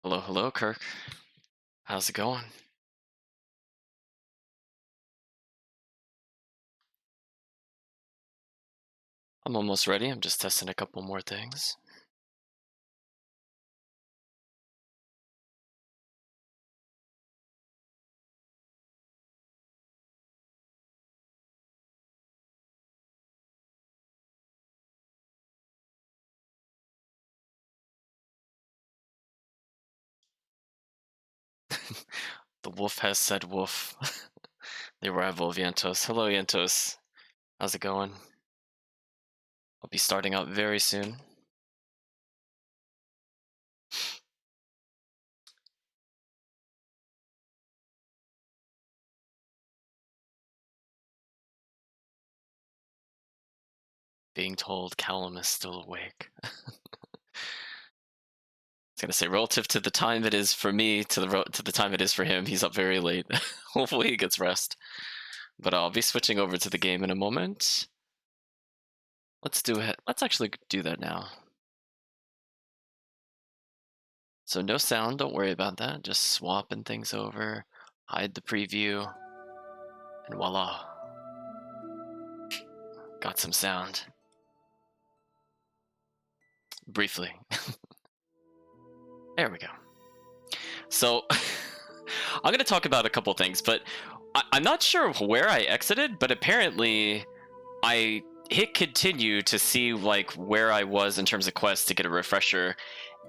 Hello, hello, Kirk. How's it going? I'm almost ready. I'm just testing a couple more things. The wolf has said wolf. The arrival of Yantos. Hello, Yantos. How's it going? I'll be starting out very soon. Being told Callum is still awake. I was gonna say, relative to the time it is for me, to the time it is for him, he's up very late. Hopefully he gets rest. But I'll be switching over to the game in a moment. Let's do it. Let's actually do that now. So no sound, don't worry about that. Just swapping things over, hide the preview, and voila. Got some sound. Briefly. There we go. So, I'm going to talk about a couple things, but I'm not sure where I exited, but apparently I hit continue to see like where I was in terms of quests to get a refresher,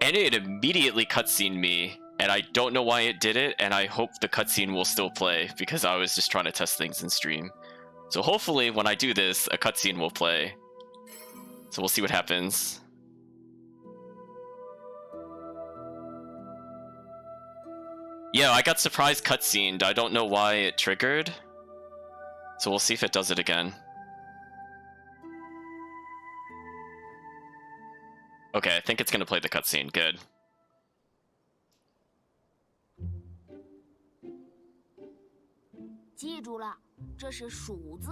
and it immediately cutscened me, and I don't know why it did it, and I hope the cutscene will still play because I was just trying to test things in stream. So hopefully when I do this, a cutscene will play. So we'll see what happens. Yeah, I got surprise cutscened. I don't know why it triggered. So we'll see if it does it again. Okay, I think it's gonna play the cutscene. Good. 记住了，这是鼠字，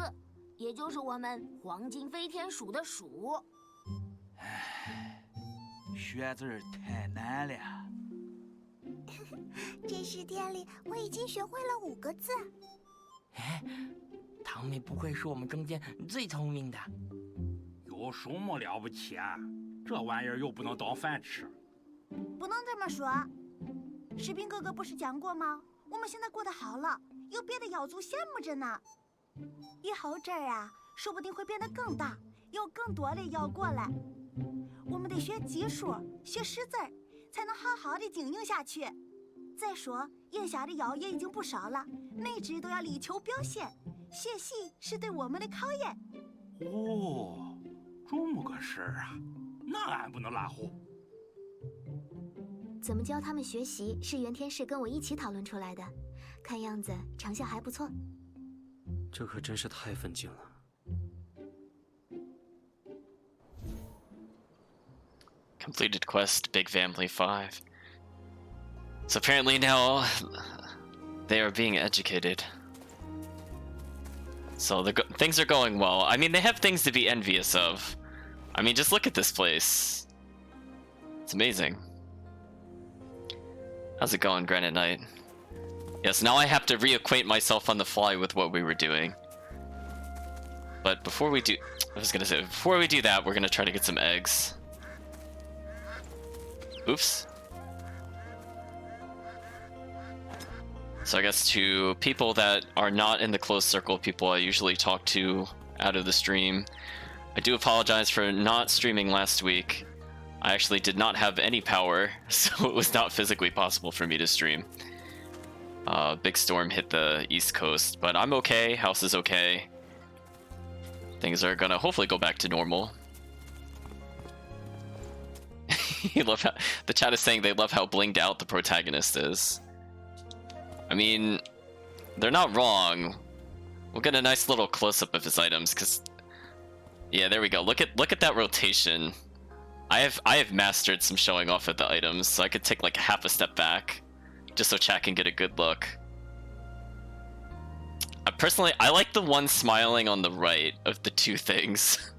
也就是我们黄金飞天鼠的鼠。唉，学字儿太难了。这10天里，我已经学会了5个字。哎，堂妹不愧是我们中间最聪明的。有什么了不起啊？这玩意儿又不能当饭吃。不能这么说。士兵哥哥不是讲过吗？我们现在过得好了，有别的妖族羡慕着呢。以后这儿啊，说不定会变得更大，有更多的妖过来。我们得学技术，学识字儿，才能好好的经营下去。再说，眼下的妖也已经不少了，每只都要力求表现，学习是对我们的考验。哦，这么个事儿啊，那俺不能拉后。怎么教他们学习是袁天士跟我一起讨论出来的，看样子成效还不错。这可真是太费劲了。Completed quest, Big Family 5. So apparently now they are being educated. So things are going well. I mean, they have things to be envious of. I mean, just look at this place. It's amazing. How's it going, Granite Knight? Yes, now I have to reacquaint myself on the fly with what we were doing. But before we do... I was gonna say, before we do that, we're gonna try to get some eggs. Oops. So I guess to people that are not in the closed circle of people I usually talk to out of the stream, I do apologize for not streaming last week. I actually did not have any power, so it was not physically possible for me to stream. Big storm hit the East Coast, but I'm okay, house is okay. Things are gonna hopefully go back to normal. You love how the chat is saying they love how blinged out the protagonist is. I mean, they're not wrong. We'll get a nice little close-up of his items, cause yeah, there we go. Look at that rotation. I have mastered some showing off of the items, so I could take like half a step back, just so chat can get a good look. Personally, I like the one smiling on the right of the two things.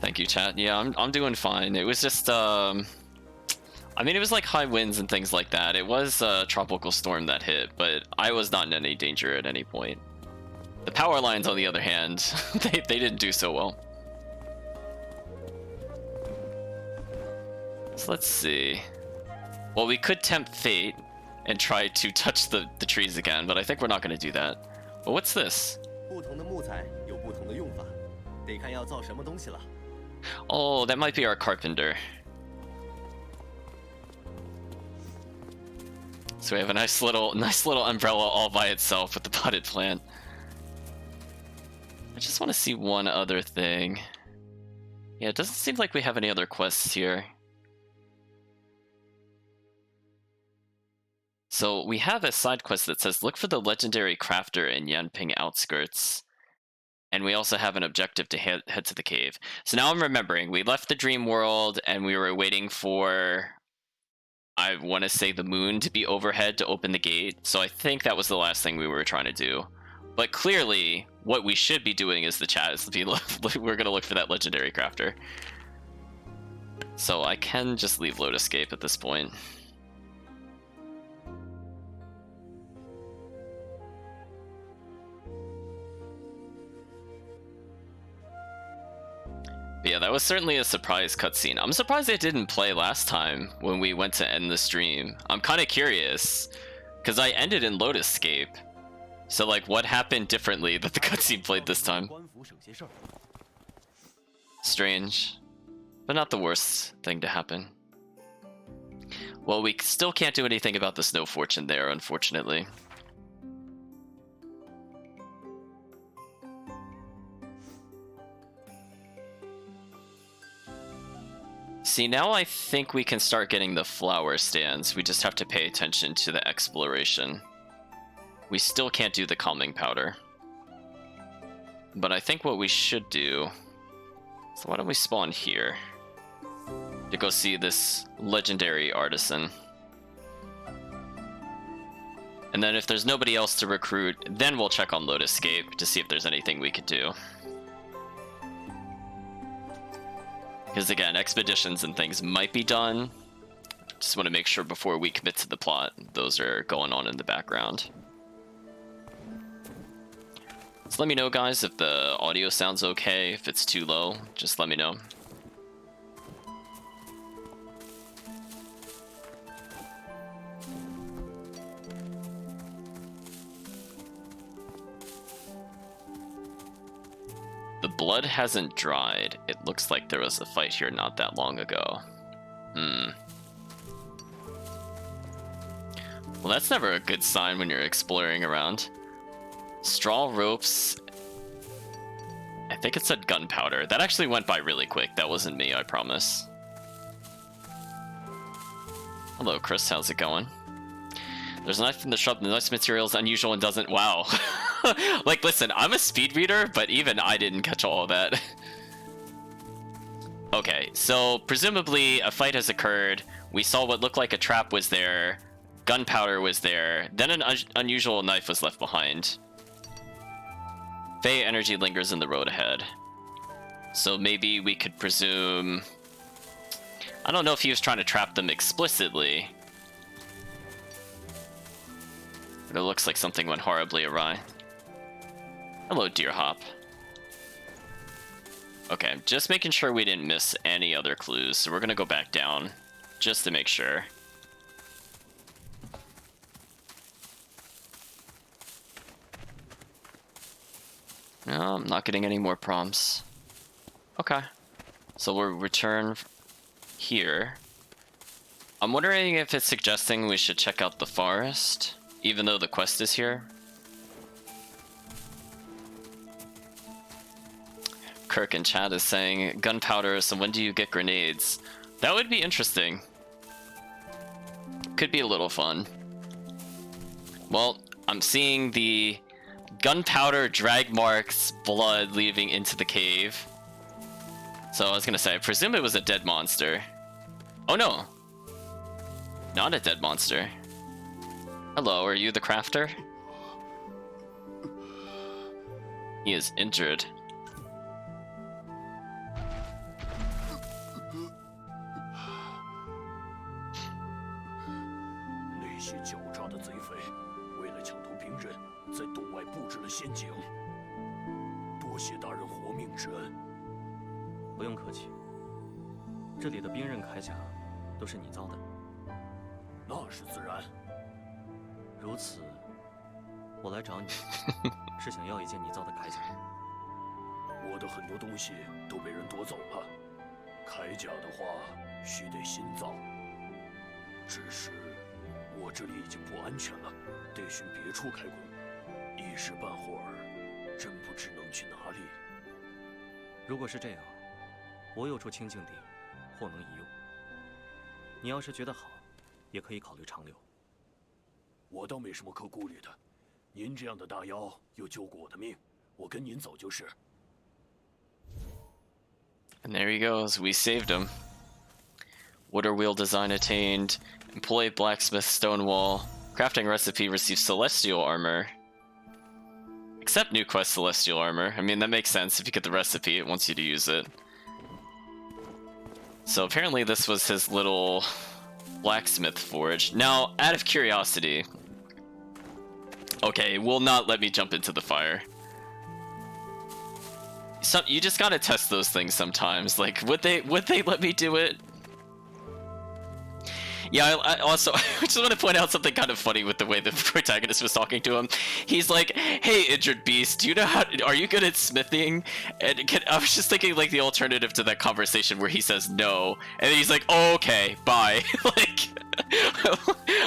Thank you, chat. Yeah, I'm doing fine. It was just I mean, it was like high winds and things like that. It was a tropical storm that hit, but I was not in any danger at any point. The power lines, on the other hand, they didn't do so well. So let's see. Well, we could tempt fate and try to touch the trees again, but I think we're not going to do that. But what's this? 不同的木材有不同的用法，得看要造什么东西了。 Oh, that might be our carpenter. So we have a nice little umbrella all by itself with the potted plant. I just want to see one other thing. Yeah, it doesn't seem like we have any other quests here. So we have a side quest that says look for the legendary crafter in Yanping outskirts. And we also have an objective to head to the cave. So now I'm remembering, we left the dream world and we were waiting for, I want to say, the moon to be overhead to open the gate. So I think that was the last thing we were trying to do. But clearly, what we should be doing is we're going to look for that legendary crafter. So I can just leave Lotus Escape at this point. But yeah, that was certainly a surprise cutscene. I'm surprised it didn't play last time when we went to end the stream. I'm kind of curious, because I ended in Lotus Escape. So like, what happened differently that the cutscene played this time? Strange, but not the worst thing to happen. Well, we still can't do anything about the snow fortune there, unfortunately. See, now I think we can start getting the flower stands. We just have to pay attention to the exploration. We still can't do the calming powder. But I think what we should do... So why don't we spawn here? To go see this legendary artisan. And then if there's nobody else to recruit, then we'll check on Lotus Escape to see if there's anything we could do. Because again, expeditions and things might be done. Just want to make sure before we commit to the plot, those are going on in the background. So let me know, guys, if the audio sounds okay. If it's too low, just let me know. The blood hasn't dried. It looks like there was a fight here not that long ago. Well, that's never a good sign when you're exploring around. Straw ropes. I think it said gunpowder. That actually went by really quick. That wasn't me, I promise. Hello, Chris. How's it going? There's a knife in the shop. The nice materials unusual and doesn't... Wow. Like, listen, I'm a speed reader, but even I didn't catch all of that. Okay, so presumably a fight has occurred. We saw what looked like a trap was there. Gunpowder was there. Then an unusual knife was left behind. Fey energy lingers in the road ahead. So maybe we could presume... I don't know if he was trying to trap them explicitly. But it looks like something went horribly awry. Hello, Deer Hop. Okay, just making sure we didn't miss any other clues, so we're gonna go back down, just to make sure. No, I'm not getting any more prompts. Okay. So we'll return here. I'm wondering if it's suggesting we should check out the forest, even though the quest is here. Kirk in chat is saying, gunpowder, so when do you get grenades? That would be interesting. Could be a little fun. Well, I'm seeing the gunpowder drag marks, blood leaving into the cave. So I was gonna say, I presume it was a dead monster. Oh no! Not a dead monster. Hello, are you the crafter? He is injured. 景。多谢大人活命之恩。不用客气，这里的兵刃铠甲都是你造的。那是自然。如此，我来找你，是想要一件你造的铠甲。我的很多东西都被人夺走了，铠甲的话须得新造。只是我这里已经不安全了，得寻别处开工。一时半会儿，真不知能去哪里。如果是这样，我有处清净地，或能一用。你要是觉得好，也可以考虑长留。我倒没什么可顾虑的，您这样的大妖又救过我的命，我跟您走就是。And there he goes. We saved him. Water wheel design attained. Employ blacksmith stone wall. Crafting recipe receives celestial armor. Accept new quest celestial armor. I mean, that makes sense. If you get the recipe, it wants you to use it. So apparently this was his little blacksmith forge. Now, out of curiosity... Okay, will not let me jump into the fire. You just gotta test those things sometimes. Like, would they let me do it? Yeah, I also I just want to point out something kind of funny with the way the protagonist was talking to him. He's like, "Hey, injured beast, do you know how? Are you good at smithing?" And I was just thinking like the alternative to that conversation where he says no, and then he's like, "Oh, okay, bye." Like,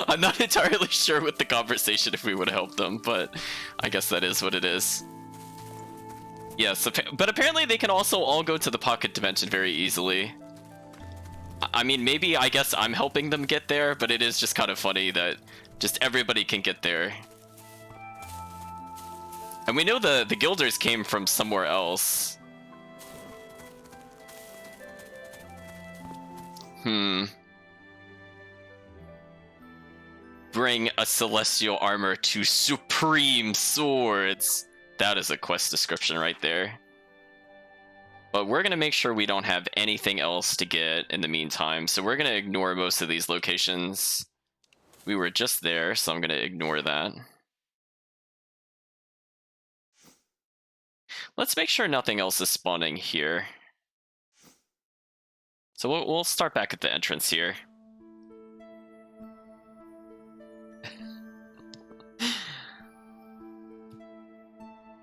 I'm not entirely sure with the conversation if we would help them, but I guess that is what it is. Yes, but apparently they can also all go to the pocket dimension very easily. I mean, maybe I guess I'm helping them get there, but it is just kind of funny that just everybody can get there. And we know the guilders came from somewhere else. Bring a celestial armor to supreme swords. That is a quest description right there. But we're going to make sure we don't have anything else to get in the meantime. So we're going to ignore most of these locations. We were just there, so I'm going to ignore that. Let's make sure nothing else is spawning here. So we'll start back at the entrance here.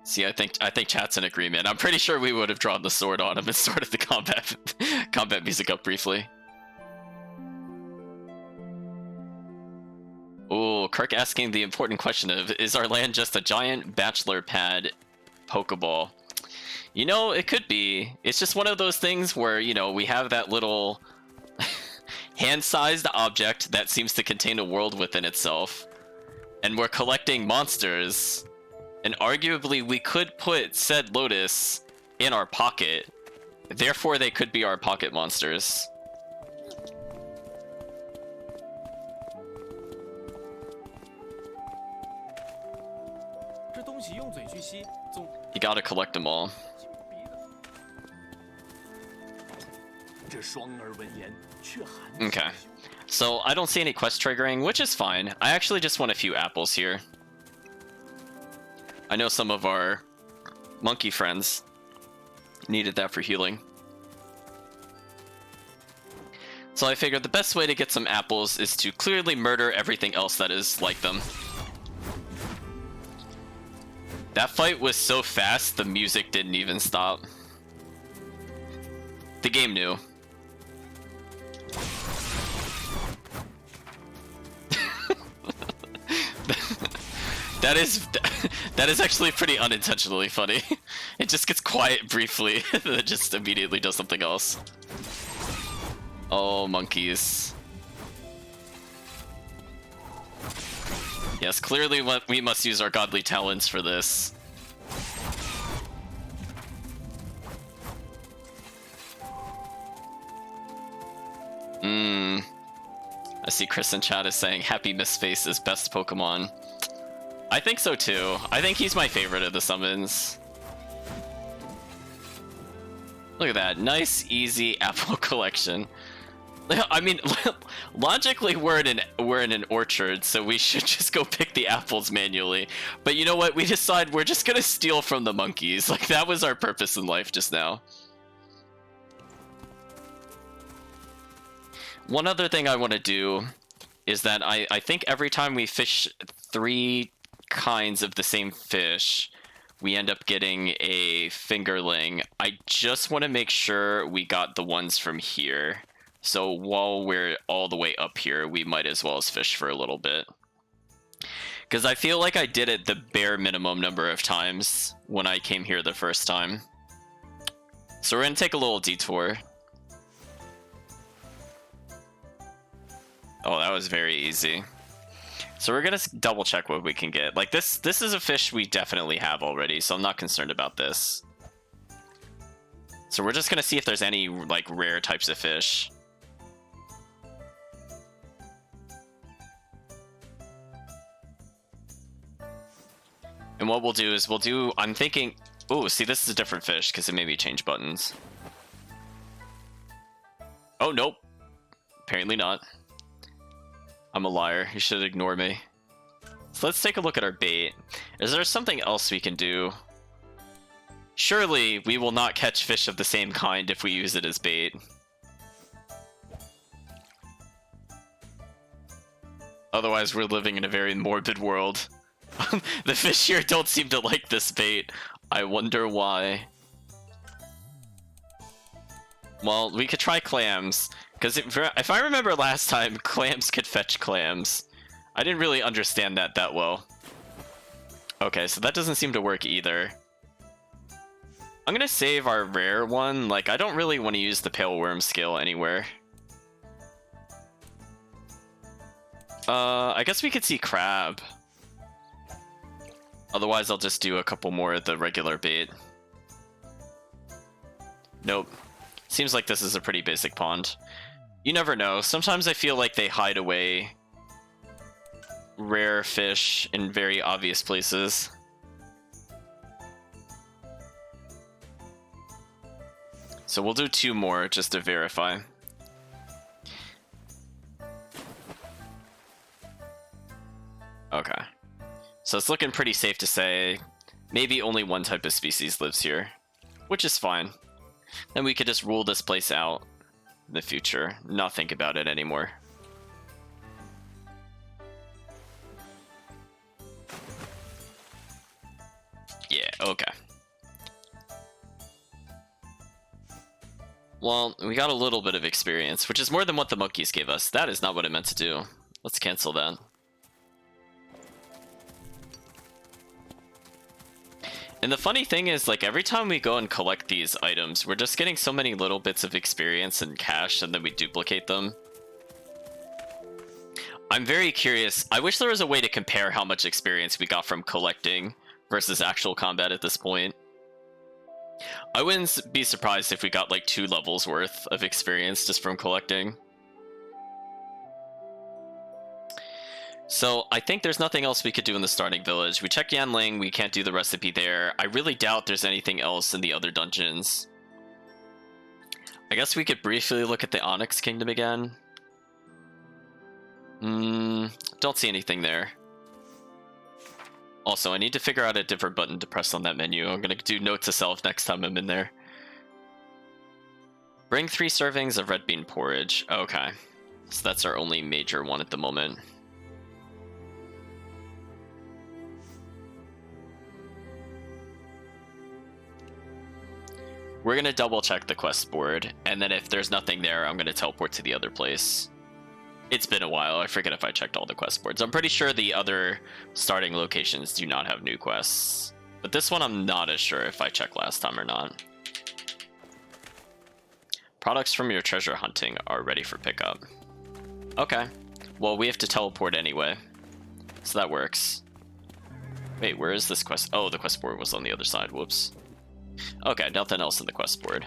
See, I think chat's in agreement. I'm pretty sure we would have drawn the sword on him and started the combat music up briefly. Oh, Kirk asking the important question of, is our land just a giant bachelor pad Pokeball? You know, it could be. It's just one of those things where, you know, we have that little hand-sized object that seems to contain a world within itself, and we're collecting monsters. And arguably, we could put said Lotus in our pocket. Therefore, they could be our pocket monsters. You gotta collect them all. Okay. So, I don't see any quest triggering, which is fine. I actually just want a few apples here. I know some of our monkey friends needed that for healing. So I figured the best way to get some apples is to clearly murder everything else that is like them. That fight was so fast, the music didn't even stop. The game knew. That is actually pretty unintentionally funny. It just gets quiet briefly, and then it just immediately does something else. Oh, monkeys. Yes, clearly we must use our godly talents for this. I see Chris in chat is saying Happy Mistface is best Pokemon. I think so too. I think he's my favorite of the summons. Look at that. Nice, easy apple collection. I mean, logically we're in an orchard, so we should just go pick the apples manually. But you know what? We decide we're just gonna steal from the monkeys. Like, that was our purpose in life just now. One other thing I want to do is that I think every time we fish 3 kinds of the same fish, we end up getting a fingerling. I just want to make sure we got the ones from here. So while we're all the way up here, we might as well as fish for a little bit. Because I feel like I did it the bare minimum number of times when I came here the first time. So we're going to take a little detour. Oh, that was very easy. So we're going to double check what we can get. Like, this is a fish we definitely have already, so I'm not concerned about this. So we're just going to see if there's any, like, rare types of fish. And what we'll do is I'm thinking, oh, see, this is a different fish because it made me change buttons. Oh, nope. Apparently not. I'm a liar. You should ignore me. So let's take a look at our bait. Is there something else we can do? Surely we will not catch fish of the same kind if we use it as bait. Otherwise, we're living in a very morbid world. The fish here don't seem to like this bait. I wonder why. Well, we could try clams. Because if I remember last time, clams could fetch clams. I didn't really understand that well. Okay, so that doesn't seem to work either. I'm gonna save our rare one. Like, I don't really want to use the pale worm skill anywhere. I guess we could see crab. Otherwise, I'll just do a couple more of the regular bait. Nope. Seems like this is a pretty basic pond. You never know. Sometimes I feel like they hide away rare fish in very obvious places. So we'll do 2 more just to verify. Okay. So it's looking pretty safe to say maybe only one type of species lives here, which is fine. Then we could just rule this place out in the future, not think about it anymore. Yeah, okay. Well, we got a little bit of experience, which is more than what the monkeys gave us. That is not what I meant to do. Let's cancel that. And the funny thing is, like, every time we go and collect these items, we're just getting so many little bits of experience and cash, and then we duplicate them. I'm very curious. I wish there was a way to compare how much experience we got from collecting versus actual combat at this point. I wouldn't be surprised if we got like 2 levels worth of experience just from collecting. So I think there's nothing else we could do in the starting village. We checked Yanling, we can't do the recipe there. I really doubt there's anything else in the other dungeons. I guess we could briefly look at the Onyx Kingdom again. Don't see anything there. Also, I need to figure out a different button to press on that menu. I'm gonna do note to self next time I'm in there. Bring 3 servings of red bean porridge. Okay. So that's our only major one at the moment. We're gonna double check the quest board, and then if there's nothing there, I'm gonna teleport to the other place. It's been a while, I forget if I checked all the quest boards. I'm pretty sure the other starting locations do not have new quests. But this one I'm not as sure if I checked last time or not. Products from your treasure hunting are ready for pickup. Okay, well we have to teleport anyway. So that works. Wait, where is this quest? Oh, the quest board was on the other side, whoops. Okay, nothing else in the quest board.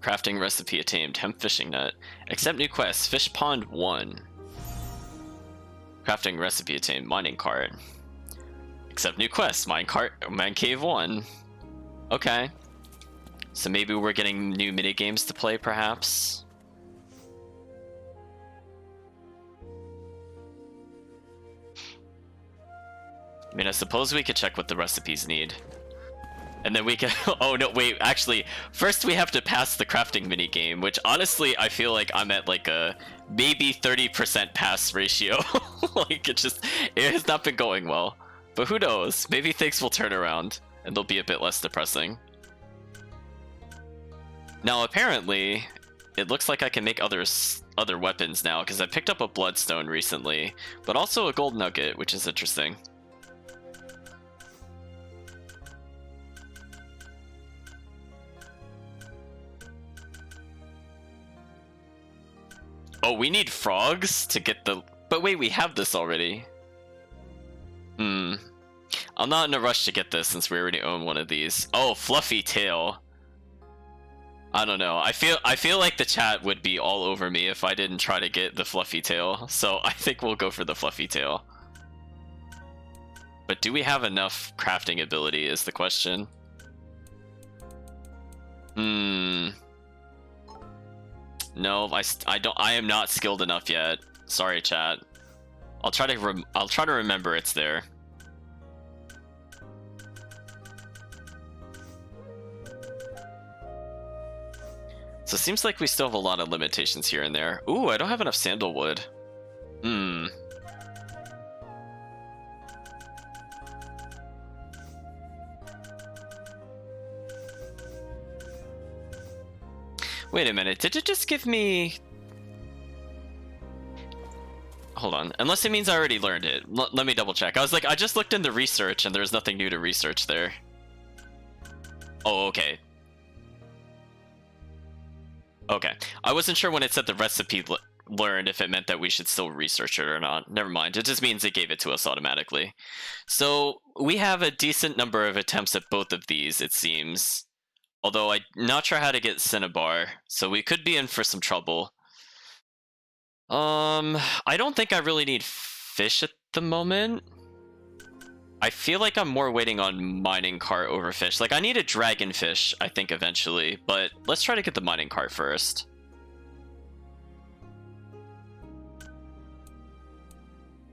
Crafting recipe attained. Hemp fishing net. Accept new quests. Fish pond 1. Crafting recipe attained. Mining cart. Accept new quest. Mine cave 1. Okay. So maybe we're getting new minigames to play, perhaps? I mean, I suppose we could check what the recipes need. And then we can... Oh, no, wait. Actually, first we have to pass the crafting minigame, which honestly, I feel like I'm at like a maybe 30% pass ratio. Like, it has not been going well. But who knows? Maybe things will turn around and they'll be a bit less depressing. Now, apparently, it looks like I can make other weapons now, because I picked up a bloodstone recently, but also a gold nugget, which is interesting. Oh, we need frogs to get the... But wait, we have this already. I'm not in a rush to get this since we already own one of these. Oh, fluffy tail. I don't know. I feel like the chat would be all over me if I didn't try to get the fluffy tail. So I think we'll go for the fluffy tail. But do we have enough crafting ability is the question. No, I am not skilled enough yet. Sorry, chat. I'll try to remember it's there. So it seems like we still have a lot of limitations here and there. Ooh, I don't have enough sandalwood. Wait a minute, did it just give me... Hold on, unless it means I already learned it. Let me double check. I was like, I just looked in the research and there's nothing new to research there. Oh, okay. Okay, I wasn't sure when it said the recipe learned if it meant that we should still research it or not. Never mind, it just means it gave it to us automatically. So we have a decent number of attempts at both of these, it seems. Although I'm not sure how to get Cinnabar, so we could be in for some trouble. I don't think I really need fish at the moment. I feel like I'm more waiting on mining cart over fish. Like, I need a dragonfish, I think, eventually, but let's try to get the mining cart first.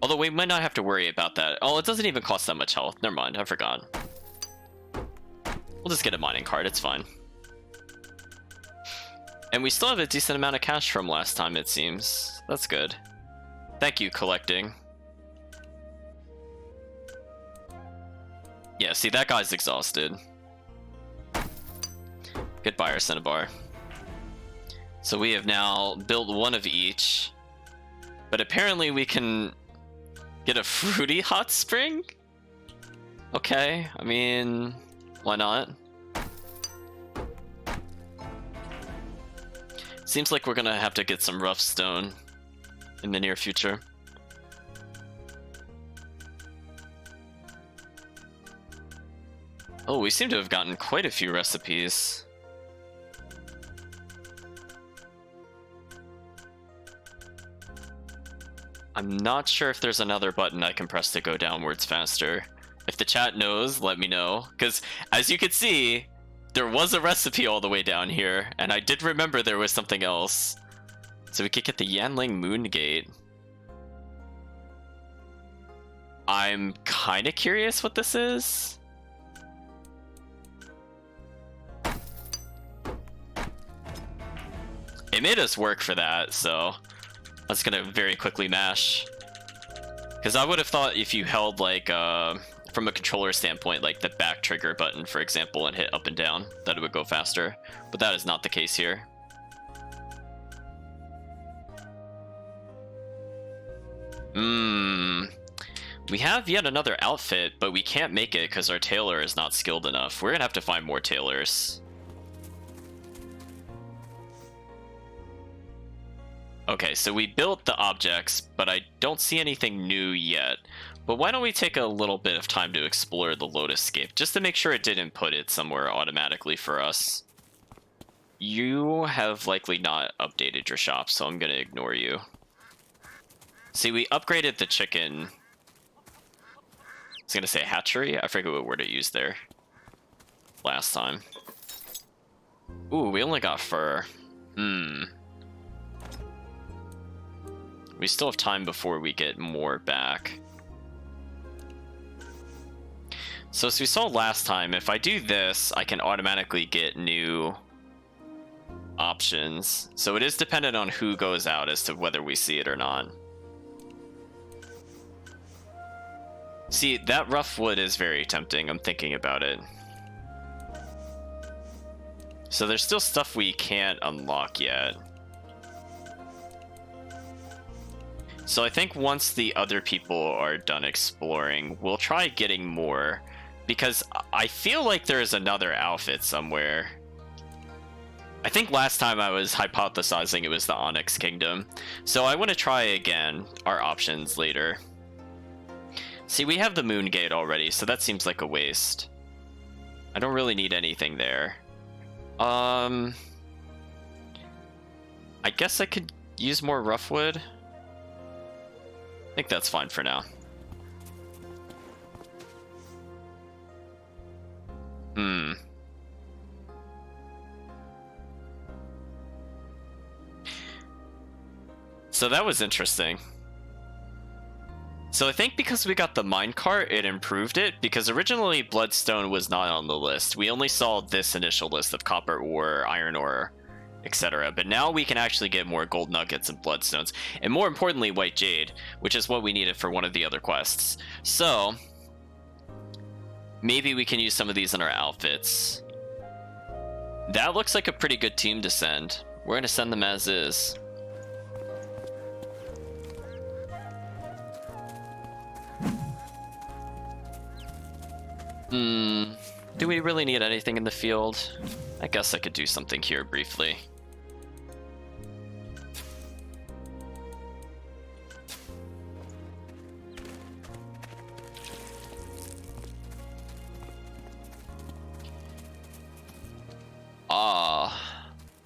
Although we might not have to worry about that. Oh, it doesn't even cost that much health. Never mind, I forgot. We'll just get a mining cart, it's fine. And we still have a decent amount of cash from last time, it seems. That's good. Thank you, collecting. Yeah, see, that guy's exhausted. Goodbye, Cinnabar. So we have now built one of each. But apparently we can get a fruity hot spring? Okay, I mean, why not? Seems like we're gonna have to get some rough stone in the near future. Oh, we seem to have gotten quite a few recipes. I'm not sure if there's another button I can press to go downwards faster. If the chat knows, let me know. Because, as you can see, there was a recipe all the way down here, and I did remember there was something else. So we could get the Yanling Moon Gate. I'm kind of curious what this is. It made us work for that, so that's gonna very quickly mash. Because I would have thought if you held, like, from a controller standpoint, like the back trigger button, for example, and hit up and down, that it would go faster. But that is not the case here. We have yet another outfit, but we can't make it because our tailor is not skilled enough. We're gonna have to find more tailors. Okay, so we built the objects, but I don't see anything new yet. But why don't we take a little bit of time to explore the Lotus Scape, just to make sure it didn't put it somewhere automatically for us. You have likely not updated your shop, so I'm gonna ignore you. See, we upgraded the chicken. I was gonna say hatchery. I forget what word I used there last time. Ooh, we only got fur. We still have time before we get more back. So as we saw last time, if I do this, I can automatically get new options. So it is dependent on who goes out as to whether we see it or not. See, that rough wood is very tempting. I'm thinking about it. So there's still stuff we can't unlock yet. So I think once the other people are done exploring, we'll try getting more. Because I feel like there's another outfit somewhere. I think last time I was hypothesizing it was the Onyx Kingdom. So I want to try again our options later. See, we have the Moon Gate already, so that seems like a waste. I don't really need anything there. I guess I could use more rough wood. I think that's fine for now. So that was interesting. So I think because we got the minecart, it improved it, because originally bloodstone was not on the list. We only saw this initial list of copper ore, iron ore, etc. But now we can actually get more gold nuggets and bloodstones, and more importantly, white jade, which is what we needed for one of the other quests. So maybe we can use some of these in our outfits. That looks like a pretty good team to send. We're going to send them as is. Do we really need anything in the field? I guess I could do something here briefly.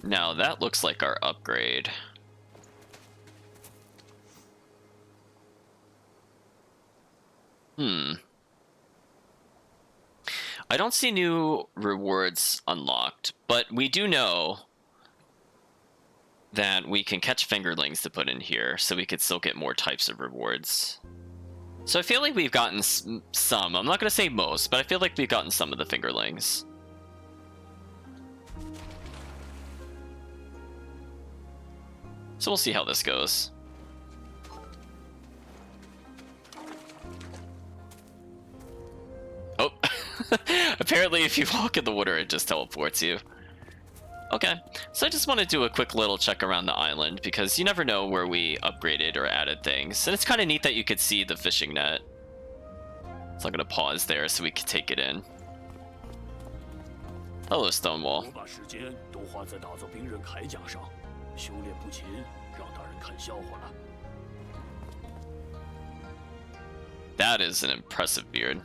Now that looks like our upgrade. I don't see new rewards unlocked, but we do know that we can catch fingerlings to put in here, so we could still get more types of rewards. So I feel like we've gotten some. I'm not going to say most, but I feel like we've gotten some of the fingerlings. So we'll see how this goes. Oh, apparently if you walk in the water, it just teleports you. Okay, so I just want to do a quick little check around the island, because you never know where we upgraded or added things. And it's kind of neat that you could see the fishing net. So I'm going to pause there so we can take it in. Hello, Stonewall. That is an impressive beard.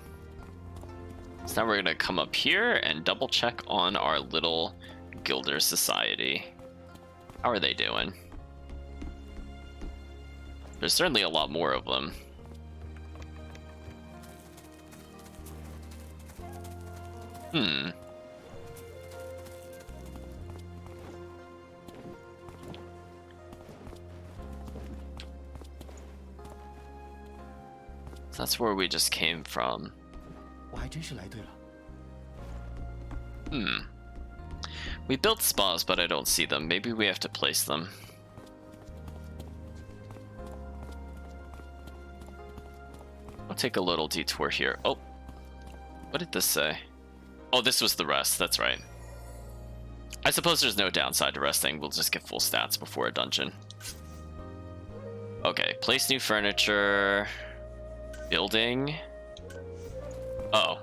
So now we're going to come up here and double check on our little Gilder Society. How are they doing? There's certainly a lot more of them. So that's where we just came from. We built spas, but I don't see them. Maybe we have to place them. I'll take a little detour here. Oh, what did this say? Oh, this was the rest. That's right. I suppose there's no downside to resting. We'll just get full stats before a dungeon. Okay, place new furniture. Building. Oh.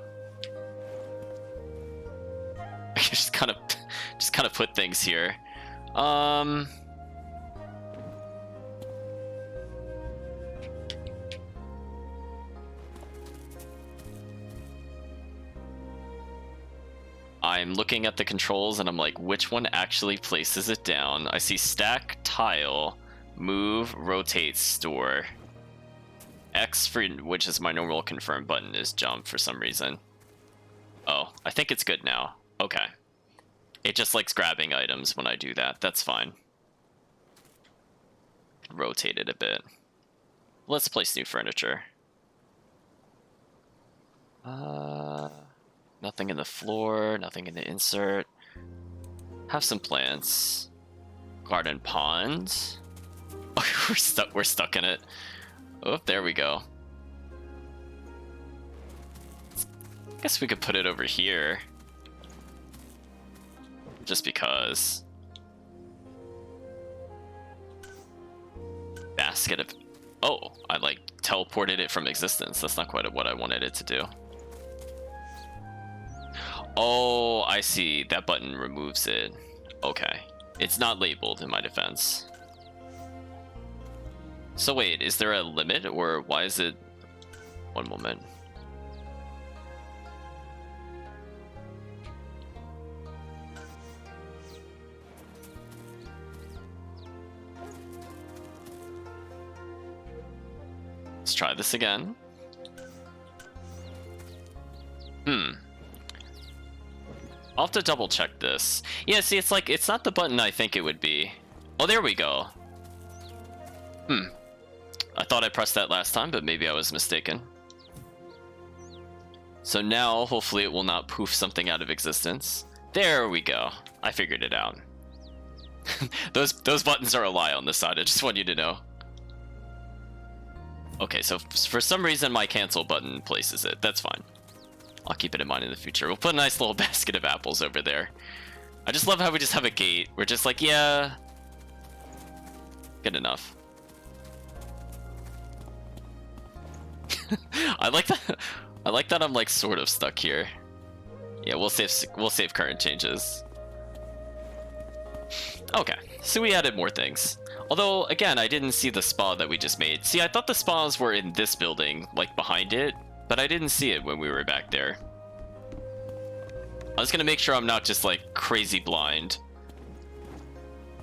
I just kind of put things here. I'm looking at the controls and I'm like, which one actually places it down? I see stack, tile, move, rotate, store. X, for which is my normal confirm button, is jump for some reason. Oh, I think it's good now. Okay. It just likes grabbing items when I do that. That's fine. Rotate it a bit. Let's place new furniture. Nothing in the floor, nothing in the insert. Have some plants. Garden pond. We're stuck in it. Oh, there we go. I guess we could put it over here. Just because. Basket of... Oh, I like teleported it from existence. That's not quite what I wanted it to do. Oh, I see. That button removes it. Okay. It's not labeled in my defense. So wait, is there a limit or why is it... One moment. Let's try this again. I'll have to double check this. Yeah, see, it's like, it's not the button I think it would be. Oh, there we go. I thought I pressed that last time, but maybe I was mistaken. So now, hopefully it will not poof something out of existence. There we go. I figured it out. Those buttons are a lie on this side, I just want you to know. Okay, so for some reason my cancel button places it. That's fine. I'll keep it in mind in the future. We'll put a nice little basket of apples over there. I just love how we just have a gate. We're just like, yeah, good enough. I like that. I like that I'm like sort of stuck here. Yeah, we'll save current changes. Okay, so we added more things. Although, again, I didn't see the spa that we just made. See, I thought the spas were in this building, like behind it, but I didn't see it when we were back there. I was gonna make sure I'm not just like crazy blind.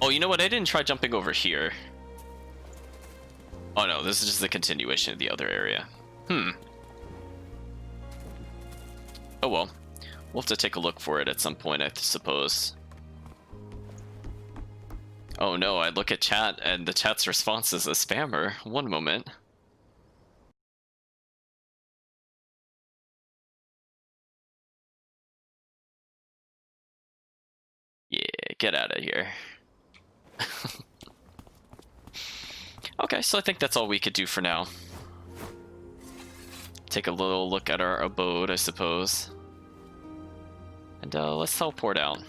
Oh, you know what? I didn't try jumping over here. Oh no, this is just the continuation of the other area. Oh well. We'll have to take a look for it at some point, I suppose. Oh no, I look at chat and the chat's response is a spammer. One moment. Yeah, get out of here. Okay, so I think that's all we could do for now. Take a little look at our abode, I suppose. And let's teleport out.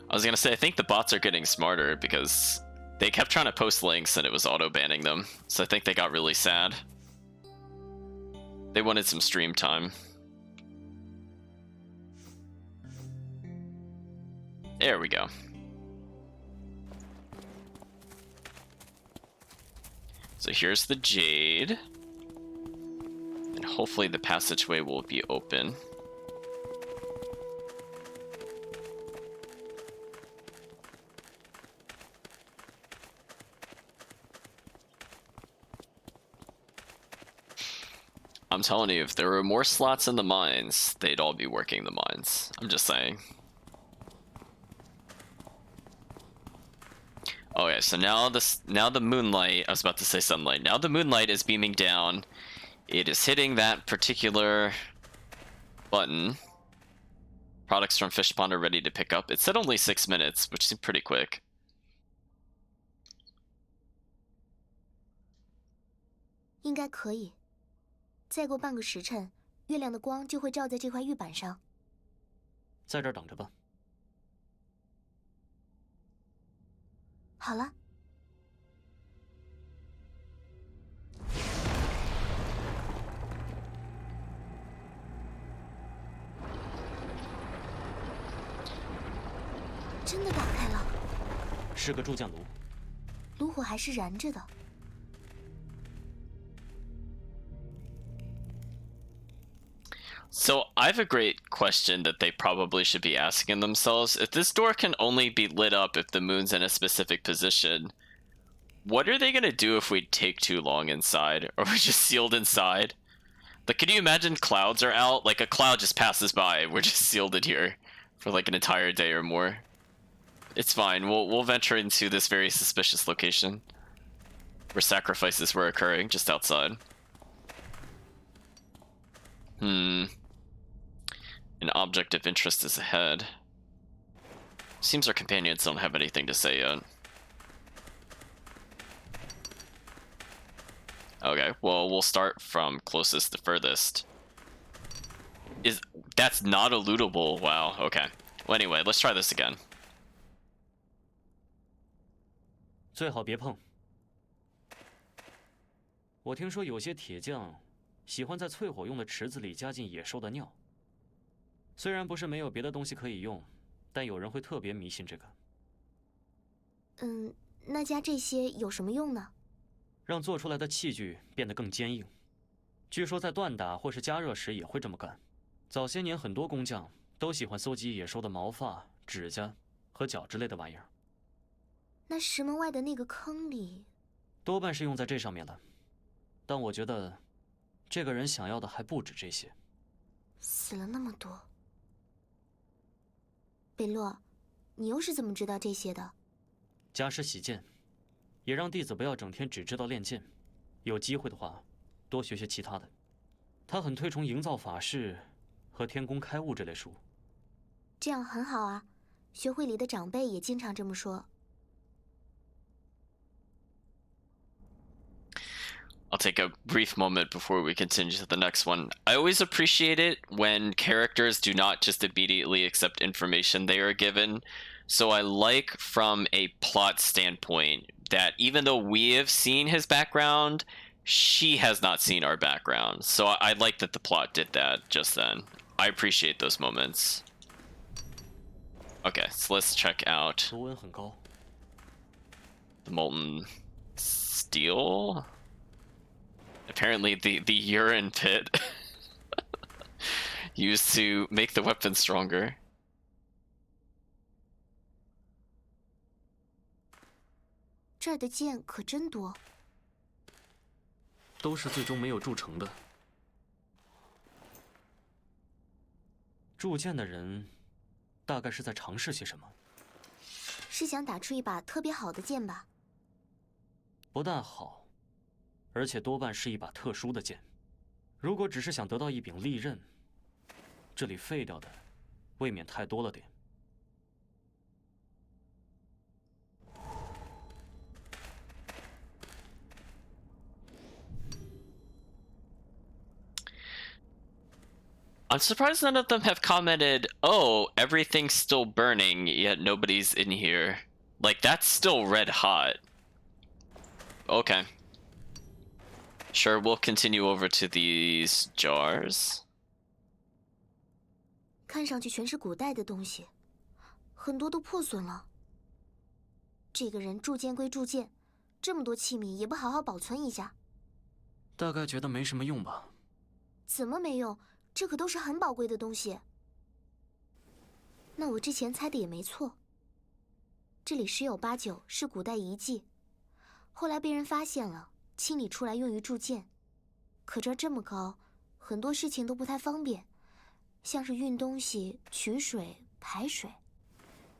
I was gonna say, I think the bots are getting smarter because they kept trying to post links and it was auto-banning them. So I think they got really sad. They wanted some stream time. There we go. So here's the jade. And hopefully the passageway will be open. I'm telling you, if there were more slots in the mines, they'd all be working the mines. I'm just saying. Oh yeah, so now the moonlight, I was about to say sunlight, now the moonlight is beaming down. It is hitting that particular button. Products from Fish Pond are ready to pick up. It said only 6 minutes, which seemed pretty quick. 应该可以。再过半个时辰，月亮的光就会照在这块玉板上。在这儿等着吧。好了。真的打开了。是个铸匠炉。炉火还是燃着的。So I have a great question that they probably should be asking themselves. If this door can only be lit up if the moon's in a specific position, what are they gonna do if we take too long inside? Or we're just sealed inside? Like, can you imagine clouds are out? Like, a cloud just passes by, we're just sealed in here for like an entire day or more. It's fine, we'll venture into this very suspicious location where sacrifices were occurring, just outside. An object of interest is ahead. Seems our companions don't have anything to say yet. Okay, well, we'll start from closest to furthest. That's not eludable? Wow, okay. Well, anyway, let's try this again. 最好别碰。我听说有些铁匠喜欢在淬火用的池子里加进野兽的尿。虽然不是没有别的东西可以用，但有人会特别迷信这个。那加这些有什么用呢？让做出来的器具变得更坚硬。据说在锻打或是加热时也会这么干。早些年很多工匠都喜欢搜集野兽的毛发、指甲和脚之类的玩意儿。那石门外的那个坑里，多半是用在这上面的。但我觉得，这个人想要的还不止这些。死了那么多。北洛，你又是怎么知道这些的？家师喜剑，也让弟子不要整天只知道练剑，有机会的话，多学学其他的。他很推崇营造法式和天工开物这类书。这样很好啊，学会里的长辈也经常这么说。I'll take a brief moment before we continue to the next one. I always appreciate it when characters do not just immediately accept information they are given. So I like, from a plot standpoint, that even though we have seen his background, she has not seen our background. So I like that the plot did that just then. I appreciate those moments. Okay, so let's check out 炉温很高。 the molten steel. Apparently the urine pit used to make the weapon stronger. 这儿的剑可真多。都是最终没有铸成的。铸剑的人，大概是在尝试些什么？是想打出一把特别好的剑吧？不但好，而且多半是一把特殊的剑。如果只是想得到一柄利刃，这里废掉的未免太多了点。 I'm surprised none of them have commented, oh, everything's still burning, yet nobody's in here. Like, that's still red hot. Okay. Sure, we'll continue over to these jars. 看上去全是古代的东西，很多都破损了。这个人铸剑归铸剑，这么多器皿也不好好保存一下。大概觉得没什么用吧？怎么没用？ 这可都是很宝贵的东西。那我之前猜的也没错，这里十有八九是古代遗迹，后来被人发现了，清理出来用于铸剑。可这儿这么高，很多事情都不太方便，像是运东西、取水、排水。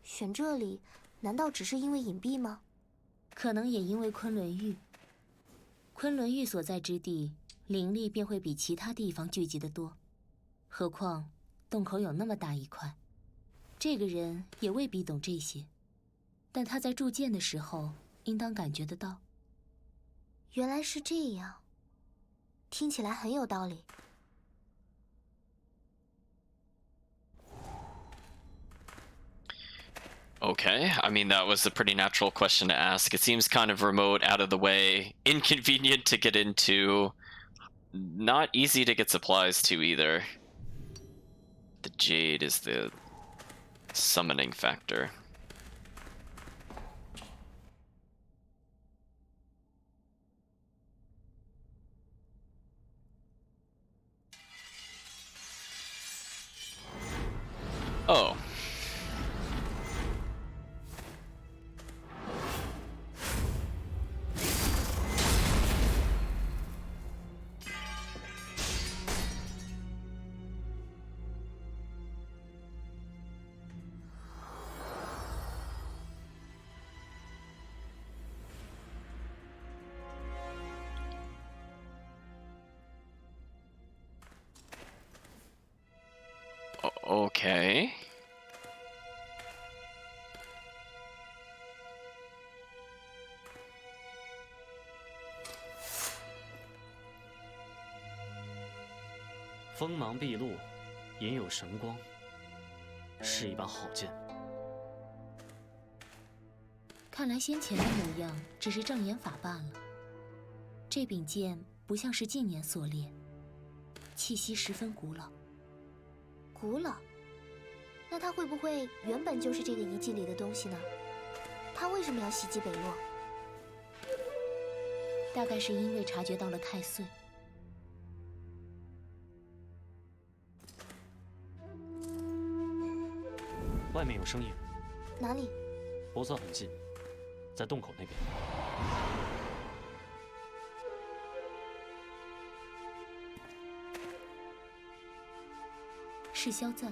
选这里，难道只是因为隐蔽吗？可能也因为昆仑玉。昆仑玉所在之地，灵力便会比其他地方聚集得多。 何况洞口有那么大一块，这个人也未必懂这些，但他在铸剑的时候，应当感觉得到。原来是这样，听起来很有道理。 Okay, I mean, that was a pretty natural question to ask. It seems kind of remote, out of the way, inconvenient to get into, not easy to get supplies to either. The jade is the summoning factor. Okay. “锋芒毕露，隐有神光”，是一把好剑。看来先前的模样只是障眼法罢了。这柄剑不像是近年所炼，气息十分古老。古老？那它会不会原本就是这个遗迹里的东西呢？它为什么要袭击北洛？大概是因为察觉到了太岁。外面有声音，哪里？不算很近，在洞口那边。是萧赞。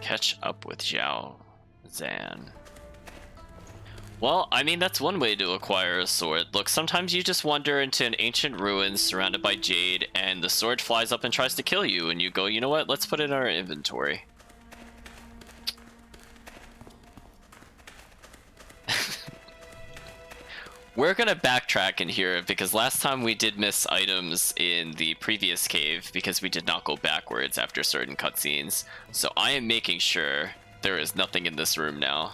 Catch up with Zhao Zan. Well, I mean, that's one way to acquire a sword. Look, sometimes you just wander into an ancient ruin surrounded by jade, and the sword flies up and tries to kill you, and you go, you know what, let's put it in our inventory. We're gonna backtrack in here, because last time we did miss items in the previous cave, because we did not go backwards after certain cutscenes. So I am making sure there is nothing in this room now.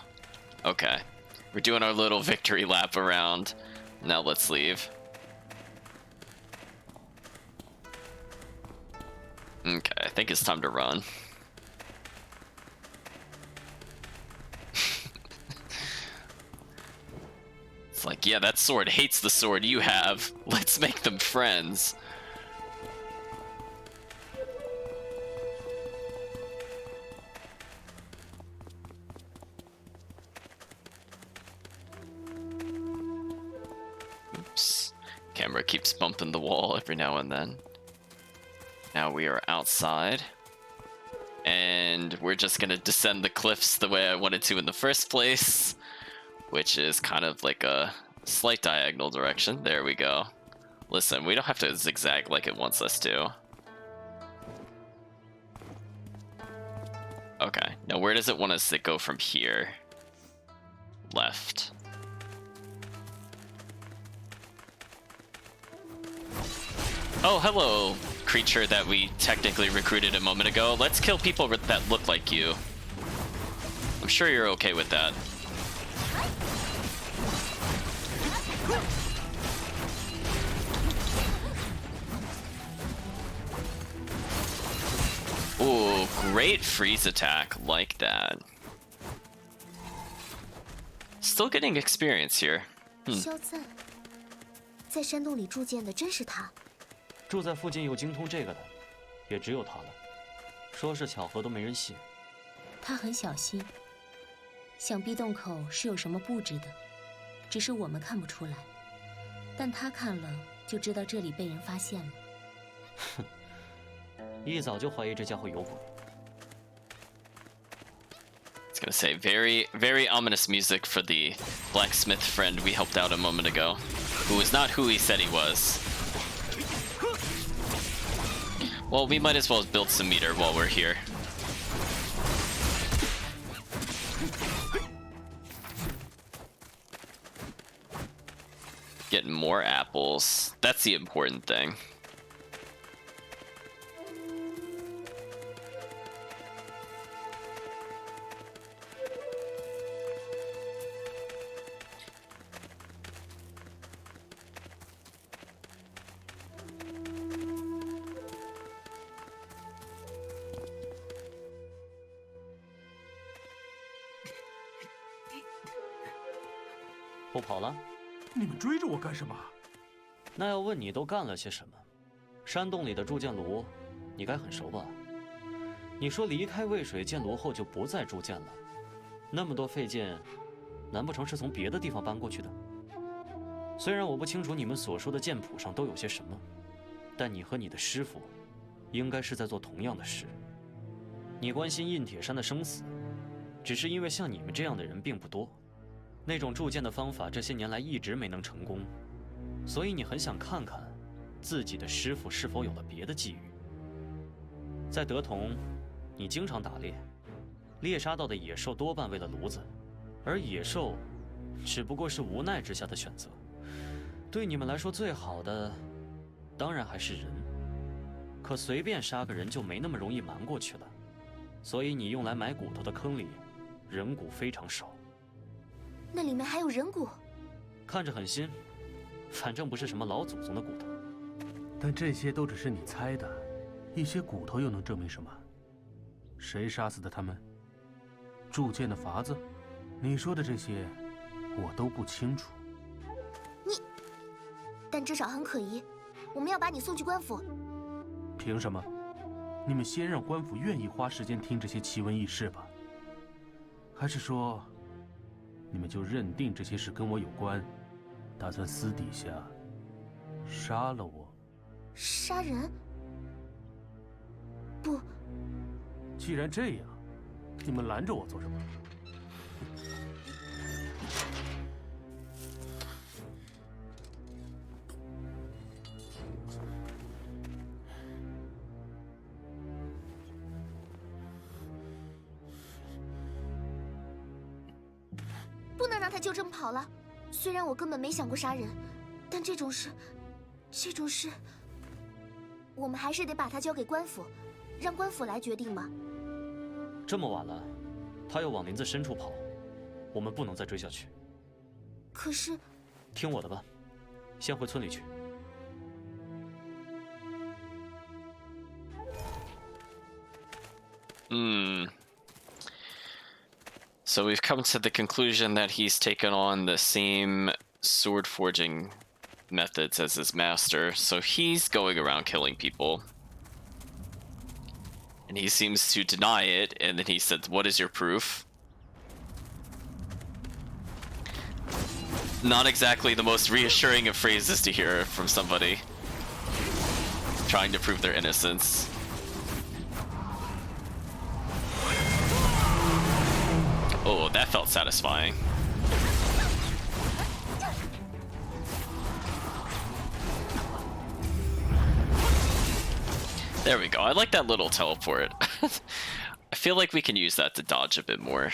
Okay. We're doing our little victory lap around. Now let's leave. Okay, I think it's time to run. It's like, yeah, that sword hates the sword you have. Let's make them friends. Oops. Camera keeps bumping the wall every now and then. Now we are outside. And we're just gonna descend the cliffs the way I wanted to in the first place, which is kind of like a slight diagonal direction. There we go. Listen, we don't have to zigzag like it wants us to. Okay, now where does it want us to go from here? Left. Oh, hello, creature that we technically recruited a moment ago. Let's kill people that look like you. I'm sure you're okay with that. Ooh, great freeze attack, like that. Still getting experience here. 萧赞，在山洞里铸剑的真是他。住在附近又精通这个的，也只有他了。说是巧合都没人信。他很小心，想必洞口是有什么布置的，只是我们看不出来。但他看了就知道这里被人发现了。哼，一早就怀疑这家伙有鬼。I was gonna say, very, very ominous music for the blacksmith friend we helped out a moment ago, who is not who he said he was. Well, we might as well build some meter while we're here. Getting more apples. That's the important thing. “不跑了？你们追着我干什么？那要问你都干了些什么？山洞里的铸剑炉，你该很熟吧？你说离开渭水剑炉后就不再铸剑了，那么多废剑，难不成是从别的地方搬过去的？虽然我不清楚你们所说的剑谱上都有些什么，但你和你的师傅，应该是在做同样的事。你关心印铁山的生死，只是因为像你们这样的人并不多。那种铸剑的方法这些年来一直没能成功，所以你很想看看自己的师傅是否有了别的际遇。在德同，你经常打猎，猎杀到的野兽多半为了炉子，而野兽只不过是无奈之下的选择。对你们来说，最好的当然还是人，可随便杀个人就没那么容易瞒过去了。所以你用来埋骨头的坑里，人骨非常少。那里面还有人骨，看着很新，反正不是什么老祖宗的骨头。但这些都只是你猜的，一些骨头又能证明什么？谁杀死的他们？铸剑的法子？你说的这些，我都不清楚。但至少很可疑。我们要把你送去官府。凭什么？你们先让官府愿意花时间听这些奇闻异事吧？还是说，你们就认定这些事跟我有关，打算私底下杀了我？杀人？不。既然这样，你们拦着我做什么？不能让他就这么跑了。虽然我根本没想过杀人，但这种事，我们还是得把他交给官府，让官府来决定吧。这么晚了，他又往林子深处跑，我们不能再追下去。可是，听我的吧，先回村里去。So we've come to the conclusion that he's taken on the same sword forging methods as his master, so he's going around killing people. And he seems to deny it, and then he said, "What is your proof?" Not exactly the most reassuring of phrases to hear from somebody trying to prove their innocence. Oh, that felt satisfying. There we go. I like that little teleport. I feel like we can use that to dodge a bit more.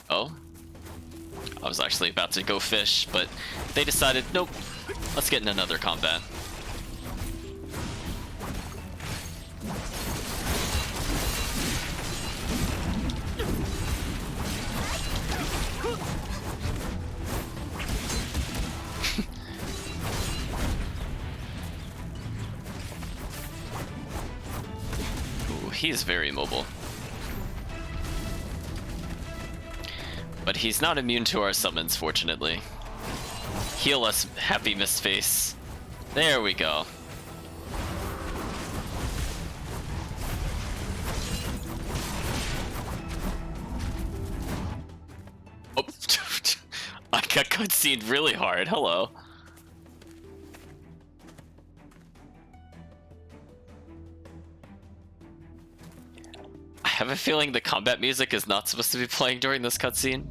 Oh. I was actually about to go fish, but they decided, nope, let's get in another combat. Ooh, he's very mobile. But he's not immune to our summons, fortunately. Heal us, Happy Mistface. There we go. Oh, I got cutscened really hard. Hello. I have a feeling the combat music is not supposed to be playing during this cutscene.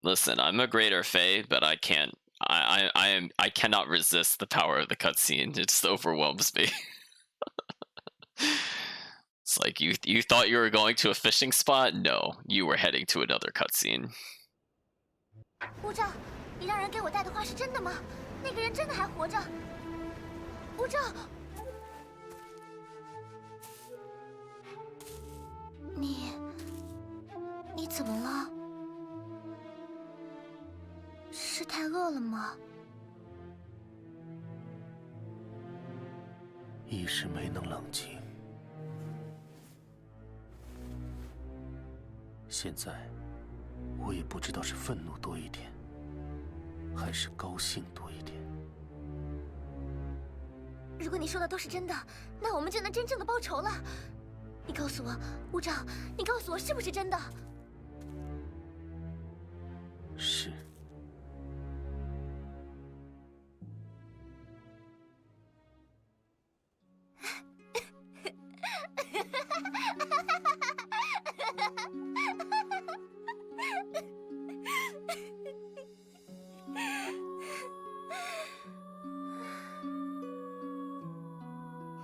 Listen, I'm a greater Fae, but I can't. I cannot resist the power of the cutscene. It just overwhelms me. It's like you thought you were going to a fishing spot? No, you were heading to another cutscene. 部长，你让人给我带的话是真的吗？那个人真的还活着？部长，你怎么了？是太饿了吗？一时没能冷静，现在我也不知道是愤怒多一点，还是高兴多一点。如果你说的都是真的，那我们就能真正的报仇了。你告诉我，务长，你告诉我是不是真的？是。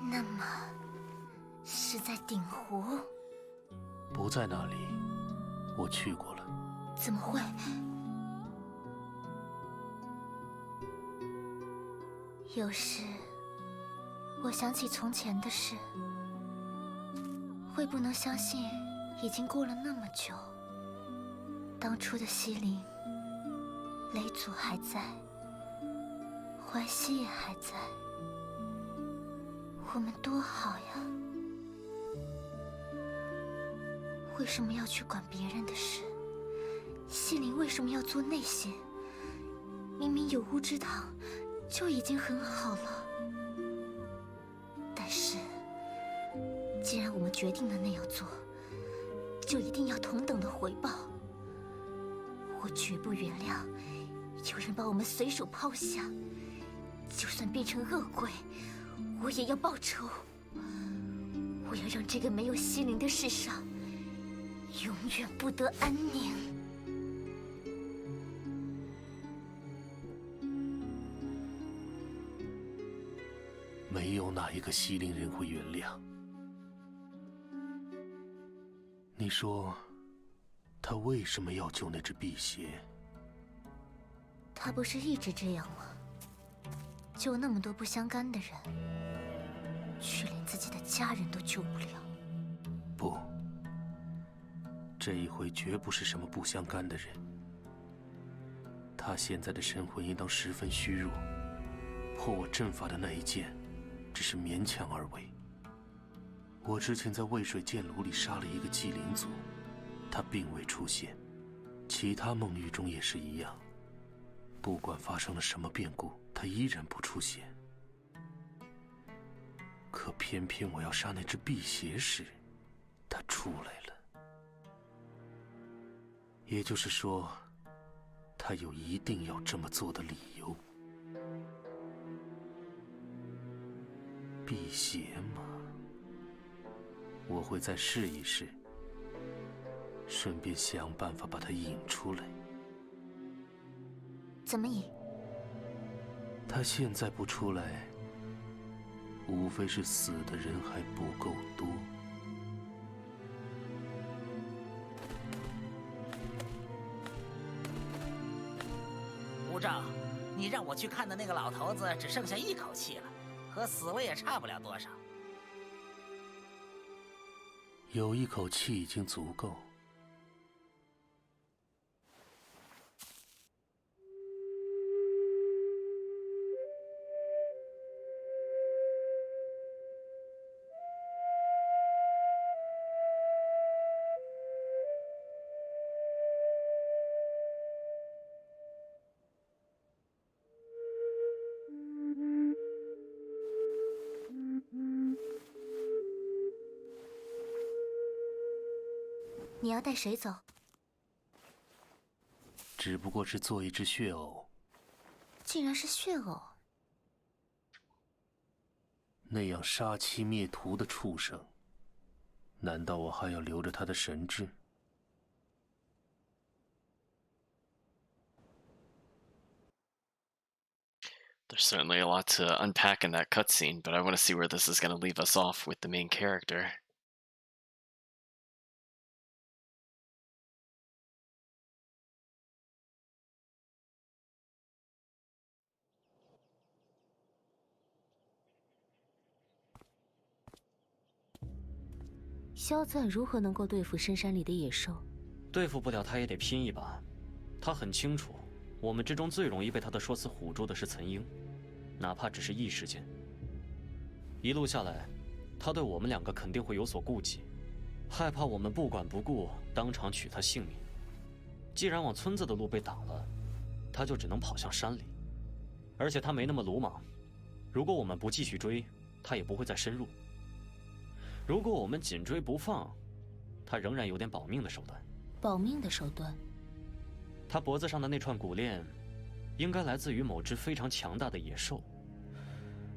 那么，是在鼎湖？不在那里，我去过了。怎么会？有时，我想起从前的事，会不能相信已经过了那么久。当初的西陵，雷祖还在，淮西也还在，我们多好呀！为什么要去管别人的事？西陵为什么要做那些？明明有巫之堂就已经很好了。但是，既然我们决定了那样做，就一定要同等的回报。我绝不原谅有人把我们随手抛下，就算变成恶鬼，我也要报仇。我要让这个没有西陵的世上永远不得安宁。没有哪一个西陵人会原谅。你说，他为什么要救那只辟邪？他不是一直这样吗？救那么多不相干的人，却连自己的家人都救不了。不，这一回绝不是什么不相干的人。他现在的神魂应当十分虚弱，破我阵法的那一剑，只是勉强而为。我之前在渭水剑炉里杀了一个祭灵族，他并未出现。其他梦域中也是一样，不管发生了什么变故，他依然不出现。可偏偏我要杀那只辟邪时，他出来了。也就是说，他有一定要这么做的理由。辟邪嘛，我会再试一试，顺便想办法把他引出来。怎么引？他现在不出来，无非是死的人还不够多。吴正，你让我去看的那个老头子只剩下一口气了，和死了也差不了多少。有一口气已经足够。你要带谁走？只不过是做一只血偶。竟然是血偶！那样杀妻灭徒的畜生，难道我还要留着他的神智？There's certainly a lot to unpack in that cutscene, but I want to see where this is going to leave us off with the main character. 萧赞如何能够对付深山里的野兽？对付不了他也得拼一把。他很清楚，我们之中最容易被他的说辞唬住的是岑英，哪怕只是一时间。一路下来，他对我们两个肯定会有所顾忌，害怕我们不管不顾，当场取他性命。既然往村子的路被挡了，他就只能跑向山里。而且他没那么鲁莽，如果我们不继续追，他也不会再深入。如果我们紧追不放，他仍然有点保命的手段。保命的手段？他脖子上的那串骨链，应该来自于某只非常强大的野兽。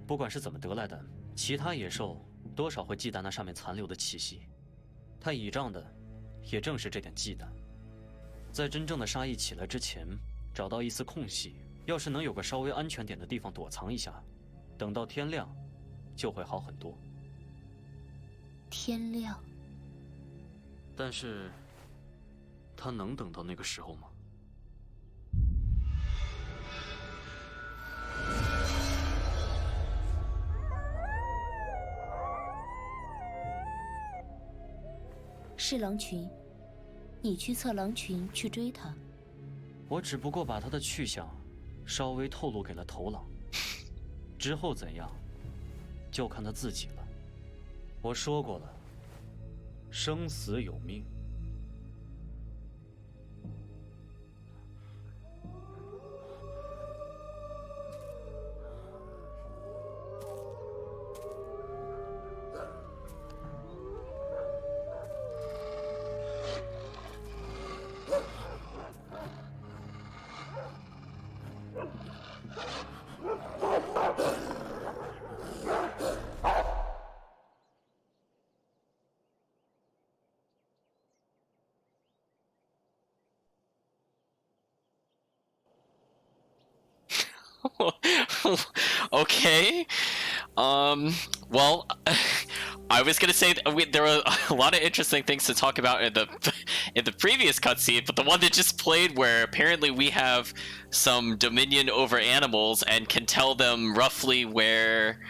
不管是怎么得来的，其他野兽多少会忌惮那上面残留的气息。他倚仗的，也正是这点忌惮。在真正的杀意起来之前，找到一丝空隙，要是能有个稍微安全点的地方躲藏一下，等到天亮，就会好很多。天亮？但是，他能等到那个时候吗？是狼群，你去策狼群去追他。我只不过把他的去向稍微透露给了头狼，之后怎样，就看他自己了。我说过了，生死有命。Okay. Well, I was gonna say that there were a lot of interesting things to talk about in the previous cutscene, but the one that just played, where apparently we have some dominion over animals and can tell them roughly where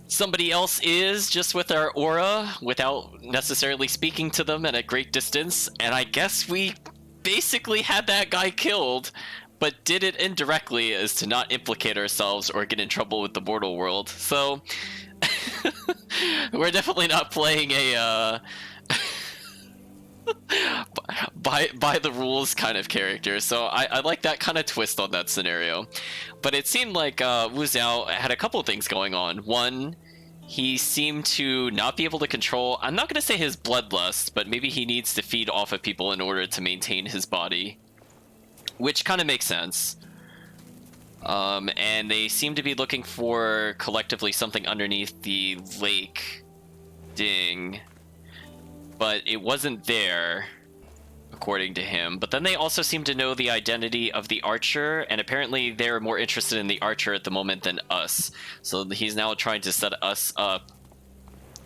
somebody else is just with our aura without necessarily speaking to them at a great distance, and I guess we basically had that guy killed, but did it indirectly as to not implicate ourselves or get in trouble with the mortal world. So we're definitely not playing a by the rules kind of character. So I like that kind of twist on that scenario. But it seemed like Wu Xiao had a couple things going on. One, he seemed to not be able to control, I'm not going to say his bloodlust, but maybe he needs to feed off of people in order to maintain his body, which kind of makes sense. And they seem to be looking for, collectively, something underneath the lake ding, but it wasn't there, according to him. But then they also seem to know the identity of the archer, and apparently they're more interested in the archer at the moment than us. So he's now trying to set us up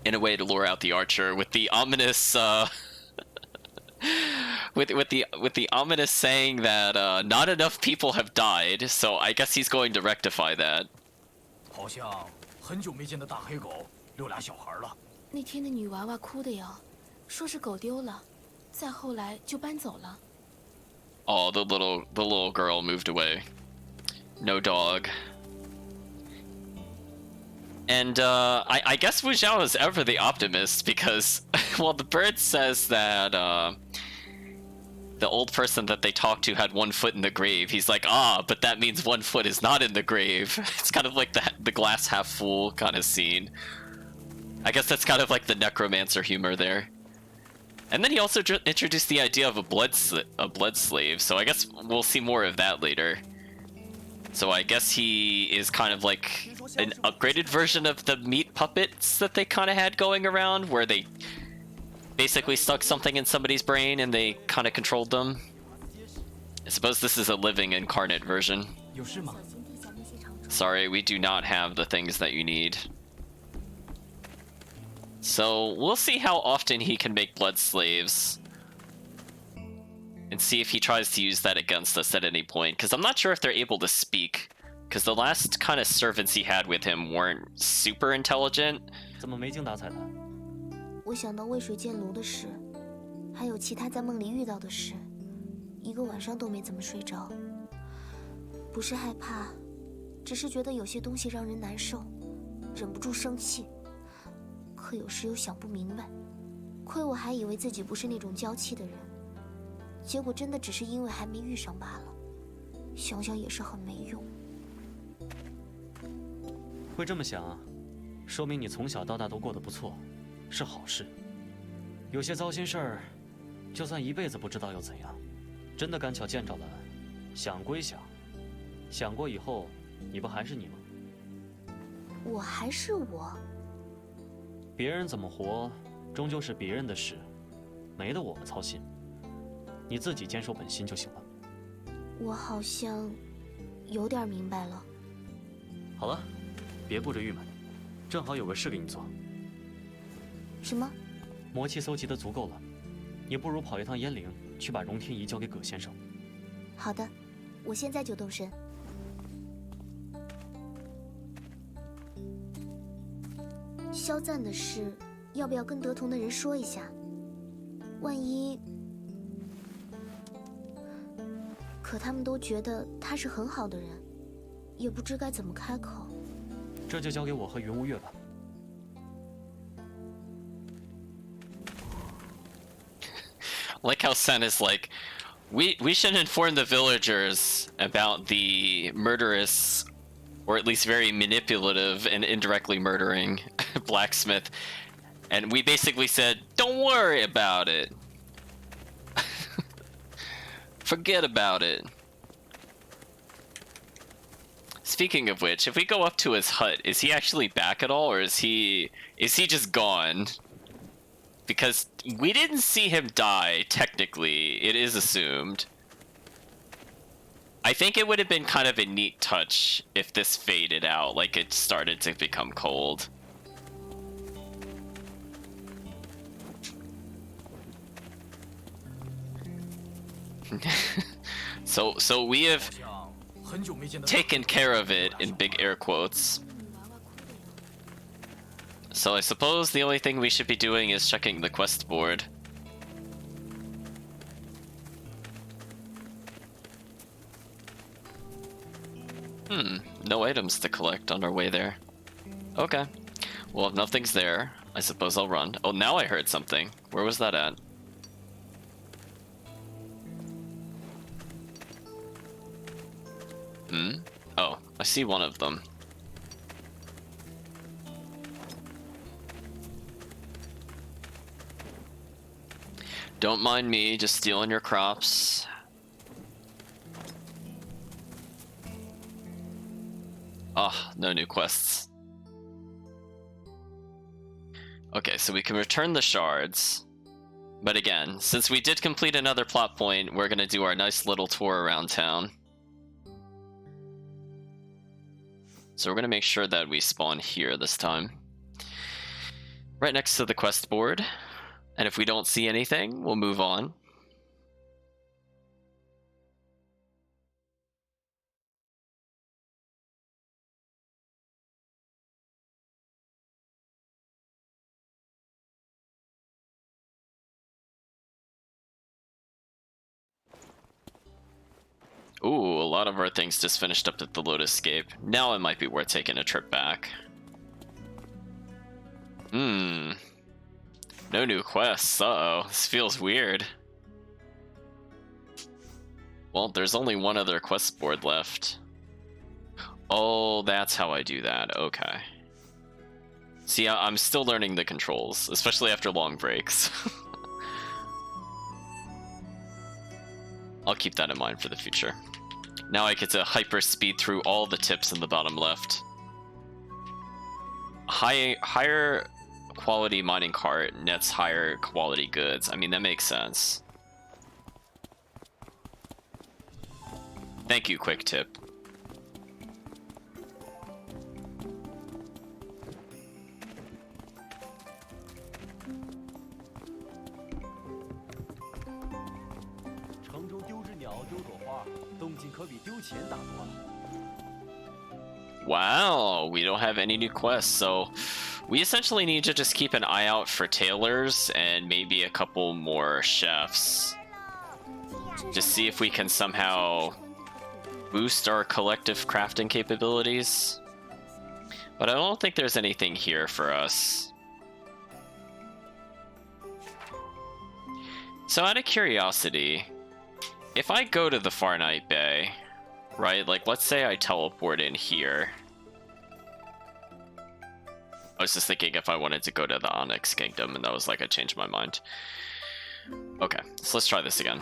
in a way to lure out the archer with the ominous with the ominous saying that not enough people have died, so I guess he's going to rectify that. 好像很久没见的大黑狗留俩小孩了。那天的女娃娃哭的呀，说是狗丢了，再后来就搬走了。Oh, the little girl moved away. No dog. And I guess Wu Xiao is ever the optimist because, well, the bird says that the old person that they talked to had one foot in the grave. He's like, but that means one foot is not in the grave. It's kind of like the glass half full kind of scene. I guess that's kind of like the necromancer humor there. And then he also introduced the idea of a blood slave, so I guess we'll see more of that later. So I guess he is kind of like an upgraded version of the meat puppets that they kind of had going around, where they basically stuck something in somebody's brain and they kind of controlled them. I suppose this is a living incarnate version. Sorry, we do not have the things that you need. So we'll see how often he can make blood slaves. And see if he tries to use that against us at any point, because I'm not sure if they're able to speak, because the last kind of servants he had with him weren't super intelligent. 怎么没精打采的？我想到渭水剑炉的事，还有其他在梦里遇到的事，一个晚上都没怎么睡着。不是害怕，只是觉得有些东西让人难受，忍不住生气，可有时又想不明白。亏我还以为自己不是那种娇气的人。 结果真的只是因为还没遇上罢了，想想也是很没用。会这么想啊，说明你从小到大都过得不错，是好事。有些糟心事儿，就算一辈子不知道又怎样？真的赶巧见着了，想归想，想过以后，你不还是你吗？我还是我。别人怎么活，终究是别人的事，没得我们操心。你自己坚守本心就行了。我好像有点明白了。好了，别顾着郁闷，正好有个事给你做。什么？魔器搜集的足够了，你不如跑一趟燕陵，去把荣天仪交给葛先生。好的，我现在就动身。肖赞的事，要不要跟德同的人说一下？万一……可他们都觉得他是很好的人，也不知该怎么开口。这就交给我和云无月吧。Like how Sen is like, we should inform the villagers about the murderous, or at least very manipulative and indirectly murdering blacksmith, and we basically said, don't worry about it. Forget about it. Speaking of which, if we go up to his hut, is he actually back at all, or is he just gone? Because we didn't see him die, technically. It is assumed. I think it would have been kind of a neat touch if this faded out, like it started to become cold. So we have taken care of it in big air quotes. So I suppose the only thing we should be doing is checking the quest board. No items to collect on our way there. Okay. Well, if nothing's there, I suppose I'll run. Oh, now I heard something. Where was that at? Oh, I see one of them. Don't mind me, just stealing your crops. Ah, no new quests. Okay, so we can return the shards. But again, since we did complete another plot point, we're gonna do our nice little tour around town. So we're gonna make sure that we spawn here this time. Right next to the quest board. And if we don't see anything, we'll move on. Ooh, a lot of our things just finished up at the Lotus Scape. Now it might be worth taking a trip back. No new quests. Uh-oh, this feels weird. Well, there's only one other quest board left. Oh, that's how I do that. Okay. See, I'm still learning the controls, especially after long breaks. I'll keep that in mind for the future. Now I get to hyper speed through all the tips in the bottom left. Higher quality mining cart nets higher quality goods. I mean, that makes sense. Thank you, Quick Tip. Wow, we don't have any new quests, so we essentially need to just keep an eye out for tailors and maybe a couple more chefs. Just see if we can somehow boost our collective crafting capabilities. But I don't think there's anything here for us. So out of curiosity, if I go to the Far Night Bay, right, like let's say I teleport in here. I was just thinking if I wanted to go to the Onyx Kingdom, and that was like I changed my mind. Okay, so let's try this again.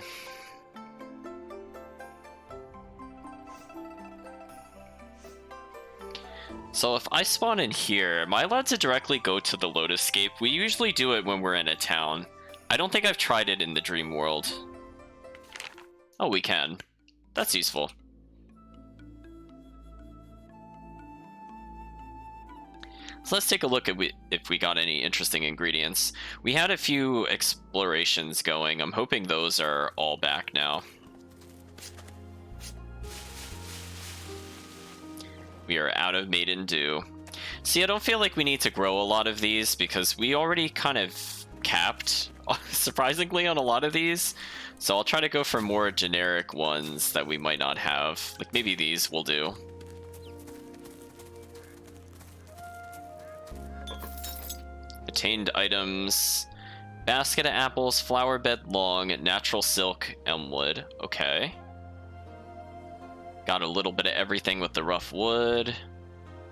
So if I spawn in here, am I allowed to directly go to the Lotus Scape? We usually do it when we're in a town. I don't think I've tried it in the dream world. Oh, we can. That's useful. So let's take a look at if we got any interesting ingredients. We had a few explorations going. I'm hoping those are all back now. We are out of Maiden Dew. See, I don't feel like we need to grow a lot of these because we already kind of capped, surprisingly, on a lot of these. So I'll try to go for more generic ones that we might not have. Like maybe these will do. Attained items. Basket of apples, flower bed long, natural silk, elmwood. Okay. Got a little bit of everything with the rough wood.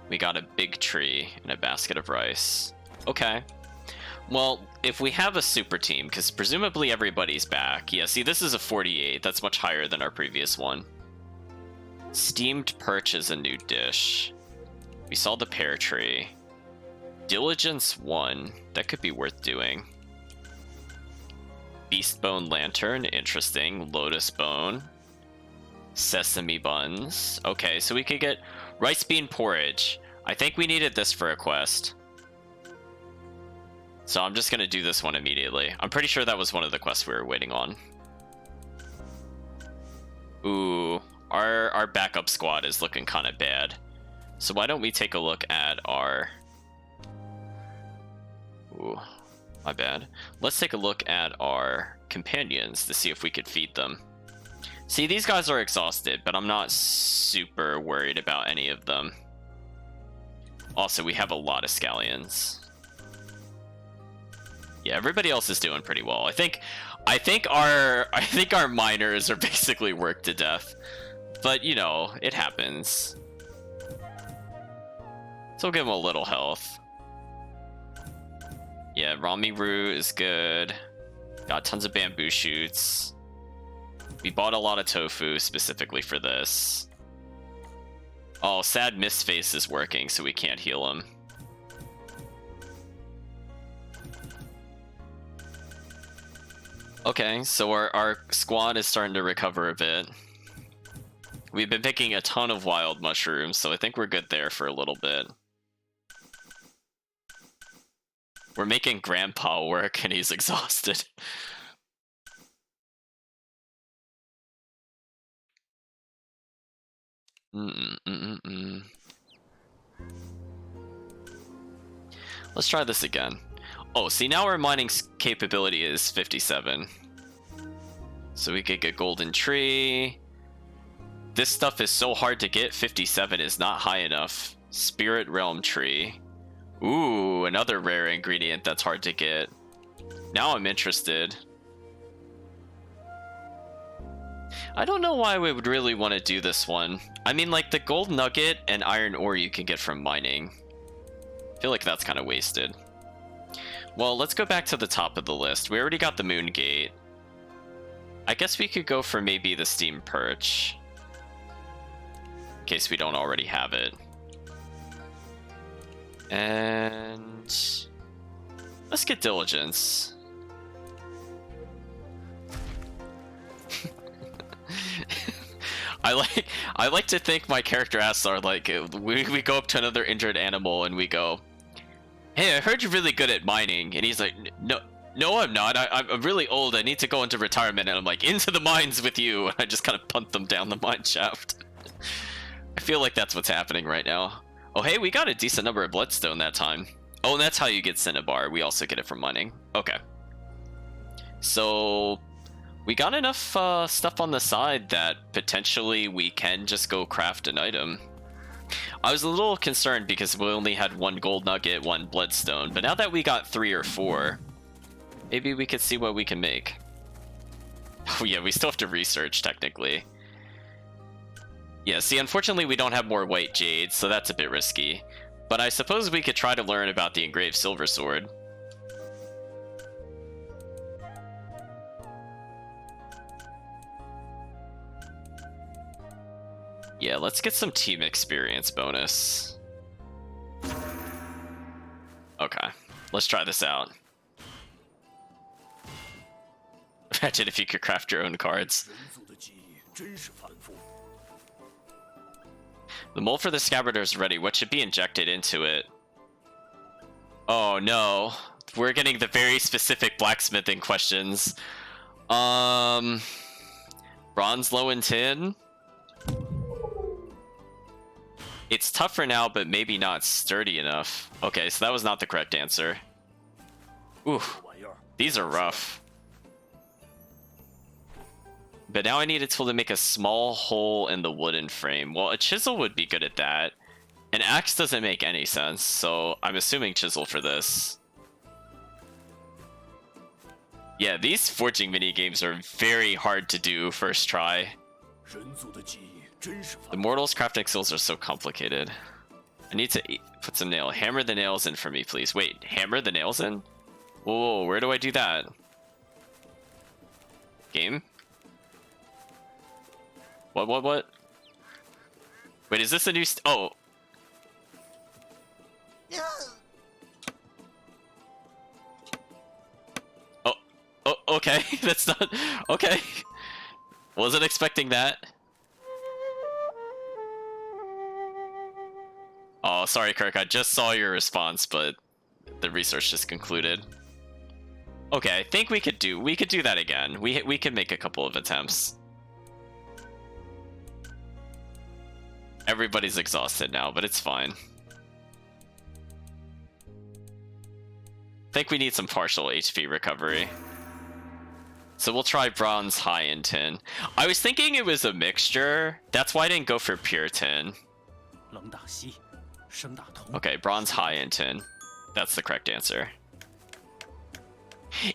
We got a big tree and a basket of rice. Okay. Well, if we have a super team, because presumably everybody's back. Yeah, see, this is a 48. That's much higher than our previous one. Steamed perch is a new dish. We saw the pear tree. Diligence 1. That could be worth doing. Beast bone lantern. Interesting. Lotus bone. Sesame buns. Okay, so we could get rice bean porridge. I think we needed this for a quest. So I'm just going to do this one immediately. I'm pretty sure that was one of the quests we were waiting on. Ooh, our backup squad is looking kind of bad. So why don't we take a look at our... Ooh, my bad. Let's take a look at our companions to see if we could feed them. See, these guys are exhausted, but I'm not super worried about any of them. Also, we have a lot of scallions. Yeah, everybody else is doing pretty well. I think our miners are basically worked to death. But, you know, it happens. So we'll give them a little health. Yeah, Rami Root is good. Got tons of bamboo shoots. We bought a lot of tofu specifically for this. Oh, Sad Mistface is working, so we can't heal him. Okay, so our squad is starting to recover a bit. We've been picking a ton of wild mushrooms, so I think we're good there for a little bit. We're making Grandpa work, and he's exhausted. Let's try this again. Oh, see, now our mining capability is 57. So we could get golden tree. This stuff is so hard to get. 57 is not high enough. Spirit realm tree. Ooh, another rare ingredient that's hard to get. Now I'm interested. I don't know why we would really want to do this one. I mean, like, the gold nugget and iron ore you can get from mining. I feel like that's kind of wasted. Well, let's go back to the top of the list. We already got the moon gate. I guess we could go for maybe the steam perch. In case we don't already have it. And let's get diligence. I like to think my character asks are like, we go up to another injured animal and we go, "Hey, I heard you're really good at mining," and he's like, no, I'm not. I'm really old. I need to go into retirement." And I'm like, "Into the mines with you." And I just kind of punt them down the mine shaft. I feel like that's what's happening right now. Oh, hey, we got a decent number of bloodstone that time. Oh, and that's how you get cinnabar. We also get it from mining. Okay. So we got enough stuff on the side that potentially we can just go craft an item. I was a little concerned because we only had 1 gold nugget, 1 bloodstone, but now that we got 3 or 4, maybe we could see what we can make. Oh yeah, we still have to research, technically. Yeah, see, unfortunately we don't have more white jade, so that's a bit risky. But I suppose we could try to learn about the engraved silver sword. Yeah, let's get some team experience bonus. Okay, let's try this out. Imagine if you could craft your own cards. The mold for the scabbard is ready. What should be injected into it? Oh no. We're getting the very specific blacksmithing questions. Bronze low in tin? It's tough for now, but maybe not sturdy enough. Okay, so that was not the correct answer. Ooh, these are rough. But now I need a tool to make a small hole in the wooden frame. Well, a chisel would be good at that. An axe doesn't make any sense, so I'm assuming chisel for this. Yeah, these forging minigames are very hard to do first try. The mortals' crafting skills are so complicated. I need to put some nail. Hammer the nails in for me, please. Wait, hammer the nails in? Whoa, where do I do that? Game? What? Wait, is this a new oh. Oh, okay. That's not... Okay. Wasn't expecting that. Oh, sorry, Kirk. I just saw your response, but the research just concluded. Okay, I think we could do that again. We could make a couple of attempts. Everybody's exhausted now, but it's fine. I think we need some partial HP recovery. So we'll try bronze high in tin. I was thinking it was a mixture. That's why I didn't go for pure tin. Okay, bronze high in tin. That's the correct answer.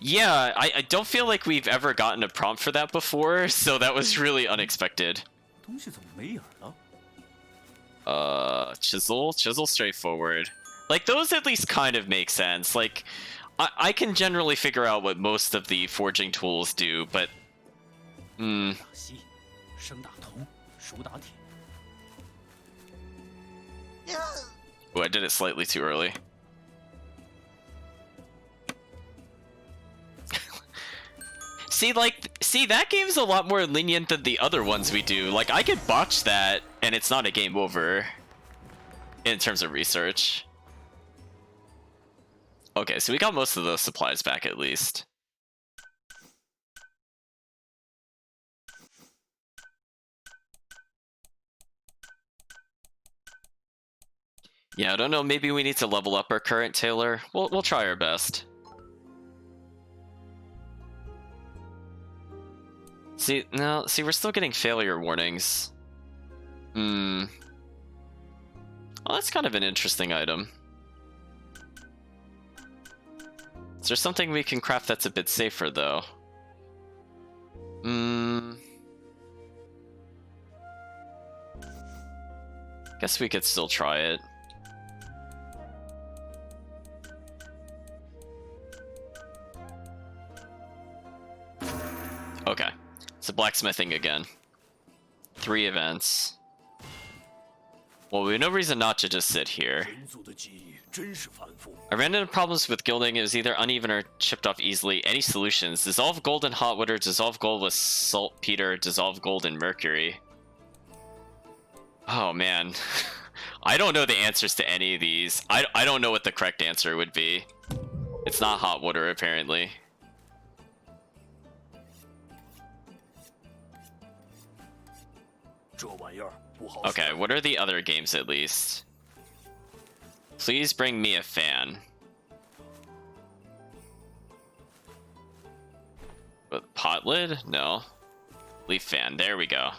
Yeah, I don't feel like we've ever gotten a prompt for that before, so that was really unexpected. Chisel straightforward. Like, those at least kind of make sense. Like, I can generally figure out what most of the forging tools do, but... Oh, I did it slightly too early. See, that game's a lot more lenient than the other ones we do. Like, I could botch that, and it's not a game over. In terms of research. Okay, so we got most of those supplies back at least. Yeah, I don't know, maybe we need to level up our current tailor. We'll try our best. See, we're still getting failure warnings. Well, that's kind of an interesting item. Is there something we can craft that's a bit safer, though? Guess we could still try it. Okay, so blacksmithing again. 3 events. Well, we have no reason not to just sit here. I ran into problems with gilding. It was either uneven or chipped off easily. Any solutions? Dissolve gold in hot water, dissolve gold with saltpeter, dissolve gold in mercury. Oh man. I don't know the answers to any of these. I don't know what the correct answer would be. It's not hot water, apparently. Okay, what are the other games at least? Please bring me a fan. But pot lid? No. Leaf fan, there we go.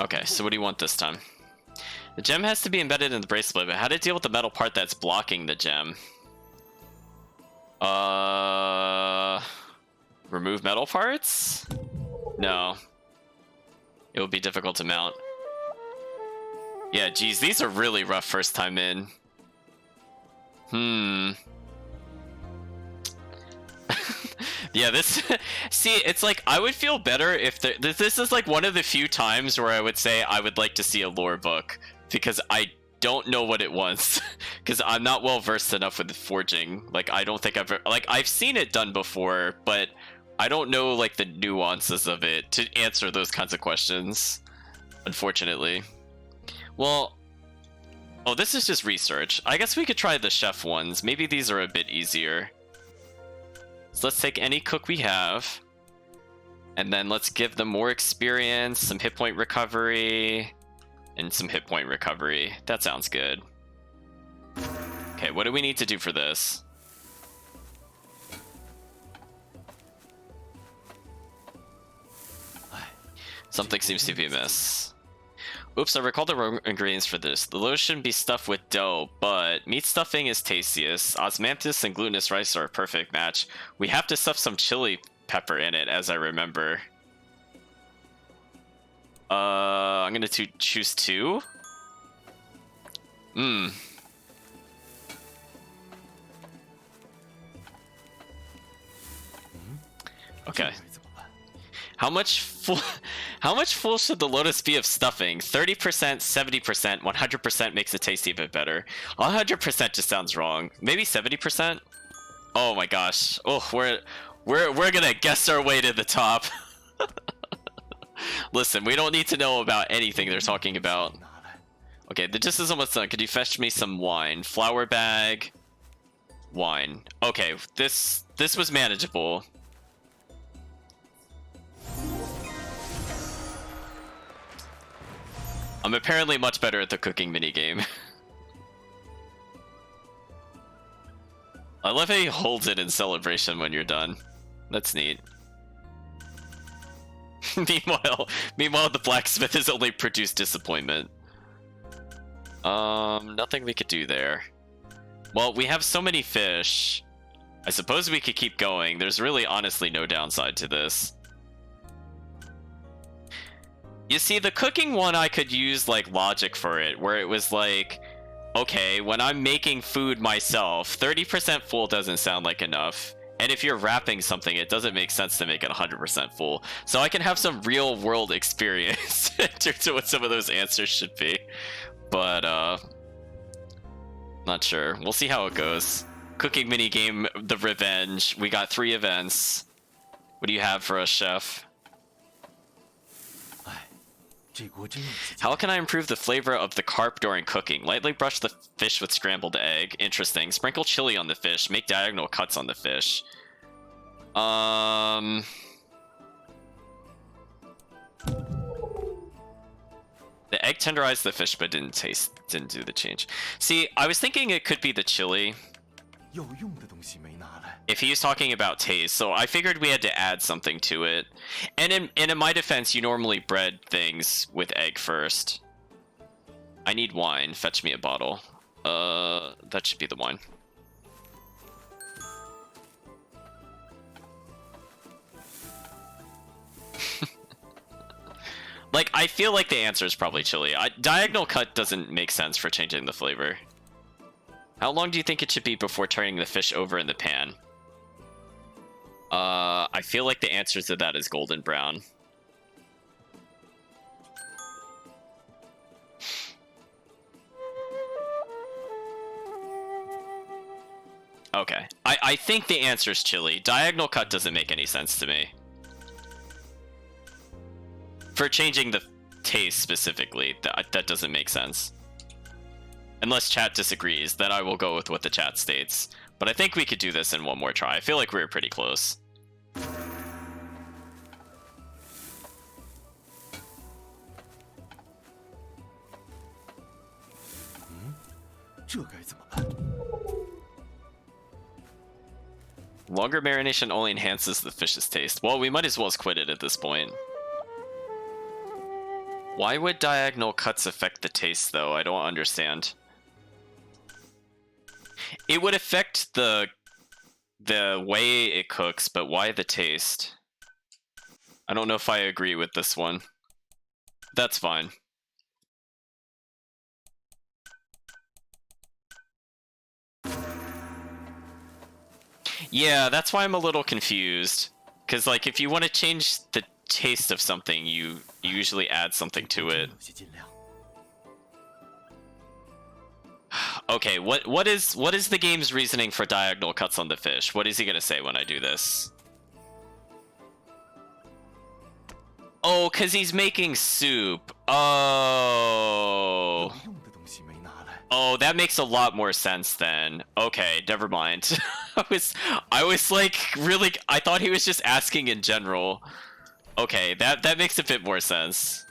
Okay, so what do you want this time? The gem has to be embedded in the bracelet, but how to deal with the metal part that's Remove metal parts? No. It would be difficult to mount. Yeah, geez, these are really rough first time in. Yeah, this... See, it's like, I would feel better if... This is like one of the few times where I would say I would like to see a lore book. Because I don't know what it wants. Because I'm not well versed enough with forging. Like, I don't think I've... Like, I've seen it done before, but I don't know, like, the nuances of it to answer those kinds of questions. Unfortunately. Well... Oh, this is just research. I guess we could try the chef ones. Maybe these are a bit easier. So let's take any cook we have. And then let's give them more experience, some hit point recovery, and some hit point recovery. That sounds good. Okay, what do we need to do for this? Something seems to be amiss. Oops, I recall the wrong ingredients for this. The loaf shouldn't be stuffed with dough, but meat stuffing is tastiest. Osmanthus and glutinous rice are a perfect match. We have to stuff some chili pepper in it, as I remember. I'm gonna choose 2. Okay. How much full should the lotus be of stuffing? 30%, 70%, 100% makes it taste a bit better. 100% just sounds wrong. Maybe 70%? Oh my gosh. Oh, we're gonna guess our way to the top. Listen, we don't need to know about anything they're talking about. Okay, this is almost done. Could you fetch me some wine? Flour bag. Wine. Okay, this was manageable. I'm apparently much better at the cooking minigame. I love how he holds it in celebration when you're done. That's neat. Meanwhile, the blacksmith has only produced disappointment. Nothing we could do there. Well, we have so many fish. I suppose we could keep going. There's really honestly no downside to this. You see, the cooking one, I could use, like, logic for it, where it was like, okay, when I'm making food myself, 30% full doesn't sound like enough. And if you're wrapping something, it doesn't make sense to make it 100% full. So I can have some real-world experience in terms of what some of those answers should be. But, not sure. We'll see how it goes. Cooking minigame, the revenge. We got 3 events. What do you have for us, chef? How can I improve the flavor of the carp during cooking? Lightly brush the fish with scrambled egg. Interesting. Sprinkle chili on the fish. Make diagonal cuts on the fish. The egg tenderized the fish, but didn't do the change. See, I was thinking it could be the chili. If he's talking about taste, so I figured we had to add something to it. And in my defense, you normally bread things with egg first. I need wine. Fetch me a bottle. That should be the wine. Like, I feel like the answer is probably chili. Diagonal cut doesn't make sense for changing the flavor. How long do you think it should be before turning the fish over in the pan? I feel like the answer to that is golden brown. Okay. I think the answer is chili. Diagonal cut doesn't make any sense to me. For changing the taste specifically, that doesn't make sense. Unless chat disagrees, then I will go with what the chat states. But I think we could do this in one more try. I feel like we were pretty close. Longer marination only enhances the fish's taste. Well, we might as well quit it at this point. Why would diagonal cuts affect the taste, though? I don't understand. It would affect the the way it cooks, but why the taste? I don't know if I agree with this one. That's fine. Yeah, that's why I'm a little confused. Because, like, if you want to change the taste of something, you usually add something to it. Okay, what is the game's reasoning for diagonal cuts on the fish? What is he gonna say when I do this? Oh, because he's making soup. Oh. Oh, that makes a lot more sense then. Okay, never mind. I was like really, I thought he was just asking in general. Okay, that makes a bit more sense.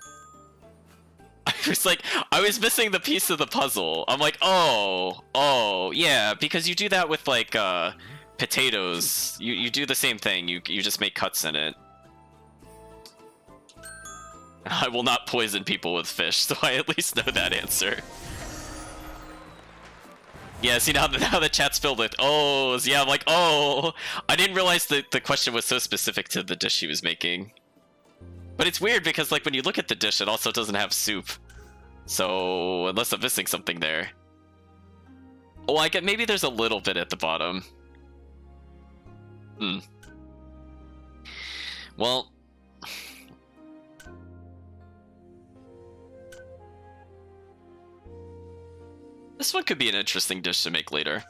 I was missing the piece of the puzzle. I'm like, oh, yeah, because you do that with like potatoes. You do the same thing. You just make cuts in it. I will not poison people with fish, so I at least know that answer. Yeah, see now the chat's filled with ohs. Yeah, I'm like, oh, I didn't realize that the question was so specific to the dish he was making. But it's weird because like when you look at the dish, it also doesn't have soup. So unless I'm missing something there. Oh, I get maybe there's a little bit at the bottom. Well, this one could be an interesting dish to make later.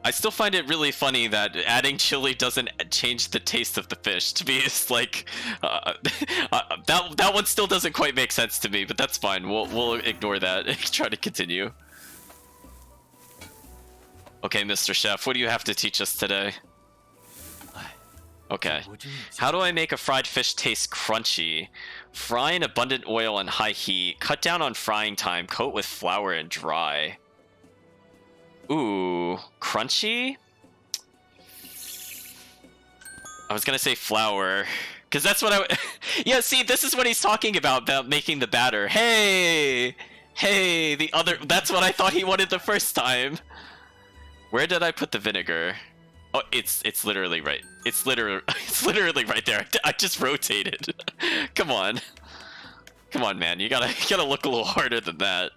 I still find it really funny that adding chili doesn't change the taste of the fish. To me, it's like that one still doesn't quite make sense to me, but that's fine. We'll ignore that and try to continue. Okay, Mr. Chef, what do you have to teach us today? Okay. How do I make a fried fish taste crunchy? Fry in abundant oil and high heat. Cut down on frying time. Coat with flour and dry. Ooh, crunchy? I was gonna say flour, because that's what I yeah, see, this is what he's talking about making the batter. Hey, the other, that's what I thought he wanted the first time. Where did I put the vinegar? Oh, it's literally right. It's literally right there. I just rotated. Come on, man, you gotta look a little harder than that.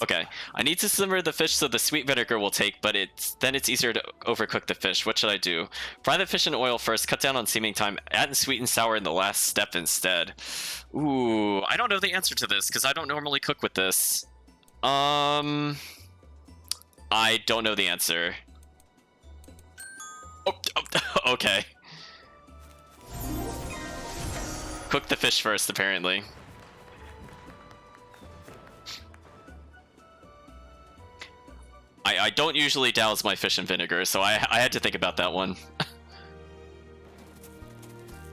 Okay, I need to simmer the fish so the sweet vinegar will take, but then it's easier to overcook the fish. What should I do? Fry the fish in oil first, cut down on steaming time, add sweet and sour in the last step instead. Ooh, I don't know the answer to this because I don't normally cook with this. I don't know the answer. Oh, okay. Cook the fish first, apparently. I don't usually douse my fish in vinegar, so I had to think about that one.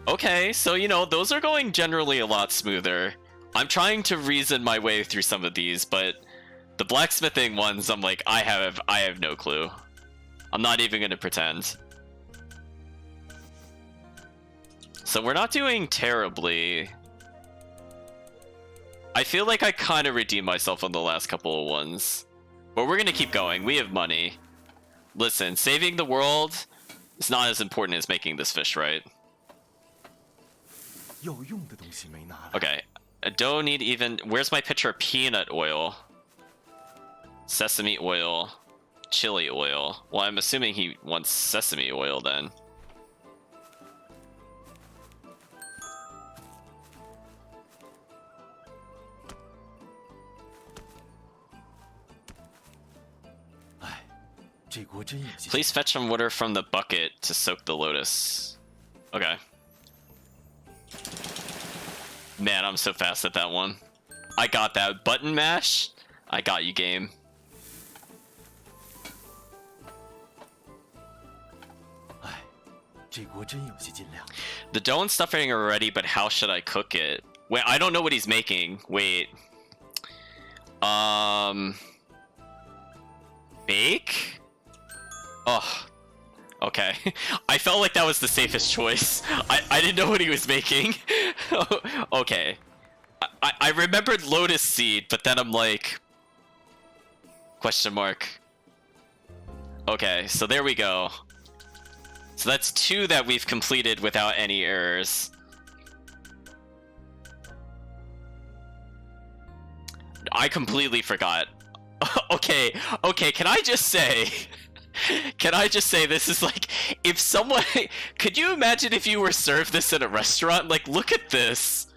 Okay, so you know, those are going generally a lot smoother. I'm trying to reason my way through some of these, but the blacksmithing ones, I'm like, I have no clue. I'm not even gonna pretend. So we're not doing terribly. I feel like I kind of redeemed myself on the last couple of ones. But we're gonna keep going. We have money. Listen, saving the world is not as important as making this fish right. Okay, I don't need even... Where's my picture of peanut oil? Sesame oil. Chili oil. Well, I'm assuming he wants sesame oil then. Please fetch some water from the bucket to soak the lotus. Okay. Man, I'm so fast at that one. I got that. Button mash? I got you, game. The dough and stuffing are ready, but how should I cook it? Wait, I don't know what he's making. Wait. Bake? Oh. Okay. I felt like that was the safest choice. I didn't know what he was making. Okay. I remembered Lotus Seed, but then I'm like... Question mark. Okay, so there we go. So that's 2 that we've completed without any errors. I completely forgot. Okay, can I just say... Can I just say this is like... If someone... Could you imagine if you were served this at a restaurant? Like, look at this.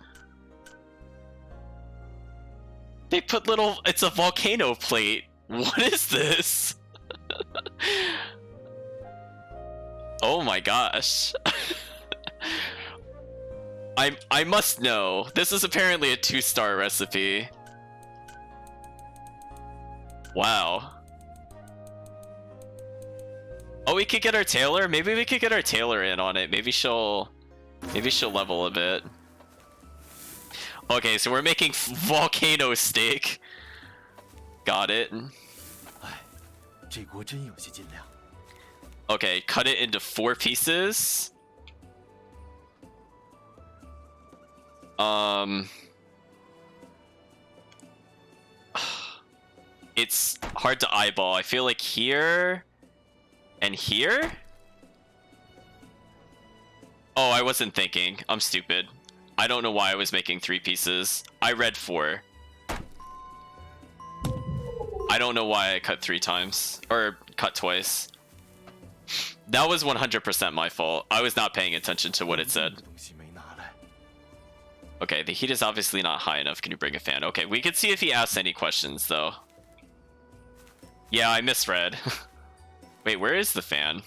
They put little... It's a volcano plate. What is this? Oh my gosh. I must know. This is apparently a 2-star recipe. Wow. Oh, we could get our tailor? Maybe we could get our tailor in on it. Maybe she'll level a bit. Okay, so we're making volcano steak. Got it. Okay, cut it into 4 pieces. It's hard to eyeball. I feel like here and here? Oh, I wasn't thinking. I'm stupid. I don't know why I was making 3 pieces. I read 4. I don't know why I cut 3 times. Or cut twice. That was 100% my fault. I was not paying attention to what it said. Okay, the heat is obviously not high enough. Can you bring a fan? Okay, we could see if he asks any questions, though. Yeah, I misread. Wait, where is the fan?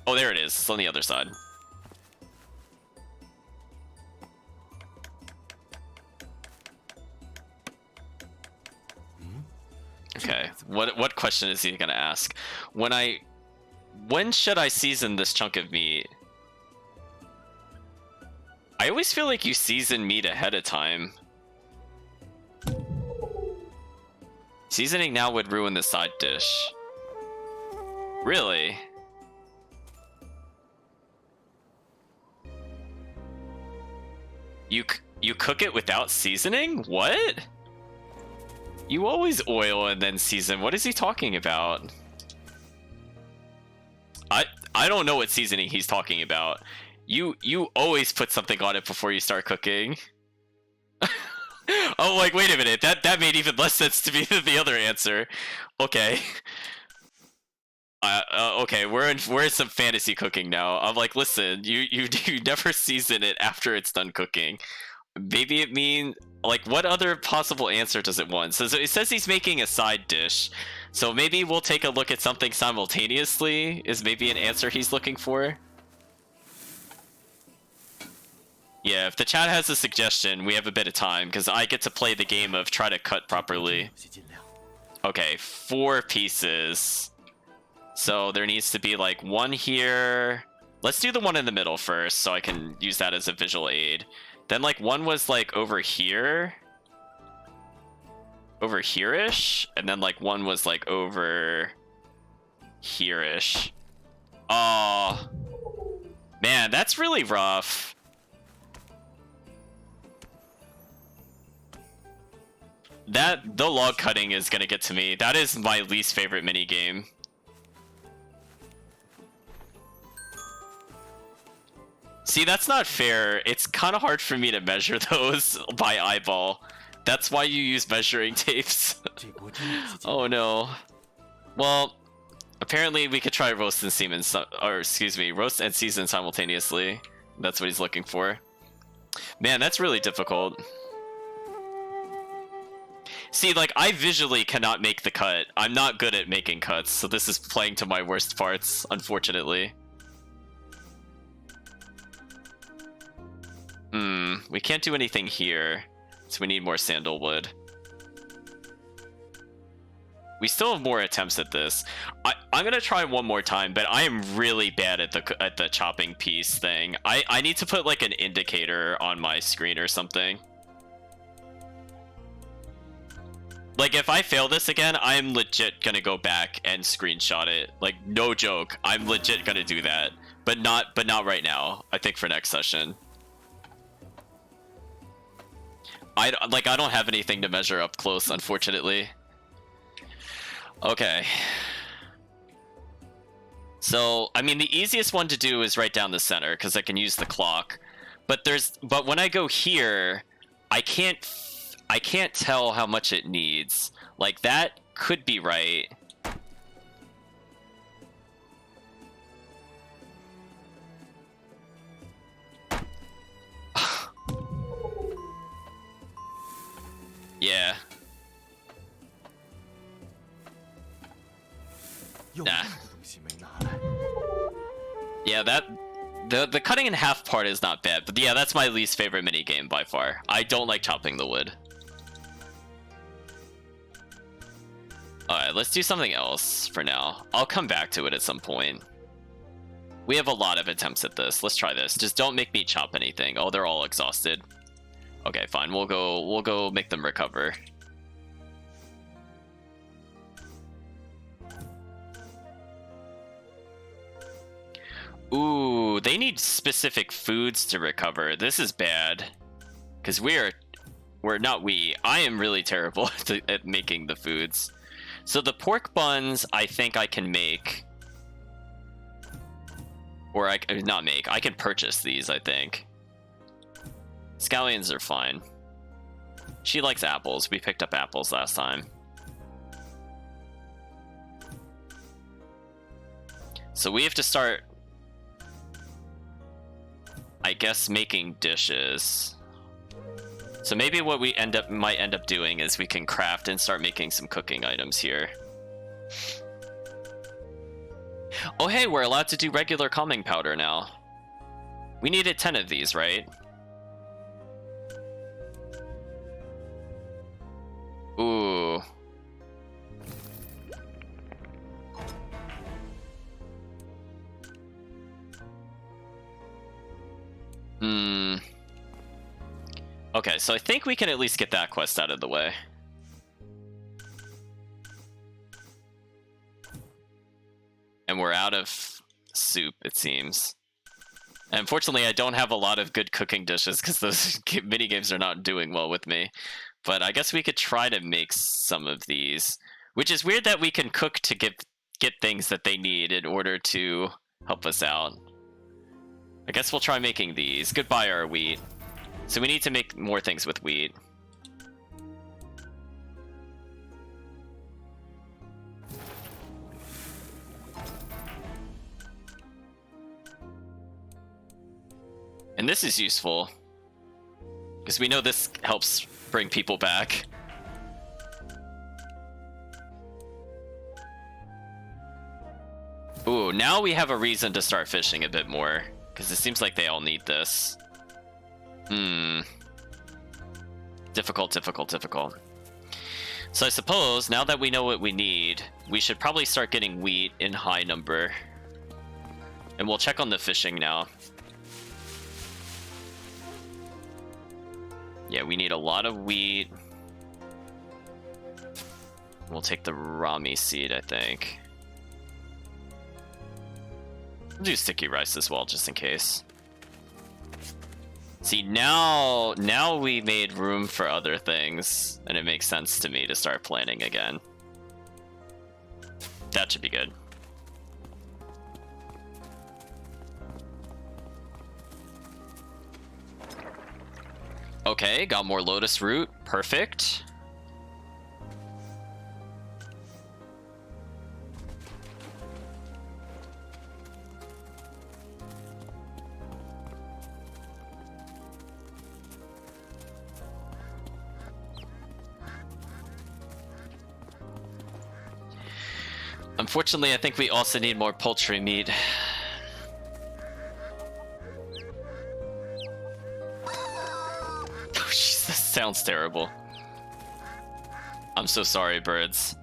Oh, there it is. It's on the other side. Okay, what question is he gonna ask? When should I season this chunk of meat? I always feel like you season meat ahead of time. Seasoning now would ruin the side dish. Really? You cook it without seasoning? What? You always oil and then season. What is he talking about? I don't know what seasoning he's talking about. You always put something on it before you start cooking. Oh, like, wait a minute. That made even less sense to me than the other answer. Okay. Okay, we're in some fantasy cooking now. I'm like, listen, you never season it after it's done cooking. Maybe it means, like, what other possible answer does it want? So it says he's making a side dish. So maybe we'll take a look at something simultaneously is maybe an answer he's looking for. Yeah, if the chat has a suggestion, we have a bit of time, because I get to play the game of try to cut properly. Okay, 4 pieces. So there needs to be, like, 1 here. Let's do the one in the middle first, so I can use that as a visual aid. Then, like, 1 was, like, over here. Over here-ish. And then, like, 1 was, like, over here-ish. Oh. Man, that's really rough. The log cutting is gonna get to me. That is my least favorite minigame. See, that's not fair. It's kind of hard for me to measure those by eyeball. That's why you use measuring tapes. Oh no. Well, apparently we could try roast and season, or excuse me, roast and season simultaneously. That's what he's looking for. Man, that's really difficult. See, like, I visually cannot make the cut. I'm not good at making cuts, so this is playing to my worst parts, unfortunately. We can't do anything here, so we need more sandalwood. We still have more attempts at this. I'm gonna try one more time, but I am really bad at the chopping piece thing. I need to put, like, an indicator on my screen or something. Like, if I fail this again, I'm legit gonna go back and screenshot it. Like, no joke. I'm legit gonna do that. But not right now. I think for next session. I don't have anything to measure up close, unfortunately. Okay. So, I mean, the easiest one to do is right down the center, because I can use the clock. But when I go here, I can't tell how much it needs. Like, that could be right. Yeah. Nah. Yeah, the cutting in half part is not bad, but yeah, that's my least favorite minigame by far. I don't like chopping the wood. Alright, let's do something else for now. I'll come back to it at some point. We have a lot of attempts at this. Let's try this. Just don't make me chop anything. Oh, they're all exhausted. Okay, fine. We'll go make them recover. Ooh, they need specific foods to recover. This is bad. Because I am really terrible at making the foods. So the pork buns, I think I can make. Or I can purchase these, I think. Scallions are fine. She likes apples. We picked up apples last time. So we have to start, I guess, making dishes. So maybe what we might end up doing is we can craft and start making some cooking items here. Oh hey, we're allowed to do regular calming powder now. We needed 10 of these, right? Ooh. Okay, so I think we can at least get that quest out of the way. And we're out of soup, it seems. And unfortunately, I don't have a lot of good cooking dishes because those minigames are not doing well with me. But I guess we could try to make some of these. Which is weird that we can cook to get things that they need in order to help us out. I guess we'll try making these. Goodbye, our wheat. So we need to make more things with wheat. And this is useful, because we know this helps bring people back. Ooh, now we have a reason to start fishing a bit more, because it seems like they all need this. Difficult. So I suppose, now that we know what we need, we should probably start getting wheat in high number. And we'll check on the fishing now. Yeah, we need a lot of wheat. We'll take the Rami seed, I think. We'll do sticky rice as well, just in case. See, now we made room for other things, and it makes sense to me to start planning again. That should be good. Okay, got more lotus root. Perfect. Unfortunately, I think we also need more poultry meat. Oh, jeez, this sounds terrible. I'm so sorry, birds.